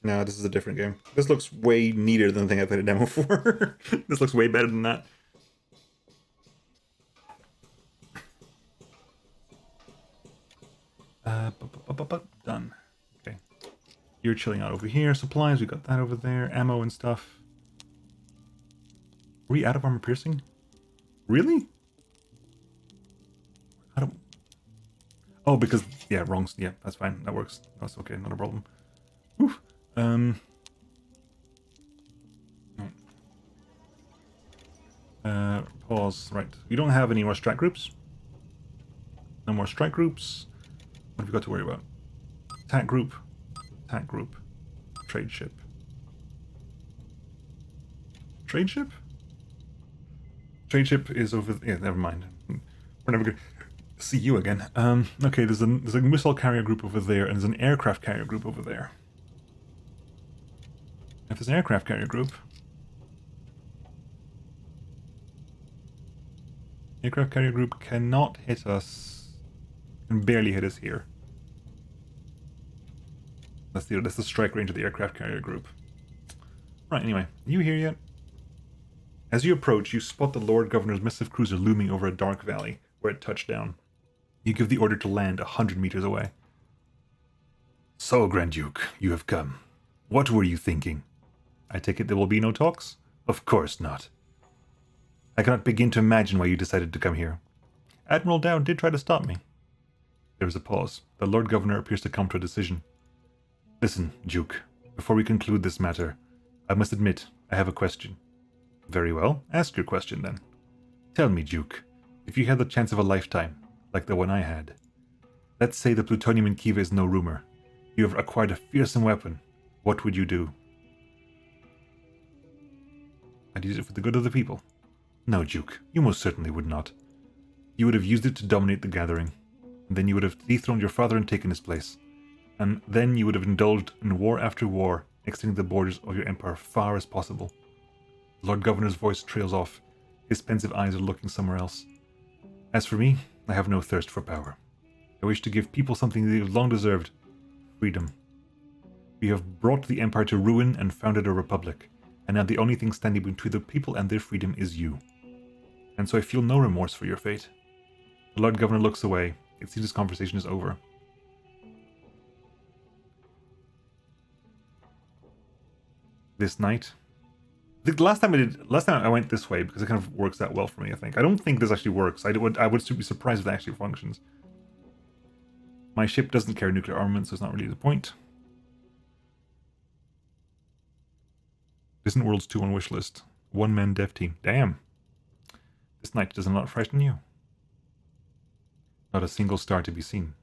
No, this is a different game. This looks way neater than the thing I played a demo for. This looks way better than that. Done. Okay. You're chilling out over here. Supplies, we got that over there. Ammo and stuff. Were we out of armor piercing? Really? I don't... Oh, because... Yeah, wrong. Yeah, that's fine. That works. That's okay. Not a problem. Whew. Pause. Right. We don't have any more strike groups. No more strike groups. What have we got to worry about? Attack group. Attack group. Trade ship. Trade ship? Trade ship is over... Yeah, never mind. We're never going to see you again. Okay, there's a missile carrier group over there, and there's an aircraft carrier group over there. If there's an aircraft carrier group... Aircraft carrier group cannot hit us. Can barely hit us here. That's the strike range of the aircraft carrier group. Right, anyway. You here yet? As you approach, you spot the Lord Governor's massive cruiser looming over a dark valley, where it touched down. You give the order to land 100 meters away. So, Grand Duke, you have come. What were you thinking? I take it there will be no talks? Of course not. I cannot begin to imagine why you decided to come here. Admiral Dowd did try to stop me. There was a pause. The Lord Governor appears to come to a decision. Listen, Duke, before we conclude this matter, I must admit, I have a question. Very well, ask your question then. Tell me, Duke, if you had the chance of a lifetime, like the one I had. Let's say the plutonium in Kiva is no rumor. You have acquired a fearsome weapon. What would you do? I'd use it for the good of the people. No, Duke, you most certainly would not. You would have used it to dominate the gathering, and then you would have dethroned your father and taken his place. And then you would have indulged in war after war, extending the borders of your empire far as possible. The Lord Governor's voice trails off. His pensive eyes are looking somewhere else. As for me, I have no thirst for power. I wish to give people something they have long deserved. Freedom. We have brought the empire to ruin and founded a republic, and now the only thing standing between the people and their freedom is you. And so I feel no remorse for your fate. The Lord Governor looks away. It seems this conversation is over. This night... I think the last time I went this way, because it kind of works out well for me, I think. I don't think this actually works. I would be surprised if it actually functions. My ship doesn't carry nuclear armament, so it's not really the point. Distant Worlds 2 on wish list. One-man dev team. Damn. This night does not frighten you. Not a single star to be seen.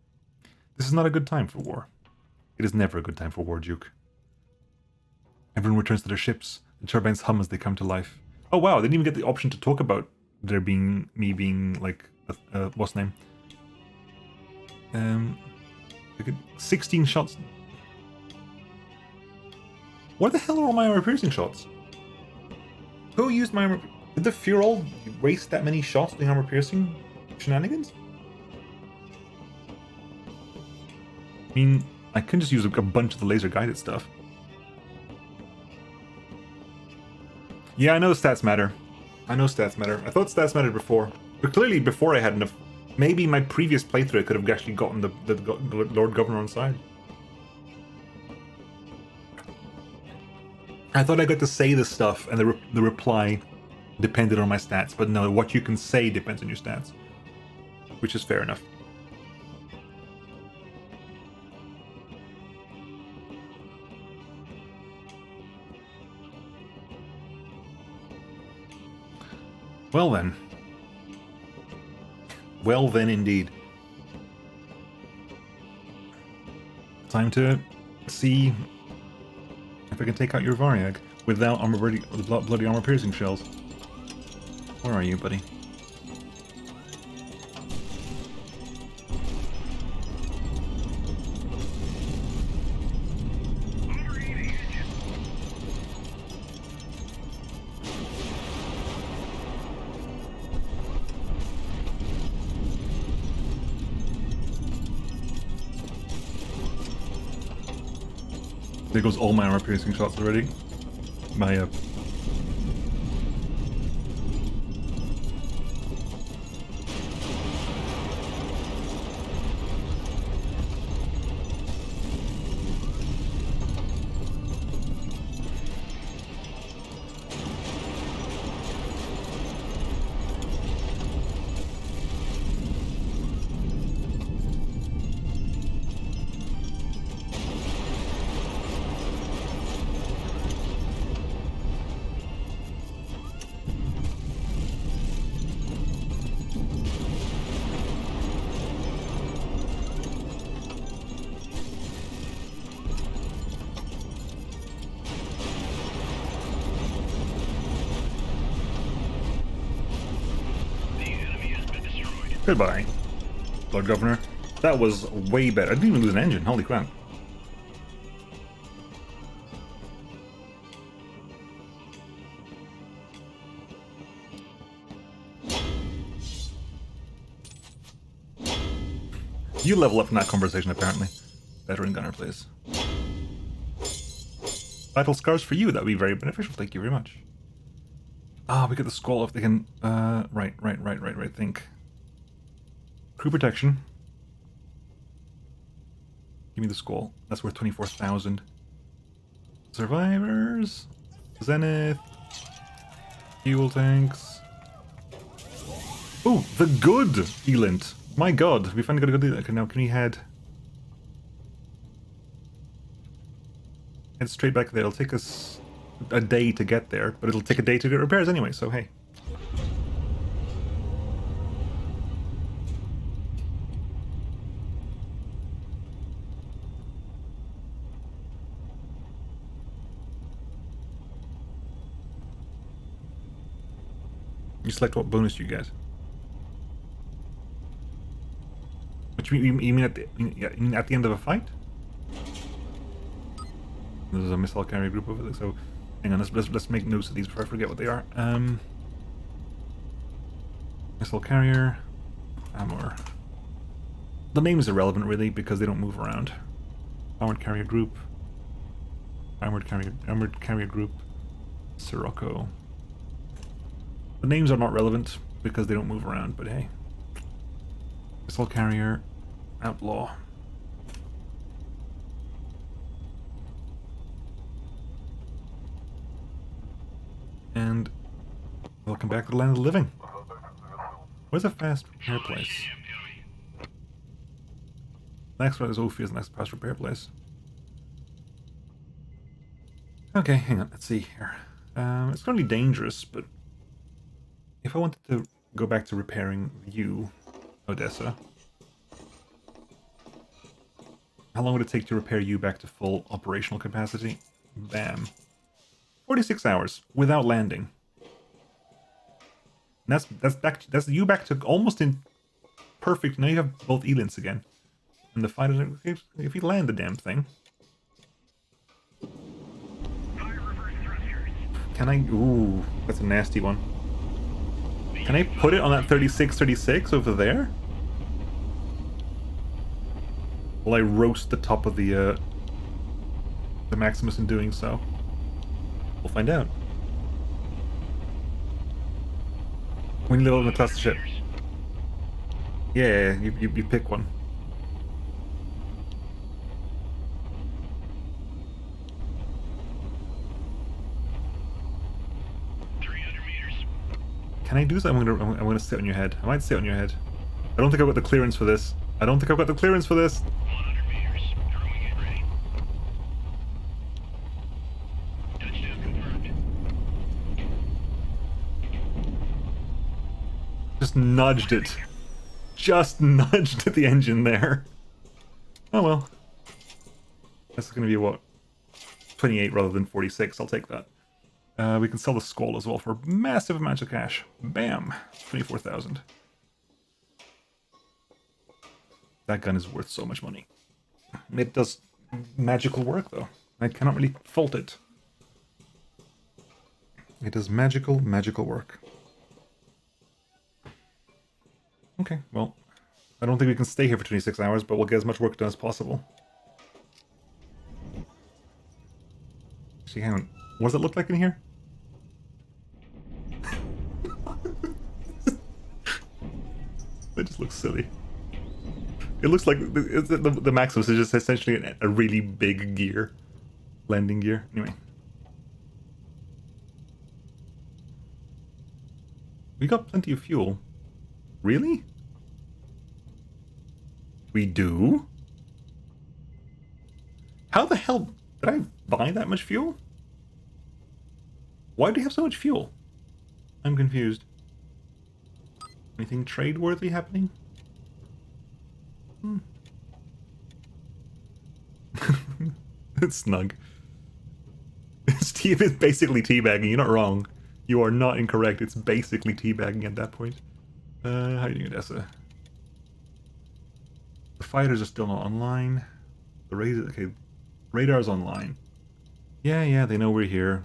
This is not a good time for war. It is never a good time for war, Duke. Everyone returns to their ships. The turbines hum as they come to life. Oh wow, they didn't even get the option to talk about there being me being like what's the name? 16 shots. What the hell are all my armor piercing shots? Who used my armor? Did the Furol waste that many shots doing armor piercing shenanigans? I mean, I could just use a bunch of the laser guided stuff. Yeah, I know stats matter. I know stats matter. I thought stats mattered before. But clearly before I had enough... Maybe my previous playthrough I could have actually gotten the Lord Governor on side. I thought I got to say this stuff and the reply depended on my stats. But no, what you can say depends on your stats. Which is fair enough. Well then. Well then indeed. Time to see if I can take out your Variag without bloody armor piercing shells. Where are you, buddy? Overheating engine. There goes all my armor piercing shots already. My The enemy has been destroyed. goodbye, Lord Governor. That was way better. I didn't even lose an engine. Holy crap. You level up in that conversation, apparently. Veteran gunner, please. Vital scars for you. That would be very beneficial. Thank you very much. Ah, we get the scroll if they can. Right. Think. Crew protection. Give me the scroll. That's worth 24,000. Survivors. Zenith. Fuel tanks. Oh, the good Elint. My god, we finally got a good. Okay, now can we head straight back there? It'll take us a day to get there, but it'll take a day to get repairs anyway, so hey. You select what bonus you get. What you mean at the end of a fight? There's a missile carrier group over there, so hang on, let's make notes of these before I forget what they are. Missile carrier, armor. The name is irrelevant really because they don't move around. Armored carrier group, armored carrier group, Sirocco. The names are not relevant because they don't move around, but hey. Missile carrier, outlaw. And welcome back to the land of the living. Where's a fast repair place? Next one is Ophia's next fast repair place. Okay, hang on, let's see here. It's gonna be dangerous, but if I wanted to go back to repairing you, Odessa, how long would it take to repair you back to full operational capacity? Bam. 46 hours without landing. And that's you back to almost in perfect. Now you have both Elints again. And the fight is if you land the damn thing. Fire reverse thrusters. Can I? Ooh, that's a nasty one. Can I put it on that 36 over there? Will I roast the top of the Maximus in doing so? We'll find out. When you level up the class ship. Yeah, you pick one. Can I do something? I'm gonna sit on your head. I might sit on your head. I don't think I've got the clearance for this. 100 meters. Throwing it ready. Touchdown confirmed. just nudged it. Just nudged the engine there. Oh well. That's going to be what? 28 rather than 46. I'll take that. We can sell the Squall as well for massive amounts of cash. Bam! 24,000. That gun is worth so much money. It does magical work, though. I cannot really fault it. It does magical work. Okay, well, I don't think we can stay here for 26 hours, but we'll get as much work done as possible. Actually, hang on. What does it look like in here? It just looks silly. It looks like the Maximus is just essentially a really big gear. Landing gear. Anyway. We got plenty of fuel. Really? We do? How the hell did I buy that much fuel? Why do you have so much fuel? I'm confused. Anything trade-worthy happening? It's snug. It's basically teabagging. You're not wrong. You are not incorrect. It's basically teabagging at that point. How are you doing, Odessa? The fighters are still not online. The radar's online. Yeah, they know we're here.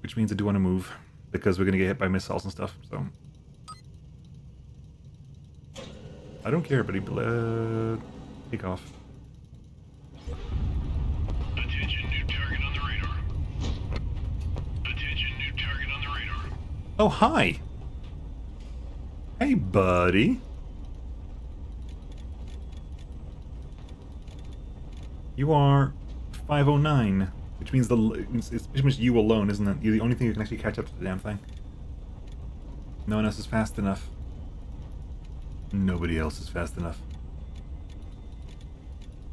Which means I do want to move, because we're going to get hit by missiles and stuff, so... I don't care, buddy. Take off. Attention, new target on the radar. Attention, new target on the radar. Oh, hi! Hey, buddy. You are 509, which means it's pretty much you alone, isn't it? You're the only thing who can actually catch up to the damn thing. No one else is fast enough. Nobody else is fast enough.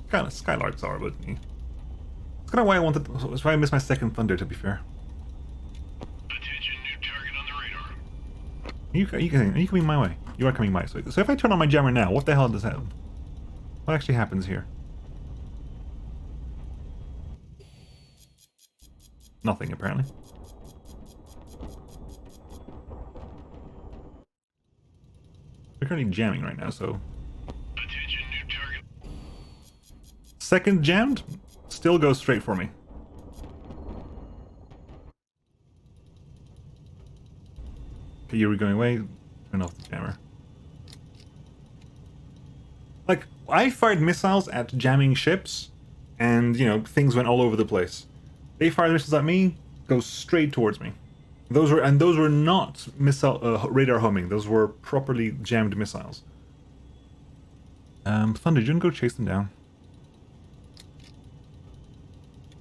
Kind of Skylarks are, but it's kind of why that's why I missed my second Thunder, to be fair. Attention, new target on the radar. Are you coming my way? You are coming my way. So if I turn on my jammer now, what the hell does that? What actually happens here? Nothing, apparently. We're currently jamming right now, so... Attention, new target. Second jammed, still goes straight for me. Okay, you were going away. Turn off the jammer. Like, I fired missiles at jamming ships, and, you know, things went all over the place. They fired missiles at me, go straight towards me. Those were not missile radar homing. Those were properly jammed missiles. Thunder, you can go chase them down.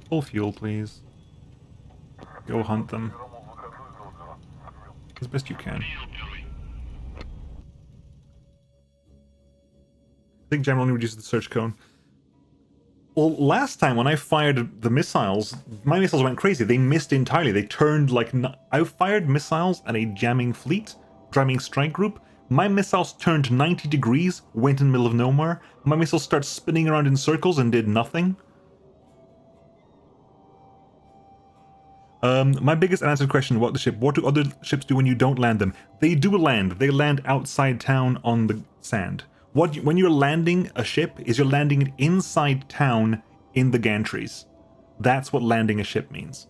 Full fuel, please. Go hunt them as best you can. I think Jam only reduces the search cone. Well, last time when I fired the missiles, my missiles went crazy. They missed entirely. They turned like... I fired missiles at a jamming strike group. My missiles turned 90 degrees, went in the middle of nowhere. My missiles started spinning around in circles and did nothing. My biggest unanswered question about the ship: what do other ships do when you don't land them? They do land. They land outside town on the sand. When you're landing a ship, is you're landing it inside town in the gantries. That's what landing a ship means.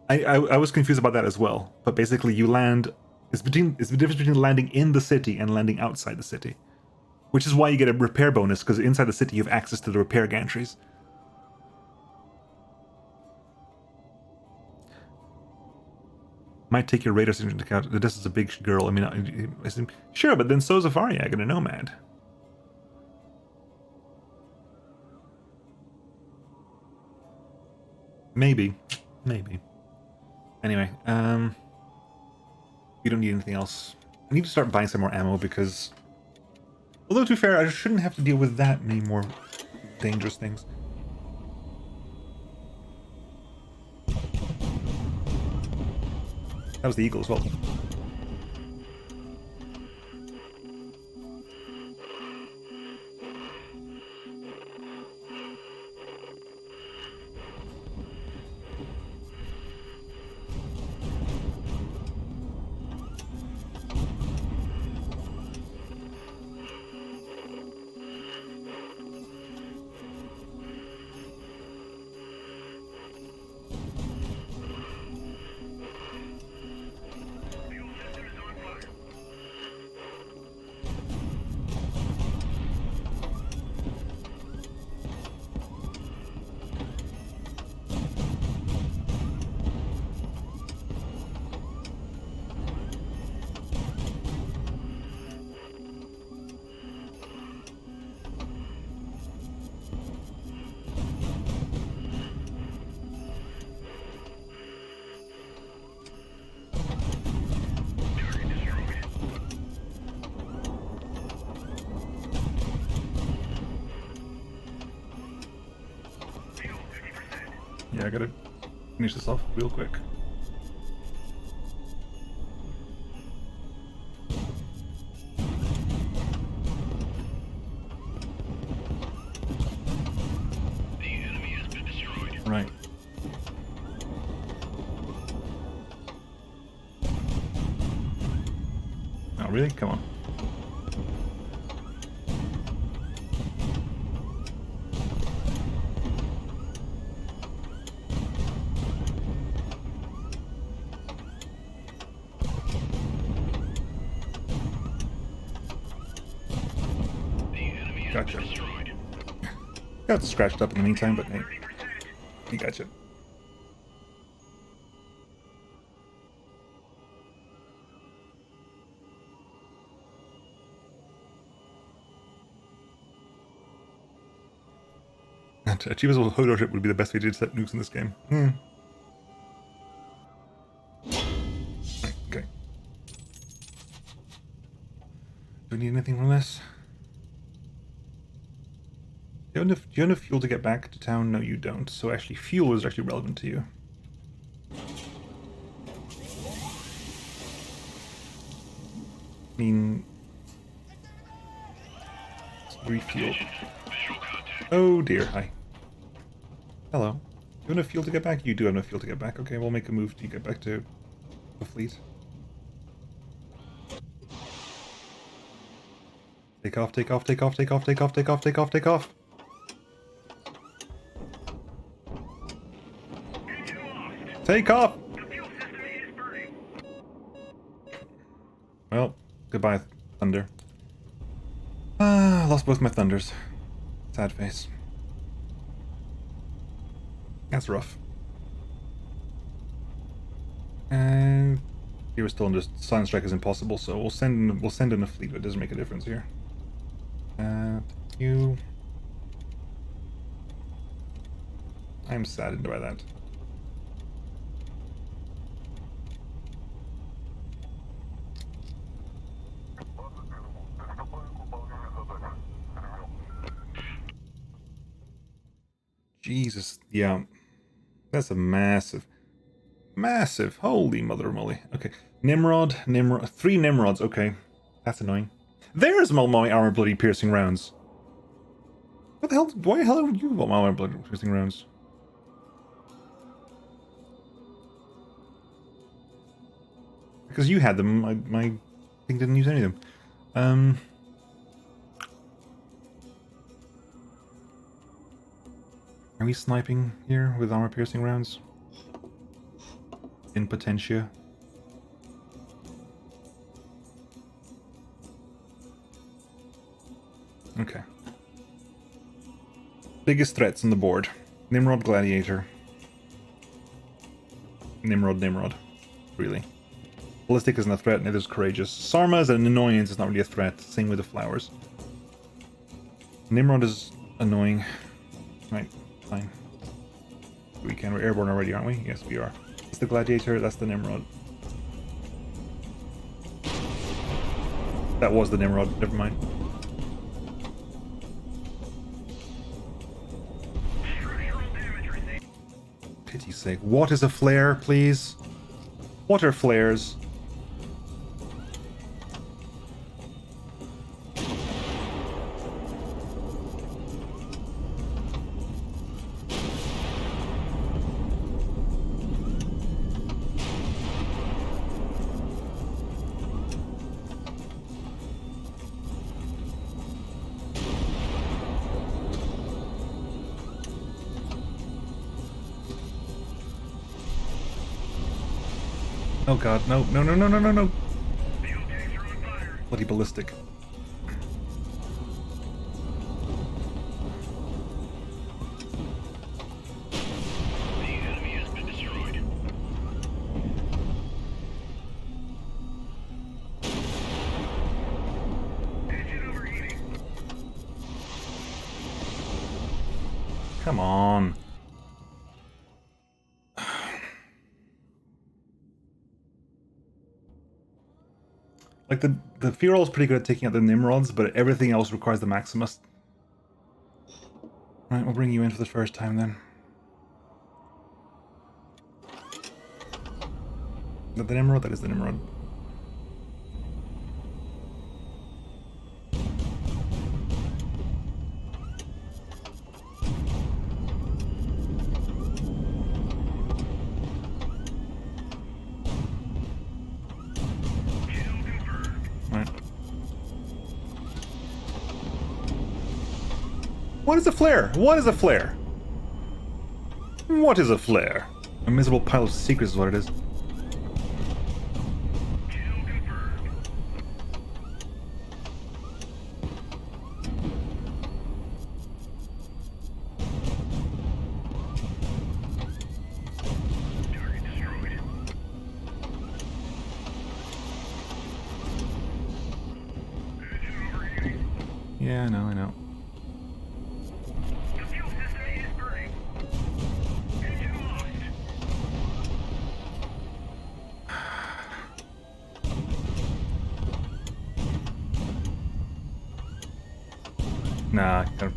I was confused about that as well, but basically you land... It's the difference between landing in the city and landing outside the city. Which is why you get a repair bonus, because inside the city you have access to the repair gantries. Might take your radar signature into account. This is a big girl. I mean, sure, but then so's a Variag and a Nomad. Maybe. Anyway, we don't need anything else. I need to start buying some more ammo because... Although, to be fair, I shouldn't have to deal with that many more dangerous things. That was the eagle as well. Yeah, I gotta finish this off real quick. The enemy has been destroyed. Right. Oh, really? Come on. The enemy has Gotcha. been destroyed. Got scratched up in the meantime, but hey, you gotcha. Achievable hoardership would be the best way to set nukes in this game. Right, okay. Do we need anything from this? Do you have enough fuel to get back to town? No, you don't. So actually, fuel is actually relevant to you. I mean, refuel. Visual contact. Oh dear, hi. Hello. Do you have enough fuel to get back? You do have enough fuel to get back. Okay, we'll make a move to get back to the fleet. Take off, take off, take off, take off, take off, take off, take off, take off. Take off! The fuel system is burning. Well, goodbye, thunder. Ah, lost both my thunders. Sad face. That's rough. And here we're still under silent strike is impossible, so we'll send in a fleet, but it doesn't make a difference here. You. I'm saddened by that. Jesus, yeah. That's a massive, massive, holy mother of moly. Okay, Nimrod, 3 Nimrods, okay. That's annoying. There's my armor bloody piercing rounds. What the hell, why the hell would you want my armor bloody piercing rounds? Because you had them, my thing didn't use any of them. Are we sniping here with armor piercing rounds? In potentia? Okay. Biggest threats on the board. Nimrod Gladiator. Nimrod. Really. Ballistic isn't a threat, neither is Courageous. Sarma is an annoyance, it's not really a threat. Same with the flowers. Nimrod is annoying. Right. Fine. We're airborne already, aren't we? Yes, we are. That's the Gladiator, that's the Nimrod. That was the Nimrod, never mind. Pity's sake. What is a flare, please? Water flares. Oh god, no, no, no, no, no, no, no. Fuel tanks are on fire. Bloody ballistic. The enemy has been destroyed. Engine overheating. Come on. Like the Feral is pretty good at taking out the Nimrods, but everything else requires the Maximus. Right, we'll bring you in for the first time then. Is that the Nimrod? That is the Nimrod. Kill confirmed. Right. What is a flare? What is a flare? What is a flare? A miserable pile of secrets is what it is. Kill confirmed. Target destroyed. Engine overheating. Yeah, I know. The fuel system is burning. Engine lost. Nah, I kind of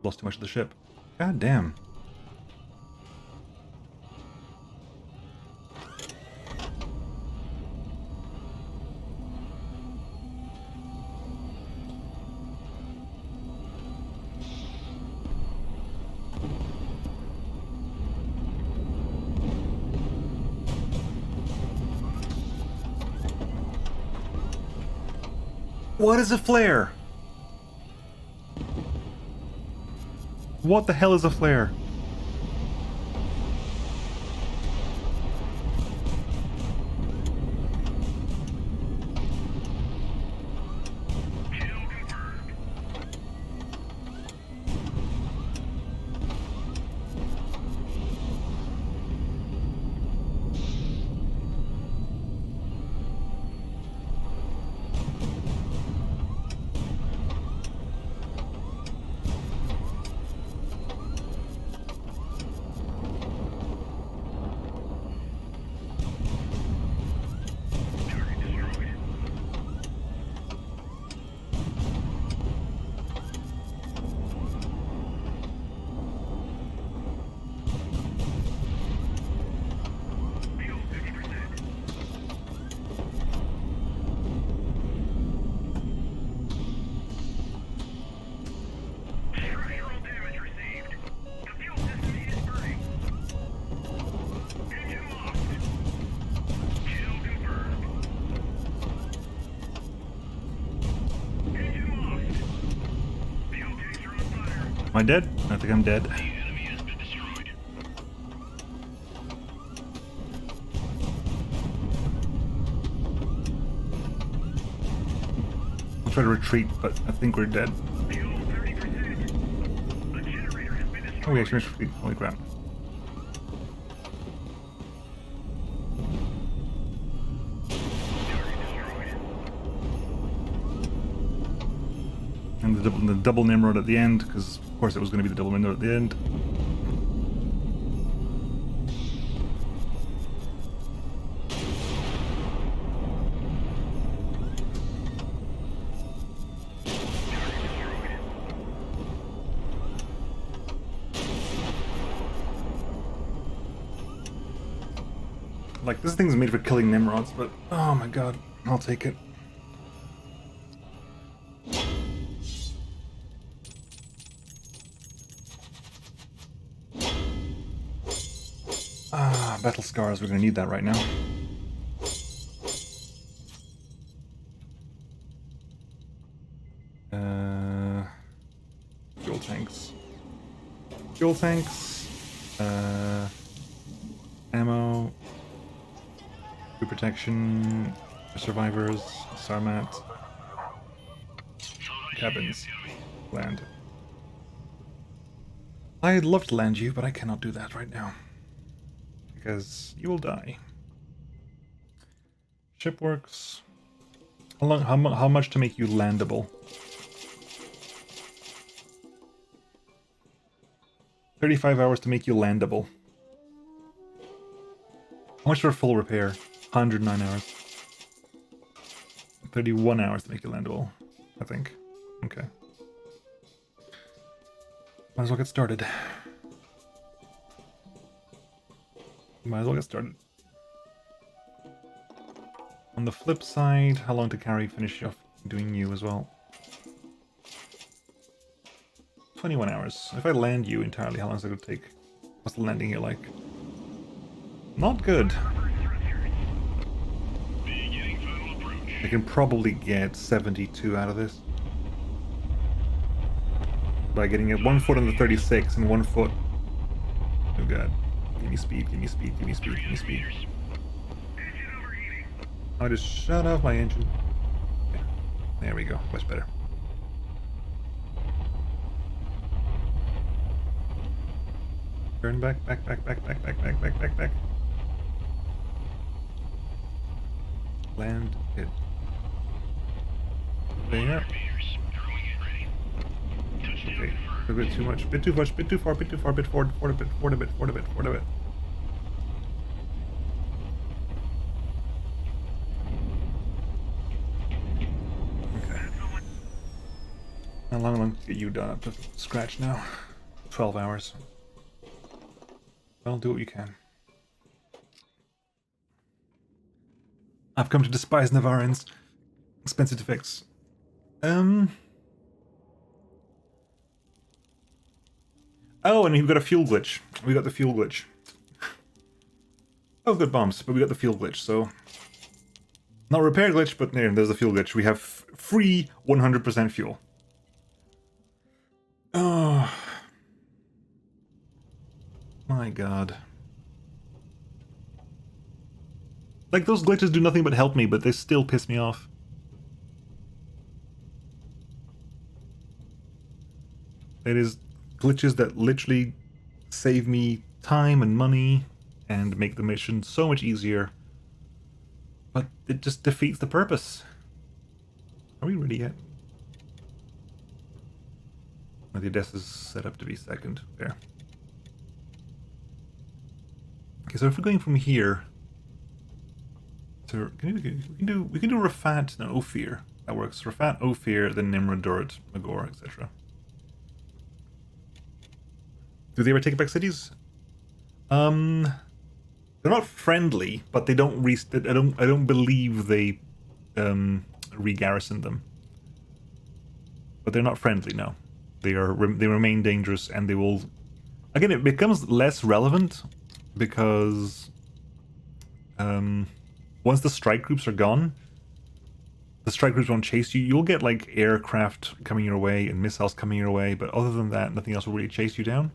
lost too much of the ship. God damn. What is a flare? What the hell is a flare? Kill confirmed. Target destroyed. Fuel 50%. Structural damage received. The fuel system is burning. Engine lost. Kill confirmed. Engine lost. Fuel tanks are on fire. Am I dead? I think I'm dead. The enemy has been destroyed. I'll try to retreat, but I think we're dead. Fuel 30%. A generator has been destroyed. Oh, we actually missed retreat. Holy crap. Target destroyed. And the double Nimrod at the end, because of course it was going to be the double Nimrod at the end. Like, this thing's made for killing Nimrods, but oh my god, I'll take it. Ah, battle scars, we're gonna need that right now. Fuel tanks. Fuel tanks. Ammo. Food protection. Survivors. Sarmat. Cabins. Land. I'd love to land you, but I cannot do that right now. Because you will die. Shipworks. How much to make you landable? 35 hours to make you landable. How much for full repair? 109 hours. 31 hours to make you landable, I think. Okay. Might as well get started. Might as well get started. On the flip side, how long to carry, finish off doing you as well. 21 hours. If I land you entirely, how long is it going to take? What's the landing here like? Not good. I can probably get 72 out of this. By getting it 1 foot on the 36 and 1 foot. Oh god. Give me speed, give me speed, give me speed, give me speed. I just shut off my engine. Okay. There we go, much better. Turn back, back, back, back, back, back, back, back, back, back. Land it. There. Okay, a bit too much, bit too much, bit too far, bit too far, bit forward, forward a bit, forward a bit, forward a bit, forward a bit. Okay. How long to get you done up to scratch now? 12 hours. Well, do what you can. I've come to despise Navarans. Expensive to fix. Oh, and we've got a fuel glitch. We got the fuel glitch. Oh, good bombs, but we got the fuel glitch, so... Not repair glitch, but there's the fuel glitch. We have free 100% fuel. Oh... My god. Like, those glitches do nothing but help me, but they still piss me off. It is glitches that literally save me time and money and make the mission so much easier. But it just defeats the purpose. Are we ready yet? The Odessa's set up to be second. There. Okay, so if we're going from here to we can do Rafat, no, Ophir. That works. Rafat, Ophir, then Nimrod, Durat, Magor, etc. Do they ever take back cities? They're not friendly, but they don't I don't believe they re-garrison them. But they're not friendly, no. They remain dangerous, and they will. Again, it becomes less relevant because once the strike groups are gone, the strike groups won't chase you. You'll get like aircraft coming your way and missiles coming your way, but other than that, nothing else will really chase you down.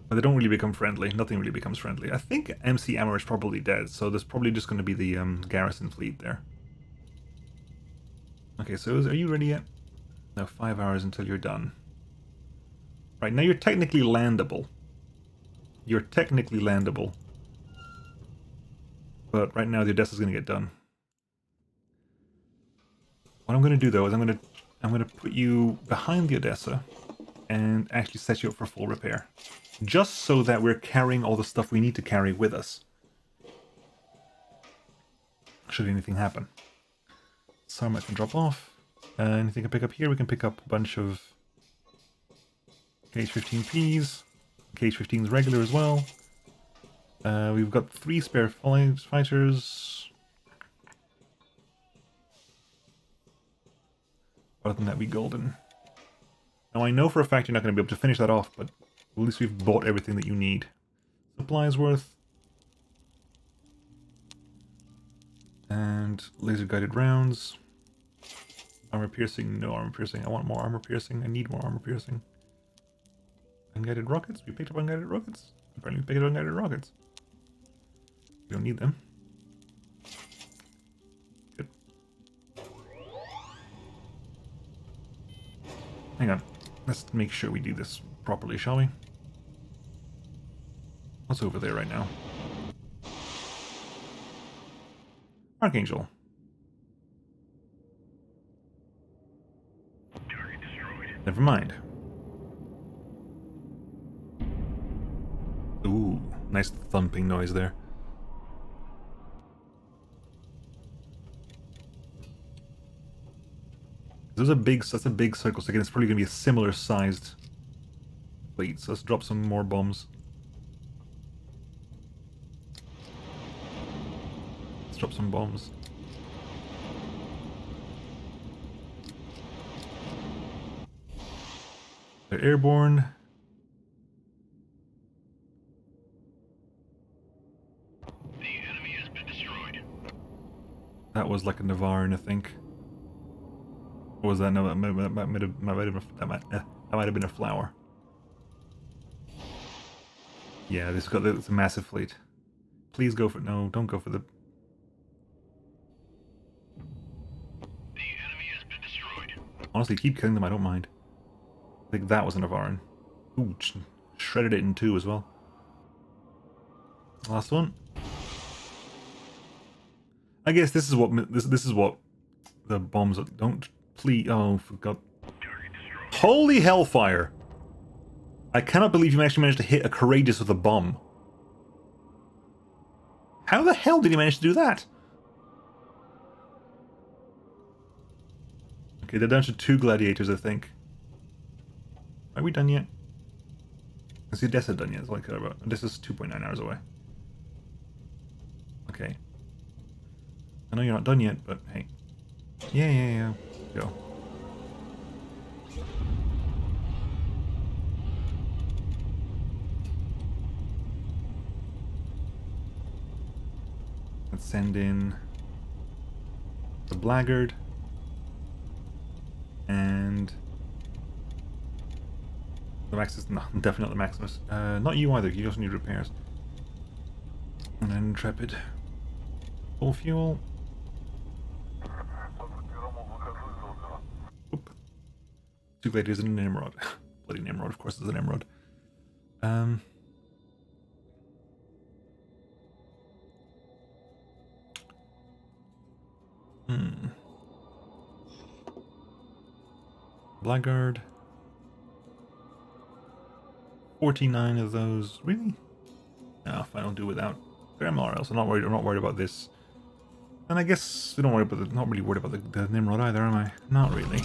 But they don't really become friendly. Nothing really becomes friendly. I think MC Amor is probably dead, so there's probably just going to be the garrison fleet there. Okay, so are you ready yet? No, 5 hours until you're done. Right, now you're technically landable. You're technically landable. But right now the Odessa's going to get done. What I'm going to do though is I'm going to put you behind the Odessa and actually set you up for full repair. Just so that we're carrying all the stuff we need to carry with us. Should anything happen. Sarmat can drop off. Anything I can pick up here? We can pick up a bunch of KH-15Ps. KH-15's regular as well. We've got 3 spare fighters. Other than that, we golden. Now I know for a fact you're not going to be able to finish that off, but at least we've bought everything that you need. Supplies worth. And laser guided rounds. Armor piercing, no armor piercing. I want more armor piercing. I need more armor piercing. Unguided rockets? We picked up unguided rockets? Apparently we picked up unguided rockets. We don't need them. Good. Hang on. Let's make sure we do this properly, shall we? What's over there right now? Archangel. Target destroyed. Never mind. Ooh, nice thumping noise there. That's a big circle, so again, it's probably going to be a similar sized fleet. So let's drop some more bombs. Let's drop some bombs. They're airborne. The enemy has been destroyed. That was like a Navarin, I think. Or was that? No, that might have been a flower. Yeah, it's a massive fleet. Please go for no, don't go for the. The enemy has been destroyed. Honestly, keep killing them. I don't mind. I think that was a Navarin. Ooh, shredded it in 2 as well. Last one. I guess this is what this is what the bombs don't. Please, oh, forgot. Target destroyed. Holy hellfire! I cannot believe you actually managed to hit a courageous with a bomb. How the hell did you manage to do that? Okay, they're down to 2 gladiators, I think. Are we done yet? Is the Odessa done yet? That's all I care about. Odessa's 2.9 hours away. Okay. I know you're not done yet, but hey. Yeah. Go. Let's send in the Blackguard and the Maximus. No, definitely not the Maximus. Not you either. You also need repairs. And then Intrepid. Full fuel. Oop. 2 gladiators and an emerald. Bloody emerald, of course, it's an emerald. Blackguard. 49 of those. Really? No, fine, I'll do without. They're MRLs. I'm not worried about this. And I guess we don't worry about not really worried about the Nimrod either, am I? Not really.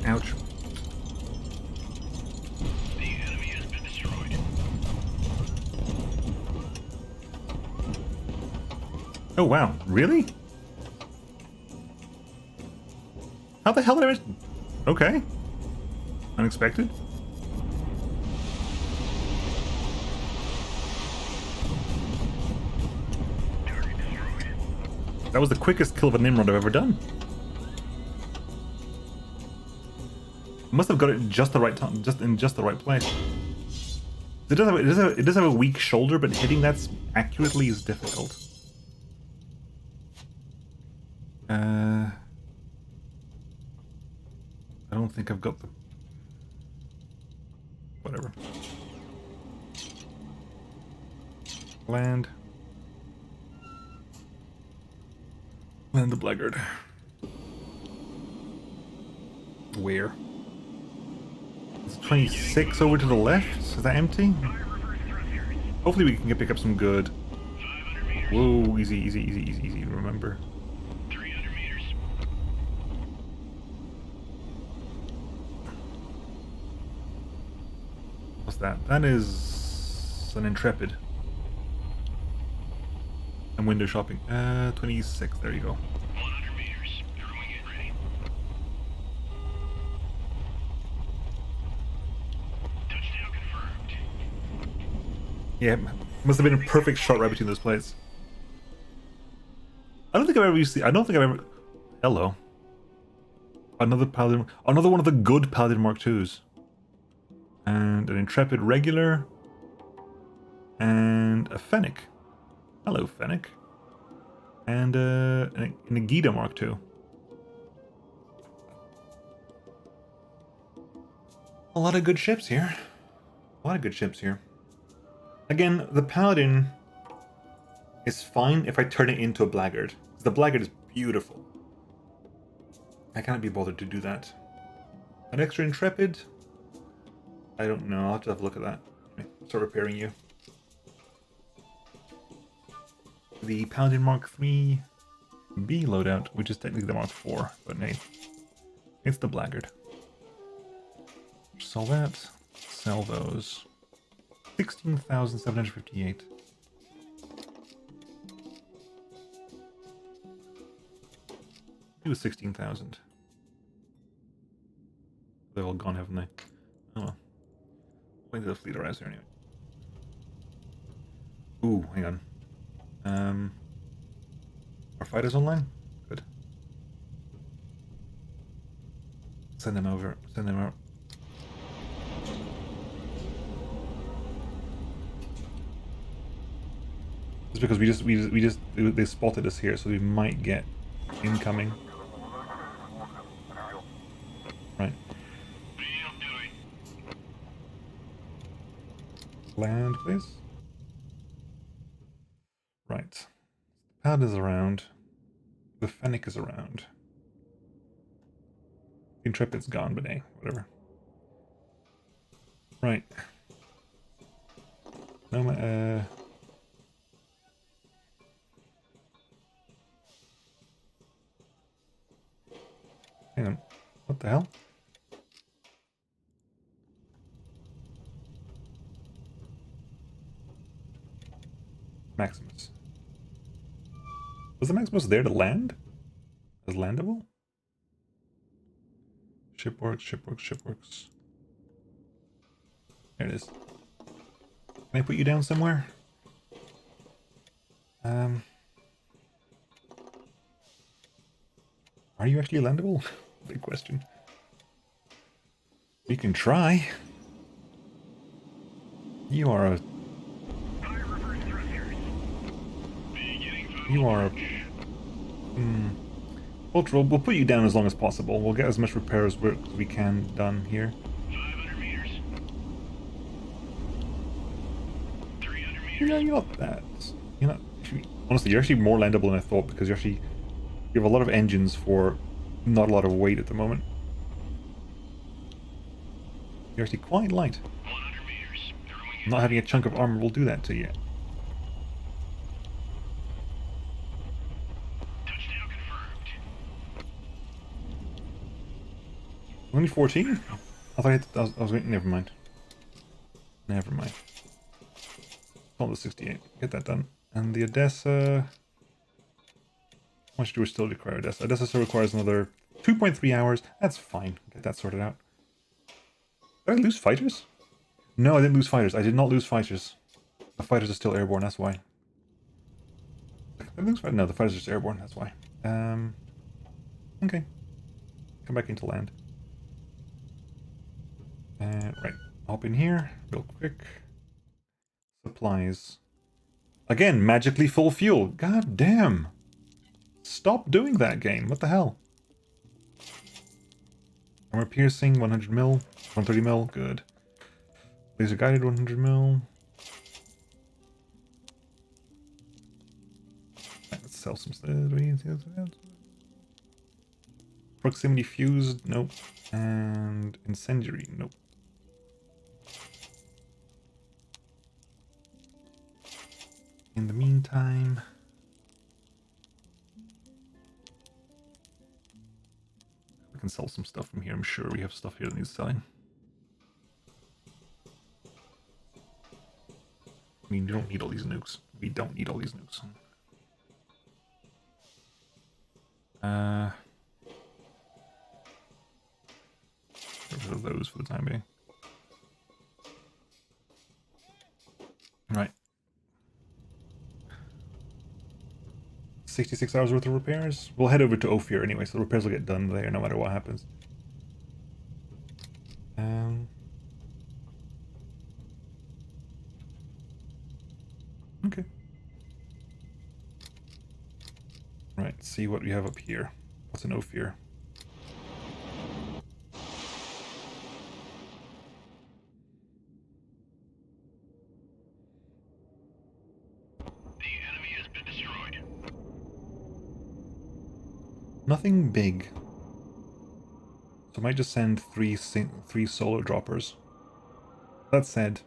Ouch. The enemy has been destroyed. Oh wow, really? How the hell did I miss? Okay. Unexpected. Target destroyed. That was the quickest kill of a Nimrod I've ever done. must have got it just the right time, just in just the right place. It does have a weak shoulder, but hitting that accurately is difficult. I don't think I've got the... Whatever. Land. Land the blackguard. Where? It's 26 over to the left? Is that empty? Hopefully we can pick up some good... Whoa, easy, easy, easy, easy, easy, remember. 300 meters. What's that? That is... an Intrepid. And window shopping. 26, there you go. 100 meters. Throwing it ready. Touchdown confirmed. Yeah, must have been a perfect shot right between those plates. I don't think I've ever used the... I don't think I've ever... Hello. Another Paladin... Another one of the good Paladin Mark IIs. And an Intrepid regular. And a Fennec. Hello, Fennec. And an Agita Mark II. A lot of good ships here. A lot of good ships here. Again, the Paladin is fine if I turn it into a Blackguard. The Blackguard is beautiful. I can't be bothered to do that. An extra Intrepid? I don't know. I'll have to have a look at that. Okay, start repairing you. The Paladin Mark III B loadout, which is technically the Mark IV, but hey, it's the Blackguard. Sell that. Sell those. 16,758. Do 16,000. They've all gone, haven't they? Oh well. Wait till the fleet arrives there anyway. Ooh, hang on. Are fighters online? Good. Send them over. Send them out. It's because they spotted us here, so we might get incoming. Right. Land, please. Right. The pad is around. The Fennec is around. The Intrepid's gone, but hey, whatever. Right. No, hang on. What the hell? Maximus. Was the Maximus there to land? As landable? Shipworks, shipworks, shipworks. There it is. Can I put you down somewhere? Are you actually landable? Big question. We can try. You are a... You are a... We'll put you down as long as possible. We'll get as much repairs work as we can done here. 500 meters. 300 meters. Yeah, you're not that... You're not... Honestly, you're actually more landable than I thought, because you have a lot of engines for not a lot of weight at the moment. You're actually quite light. 100 meters. Throwing it. Not having a chunk of armor will do that to you. Touchdown confirmed. Only 14? I thought I was going... Never mind. Never mind. Call the 68. Get that done. And the Odessa... How much do we still require Odessa? Odessa still requires another 2.3 hours. That's fine. Get that sorted out. Did I lose fighters? No, I didn't lose fighters. I did not lose fighters. The fighters are still airborne, that's why. No, the fighters are just airborne, that's why. Okay. Come back into land. Right, hop in here real quick. Supplies. Again, magically full fuel. God damn. Stop doing that, game. What the hell? Armor piercing, 100 mil. 130 mil, good. Laser guided, 100 mil. Right, let's sell some stuff. Proximity fused, nope. And incendiary, nope. In the meantime, we can sell some stuff from here. I'm sure we have stuff here that needs selling. I mean, you don't need all these nukes. We don't need all these nukes. Get rid of those for the time being. Right. 66 hours worth of repairs. We'll head over to Ophir anyway, so the repairs will get done there no matter what happens. Okay. Right, see what we have up here. What's an Ophir? The enemy has been destroyed. Nothing big. So I might just send three solo droppers. That said,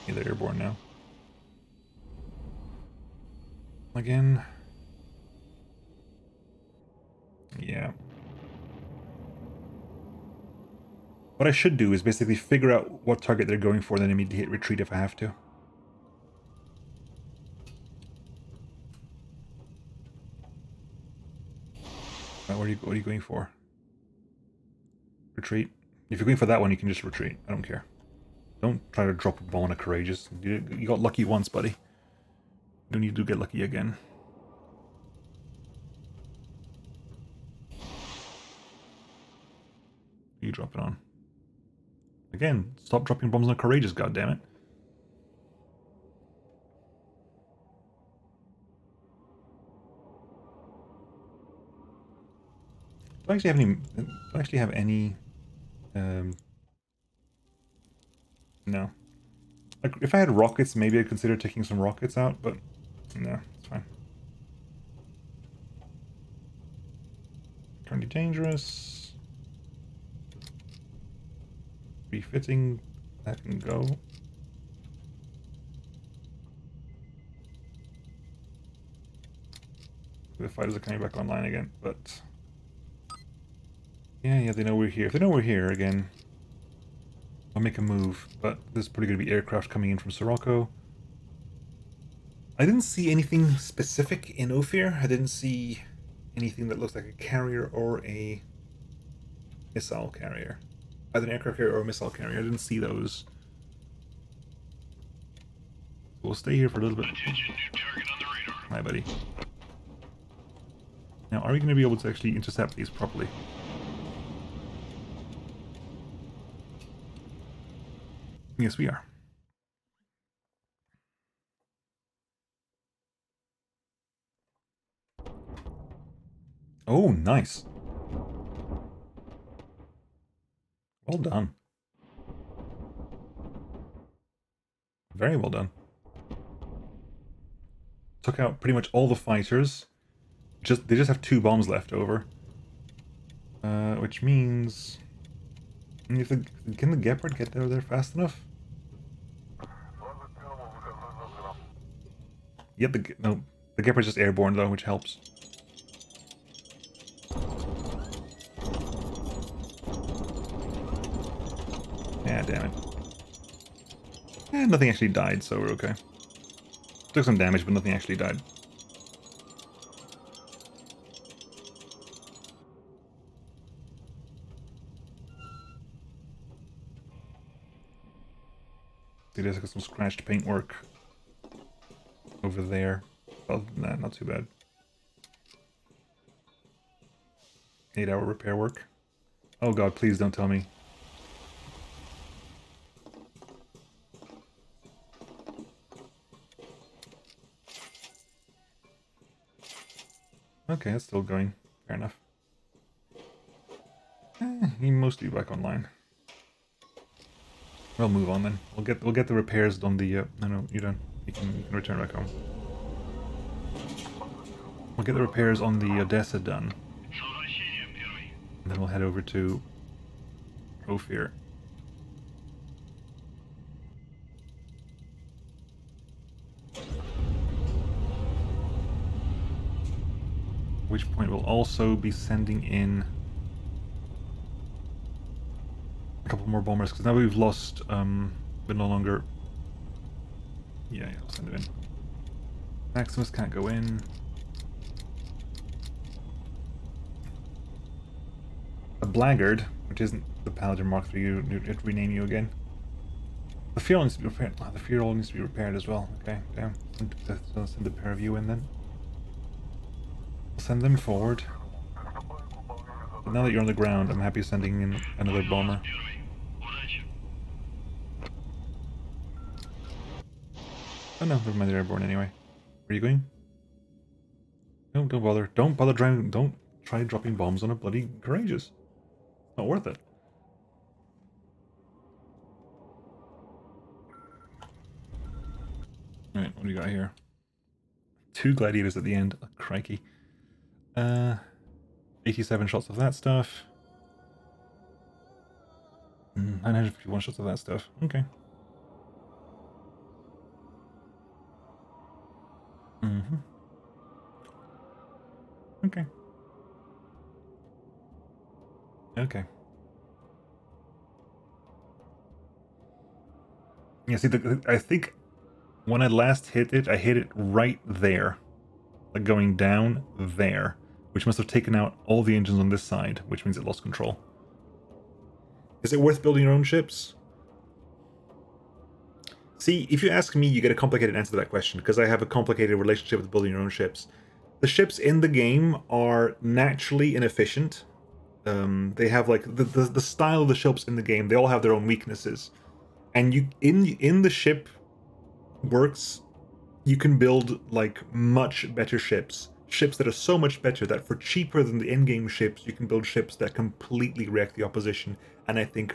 yeah, they're airborne now. Again. Yeah. What I should do is basically figure out what target they're going for, then immediately hit retreat if I have to. Right, what are you going for? Retreat. If you're going for that one, you can just retreat. I don't care. Don't try to drop a ball on a courageous. You got lucky once, buddy. You need to get lucky again. You drop it on. Again, stop dropping bombs on courageous, goddammit. Do I actually have any no. Like, if I had rockets, maybe I'd consider taking some rockets out, but no, it's fine. Currently dangerous. Refitting, that can go. The fighters are coming back online again, but yeah, they know we're here. If they know we're here again, I'll make a move, but there's probably going to be aircraft coming in from Sirocco. I didn't see anything specific in Ophir. I didn't see anything that looks like a carrier or a missile carrier. Either an aircraft carrier or a missile carrier. I didn't see those. We'll stay here for a little bit. Attention, new target on the radar. Hi, buddy. Now, are we going to be able to actually intercept these properly? Yes, we are. Oh, nice. Well done. Very well done. Took out pretty much all the fighters. They just have 2 bombs left over. Which means... Can the Gepard get there fast enough? Yep, the Gepard's just airborne though, which helps. Yeah, damn it. And nothing actually died, so we're okay. Took some damage, but nothing actually died. See, there's some scratched paintwork over there. Other than that, not too bad. 8-hour repair work. Oh god, please don't tell me. Okay, it's still going. Fair enough. He mostly back online. We'll move on then. We'll get the repairs done. The no, you don't. You can return back home. We'll get the repairs on the Odessa done, and then we'll head over to Ophir. At which point we'll also be sending in a couple more bombers, because now we've lost, we're no longer... Yeah, I'll send it in. Maximus can't go in. A Blackguard, which isn't the Paladin Mark III, you rename you again. The Fear needs to be repaired. Oh, the Fear needs to be repaired as well. Okay, damn. I'll send a pair of you in then. I'll send them forward. But now that you're on the ground, I'm happy sending in another bomber. Oh no, never mind, they're airborne anyway. Where are you going? No, don't bother. Don't bother driving. Don't try dropping bombs on a bloody courageous. Not worth it. Alright, what do you got here? 2 gladiators at the end. Oh, crikey. 87 shots of that stuff. 951 shots of that stuff. Okay. Okay. Okay. Yeah, see, I think when I last hit it, I hit it right there. Like going down there. Which must have taken out all the engines on this side, which means it lost control. Is it worth building your own ships? See, if you ask me, you get a complicated answer to that question, because I have a complicated relationship with building your own ships. The ships in the game are naturally inefficient. They have like the style of the ships in the game. They all have their own weaknesses, and you in the ship works, you can build like much better ships. Ships that are so much better that for cheaper than the in-game ships, you can build ships that completely wreck the opposition, and I think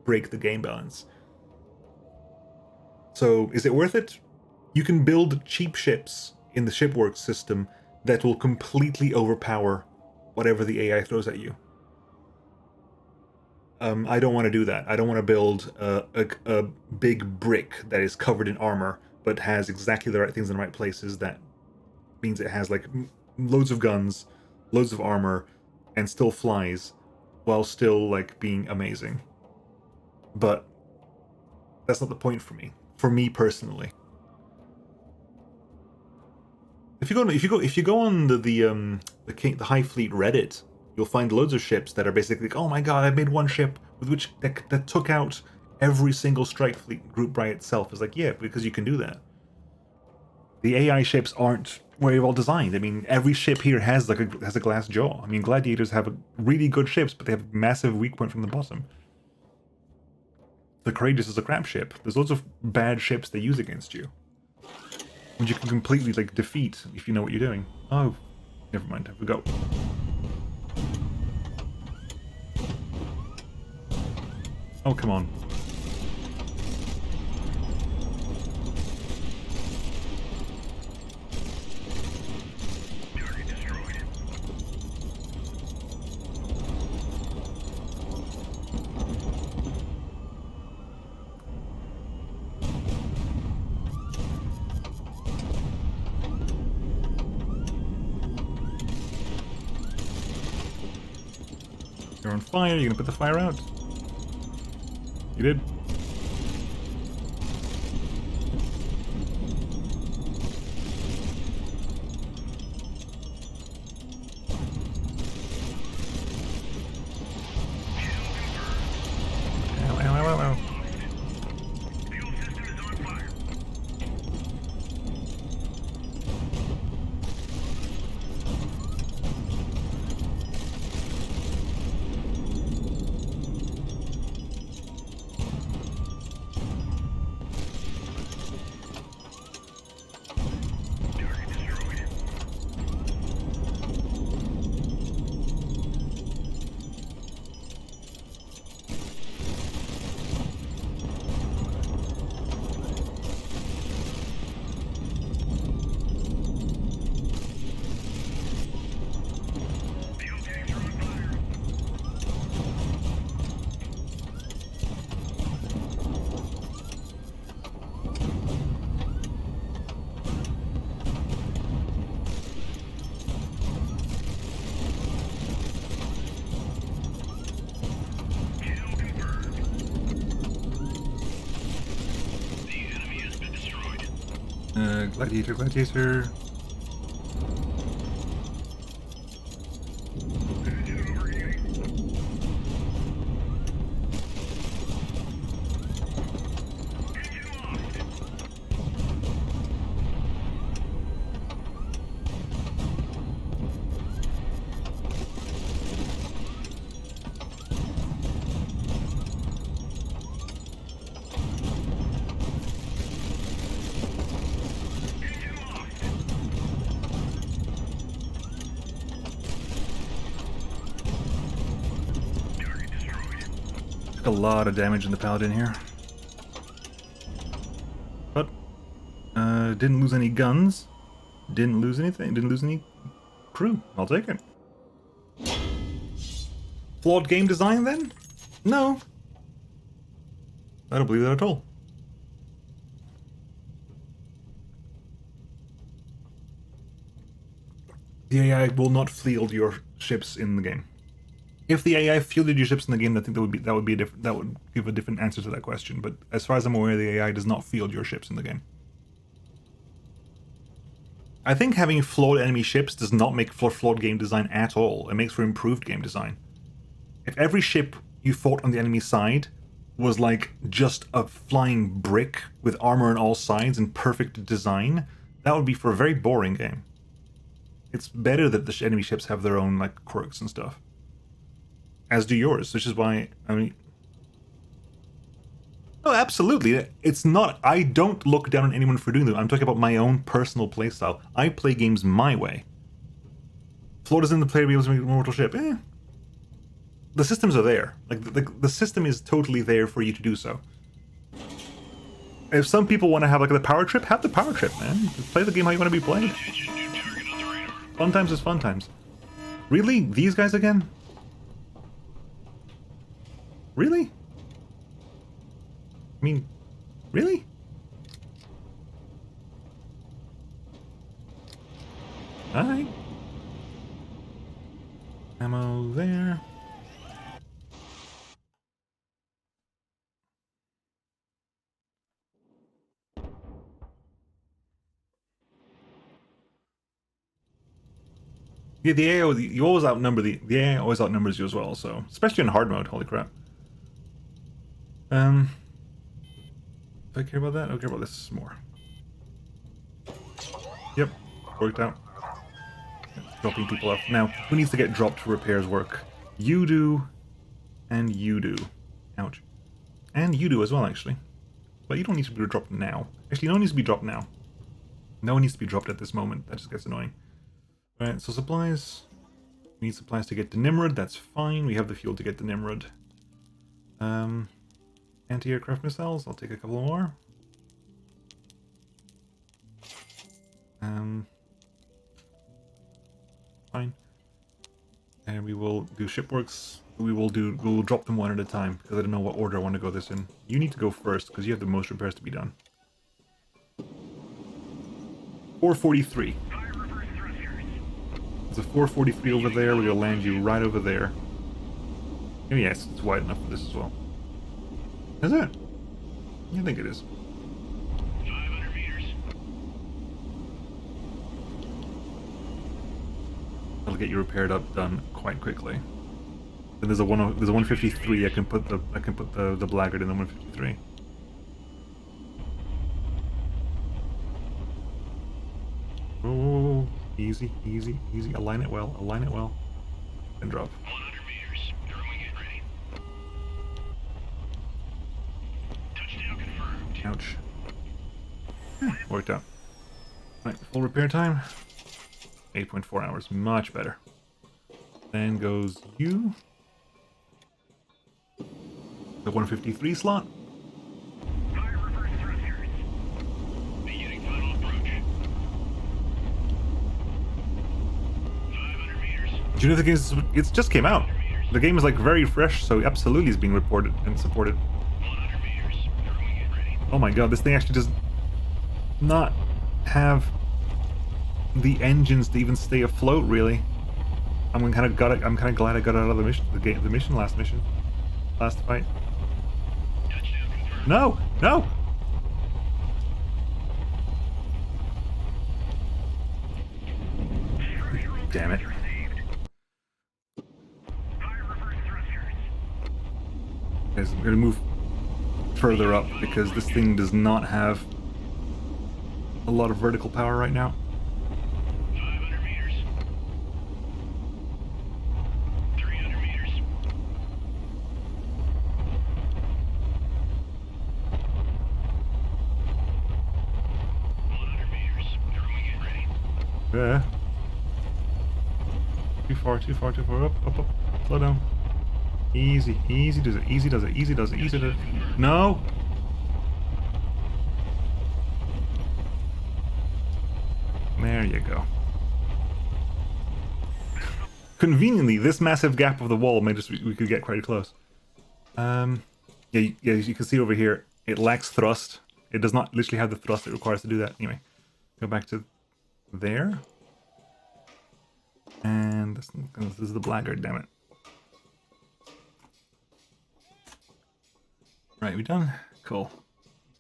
break the game balance. So, is it worth it? You can build cheap ships in the shipworks system that will completely overpower whatever the AI throws at you. I don't want to do that. I don't want to build a big brick that is covered in armor, but has exactly the right things in the right places. That means it has like loads of guns, loads of armor, and still flies, while still like being amazing. But that's not the point for me. For me personally, if you go on the HighFleet Reddit, you'll find loads of ships that are basically like, oh my god, I made one ship with which that took out every single strike fleet group by itself. It's like, yeah, because you can do that. The AI ships aren't very well designed. I mean, every ship here has like has a glass jaw. I mean, gladiators have really good ships, but they have massive weak point from the bottom. The Courageous is a crap ship. There's loads of bad ships they use against you, which you can completely like defeat if you know what you're doing. Oh, never mind. I forgot. Oh, come on. Target destroyed. You're on fire. You're gonna put the fire out. You did. Ow, ow, ow, ow, ow. Fuel system is Gladiator, gladiator. Took a lot of damage in the paladin here. But didn't lose any guns. Didn't lose anything. Didn't lose any crew. I'll take it. Flawed game design then? No. I don't believe that at all. The AI will not field your ships in the game. If the AI fielded your ships in the game, I think that would give a different answer to that question. But as far as I'm aware, the AI does not field your ships in the game. I think having flawed enemy ships does not make for flawed game design at all. It makes for improved game design. If every ship you fought on the enemy side was like just a flying brick with armor on all sides and perfect design, that would be for a very boring game. It's better that the enemy ships have their own like quirks and stuff. As do yours, which is why, I mean... Oh, absolutely. It's not... I don't look down on anyone for doing that. I'm talking about my own personal playstyle. I play games my way. Flawed is in the player to be able to make a mortal ship. The systems are there. Like, the system is totally there for you to do so. If some people want to have, like, the power trip, have the power trip, man. Just play the game how you want to be played. Fun times is fun times. Really? These guys again? Really? I mean, really? Alright. Ammo there. Yeah, the AI, you always outnumber the AI always outnumbers you as well, so especially in hard mode, holy crap. Do I care about that? I don't care about this more. Yep, worked out. Dropping people off. Now, who needs to get dropped for repairs work? You do, and you do. Ouch. And you do as well, actually. But you don't need to be dropped now. Actually, no one needs to be dropped now. No one needs to be dropped at this moment. That just gets annoying. Alright, so supplies. We need supplies to get to Nimrod. That's fine. We have the fuel to get to Nimrod. Anti-aircraft missiles. I'll take a couple more. Fine. And we will do shipworks. We will drop them one at a time because I don't know what order I want to go this in. You need to go first because you have the most repairs to be done. 443. There's a 443 over there. We're gonna land you right over there. Oh yes, it's wide enough for this as well. Is it? I think it is. 500 meters. I'll get you repaired up done quite quickly. Then there's a 153. I can put the blackguard in the 153. Oh, easy, easy, easy. Align it well. Align it well. And drop. 100 meters. Throwing it ready. Touchdown confirmed. Ouch. Worked out. Right, full repair time. 8.4 hours. Much better. Then goes you. The 153 slot. Fire reverse thrusters. Beginning final approach. 500 meters. Do you know the game? It just came out. The game is like very fresh, so absolutely is being reported and supported. 100 meters. Throwing it ready. Oh my god, this thing actually does not have the engines to even stay afloat, really. I'm kind of glad I got out of the mission, last fight. Touchdown confirmed. No, no. damn it. High reverse thrusters. Guys, I'm gonna move further up because this thing does not have a lot of vertical power right now. 500 meters. 300 meters. 100 meters. Everyone get ready. Yeah. Too far, too far, too far. Up, up, up. Slow down. Easy, easy does it, easy does it, easy does it, easy does it. No! There you go. Conveniently, this massive gap of the wall made us we could get quite close. Yeah, yeah, as you can see over here, it lacks thrust. It does not literally have the thrust it requires to do that. Anyway, go back to there. And this is the blackguard, damn it. Right, we done? Cool.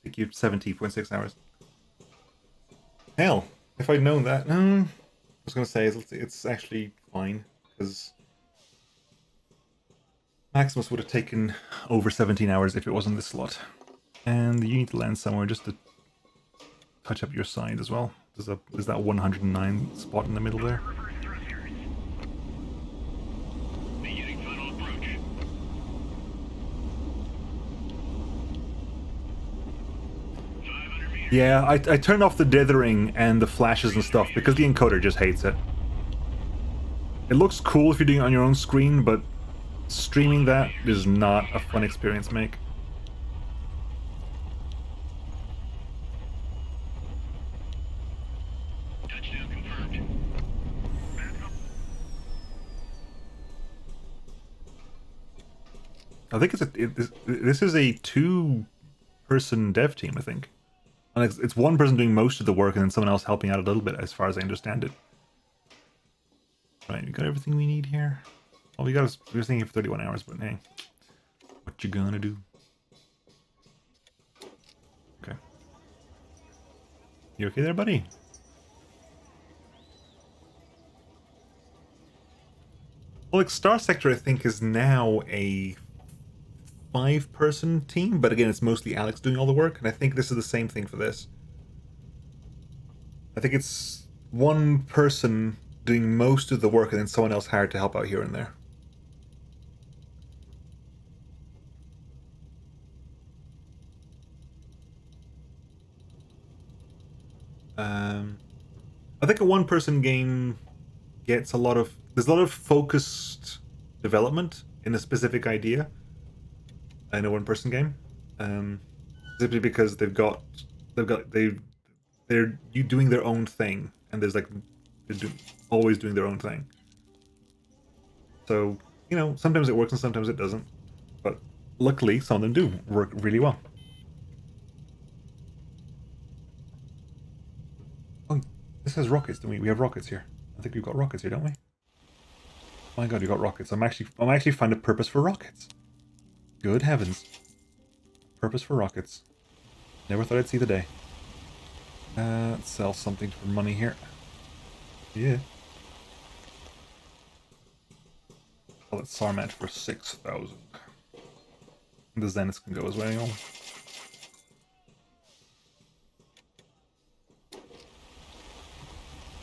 Take you 70.6 hours. Hell, if I'd known that, I was gonna say it's actually fine because Maximus would have taken over 17 hours if it wasn't this slot. And you need to land somewhere just to touch up your side as well. There's that 109 spot in the middle there. Reverse thrusters. Beginning final approach. 500 meters. Yeah, I turned off the dithering and the flashes and stuff because the encoder just hates it. It looks cool if you're doing it on your own screen, but streaming that is not a fun experience to make. Touchdown confirmed. I think this is a two-person dev team, I think. And it's one person doing most of the work and then someone else helping out a little bit, as far as I understand it. Right, we got everything we need here. All we got is we were thinking for 31 hours, but hey, what you gonna do? Okay, you okay there, buddy? Well, like Star Sector, I think is now a 5-person team, but again, it's mostly Alex doing all the work, and I think this is the same thing for this. I think it's one person doing most of the work and then someone else hired to help out here and there. I think a one-person game gets there's a lot of focused development in a specific idea in a one-person game, simply because they're doing their own thing, and there's like always doing their own thing. So you know, sometimes it works and sometimes it doesn't, but luckily some of them do work really well. Oh, this has rockets, don't we? We have rockets here. I think we've got rockets here, don't we? Oh my god, we got rockets. I'm actually finding a purpose for rockets. Good heavens. Purpose for rockets. Never thought I'd see the day. Let's sell something for money here. Yeah. Sell that Sarmat for 6,000. The Zeniths can go as well.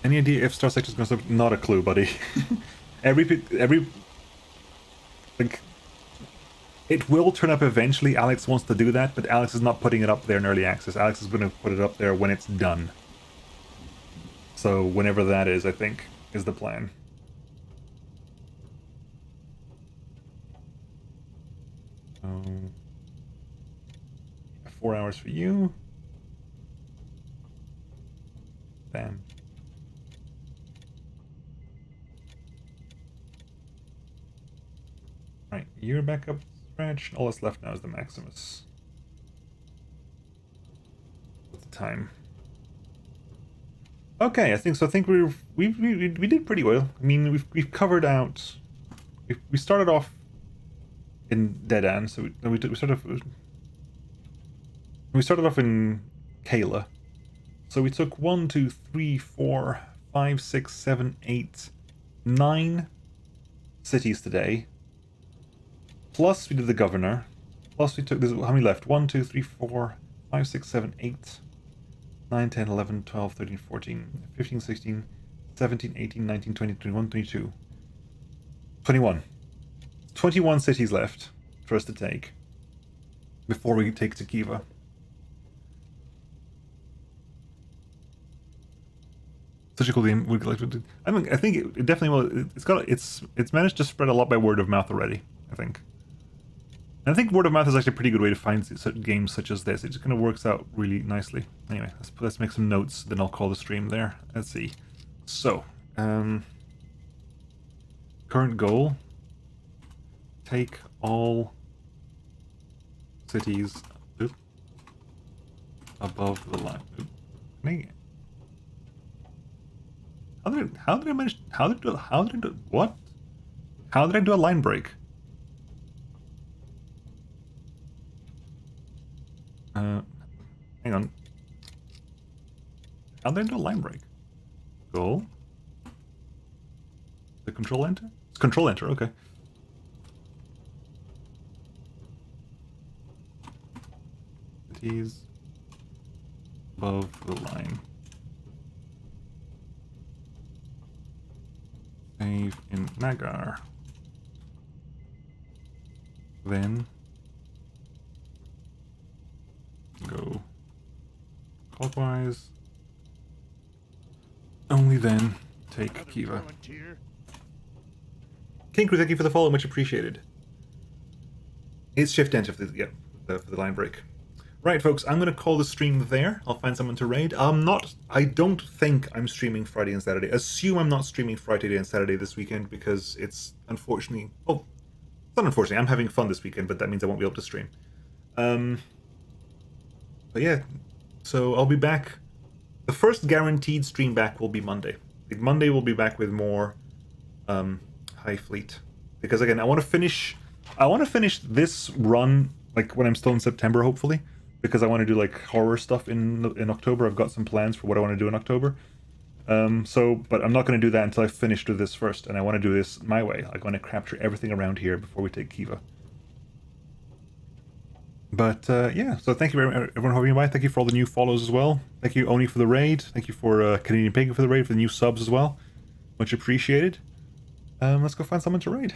Any idea if Star Sector's gonna stop? Not a clue, buddy. Like, it will turn up eventually. Alex wants to do that, but Alex is not putting it up there in early access. Alex is going to put it up there when it's done. So whenever that is, I think, is the plan. So, 4 hours for you. Bam. Right, you're back up scratch. All that's left now is the Maximus. What's the time? Okay, I think we did pretty well. I mean, we've covered out. We started off in Dead End, so we started off in Kayla. So we took 1, 2, 3, 4, 5, 6, 7, 8, 9 cities today. Plus we did the governor. Plus we took this. How many left? 1, 2, 3, 4, 5, 6, 7, 8, 9, 10, 11, 12, 13, 14, 15, 16, 17, 18, 19, 20, 21, 22. 21. 21 cities left for us to take before we take Tekiva. Such a cool game. I think it definitely will. It's managed to spread a lot by word of mouth already. I think. And I think word of mouth is actually a pretty good way to find certain games such as this. It just kind of works out really nicely. Anyway, let's make some notes. Then I'll call the stream there. Let's see. So, current goal: take all cities above the line. Dang it. How did I do what? How did I do a line break? Hang on. How did I do a line break? Goal. The control enter? It's control enter, okay. Cities above the line. Save in Nagar. Then go clockwise. Only then take Kiva. King Crew, thank you for the follow, much appreciated. It's shift enter for the line break. Right, folks, I'm going to call the stream there. I'll find someone to raid. I don't think I'm streaming Friday and Saturday. Assume I'm not streaming Friday and Saturday this weekend because it's unfortunately... Oh, it's not unfortunately. I'm having fun this weekend, but that means I won't be able to stream. But yeah, so I'll be back. The first guaranteed stream back will be Monday. Monday we'll be back with more HighFleet. Because again, I want to finish this run like when I'm still in September, hopefully. Because I want to do like horror stuff in October. I've got some plans for what I want to do in October. But I'm not going to do that until I finish with this first, and I want to do this my way. I want to capture everything around here before we take Kiva. But yeah, so thank you everyone for being by. Thank you for all the new follows as well. Thank you Oni for the raid. Thank you for Canadian Pagan for the raid, for the new subs as well. Much appreciated. Let's go find someone to raid.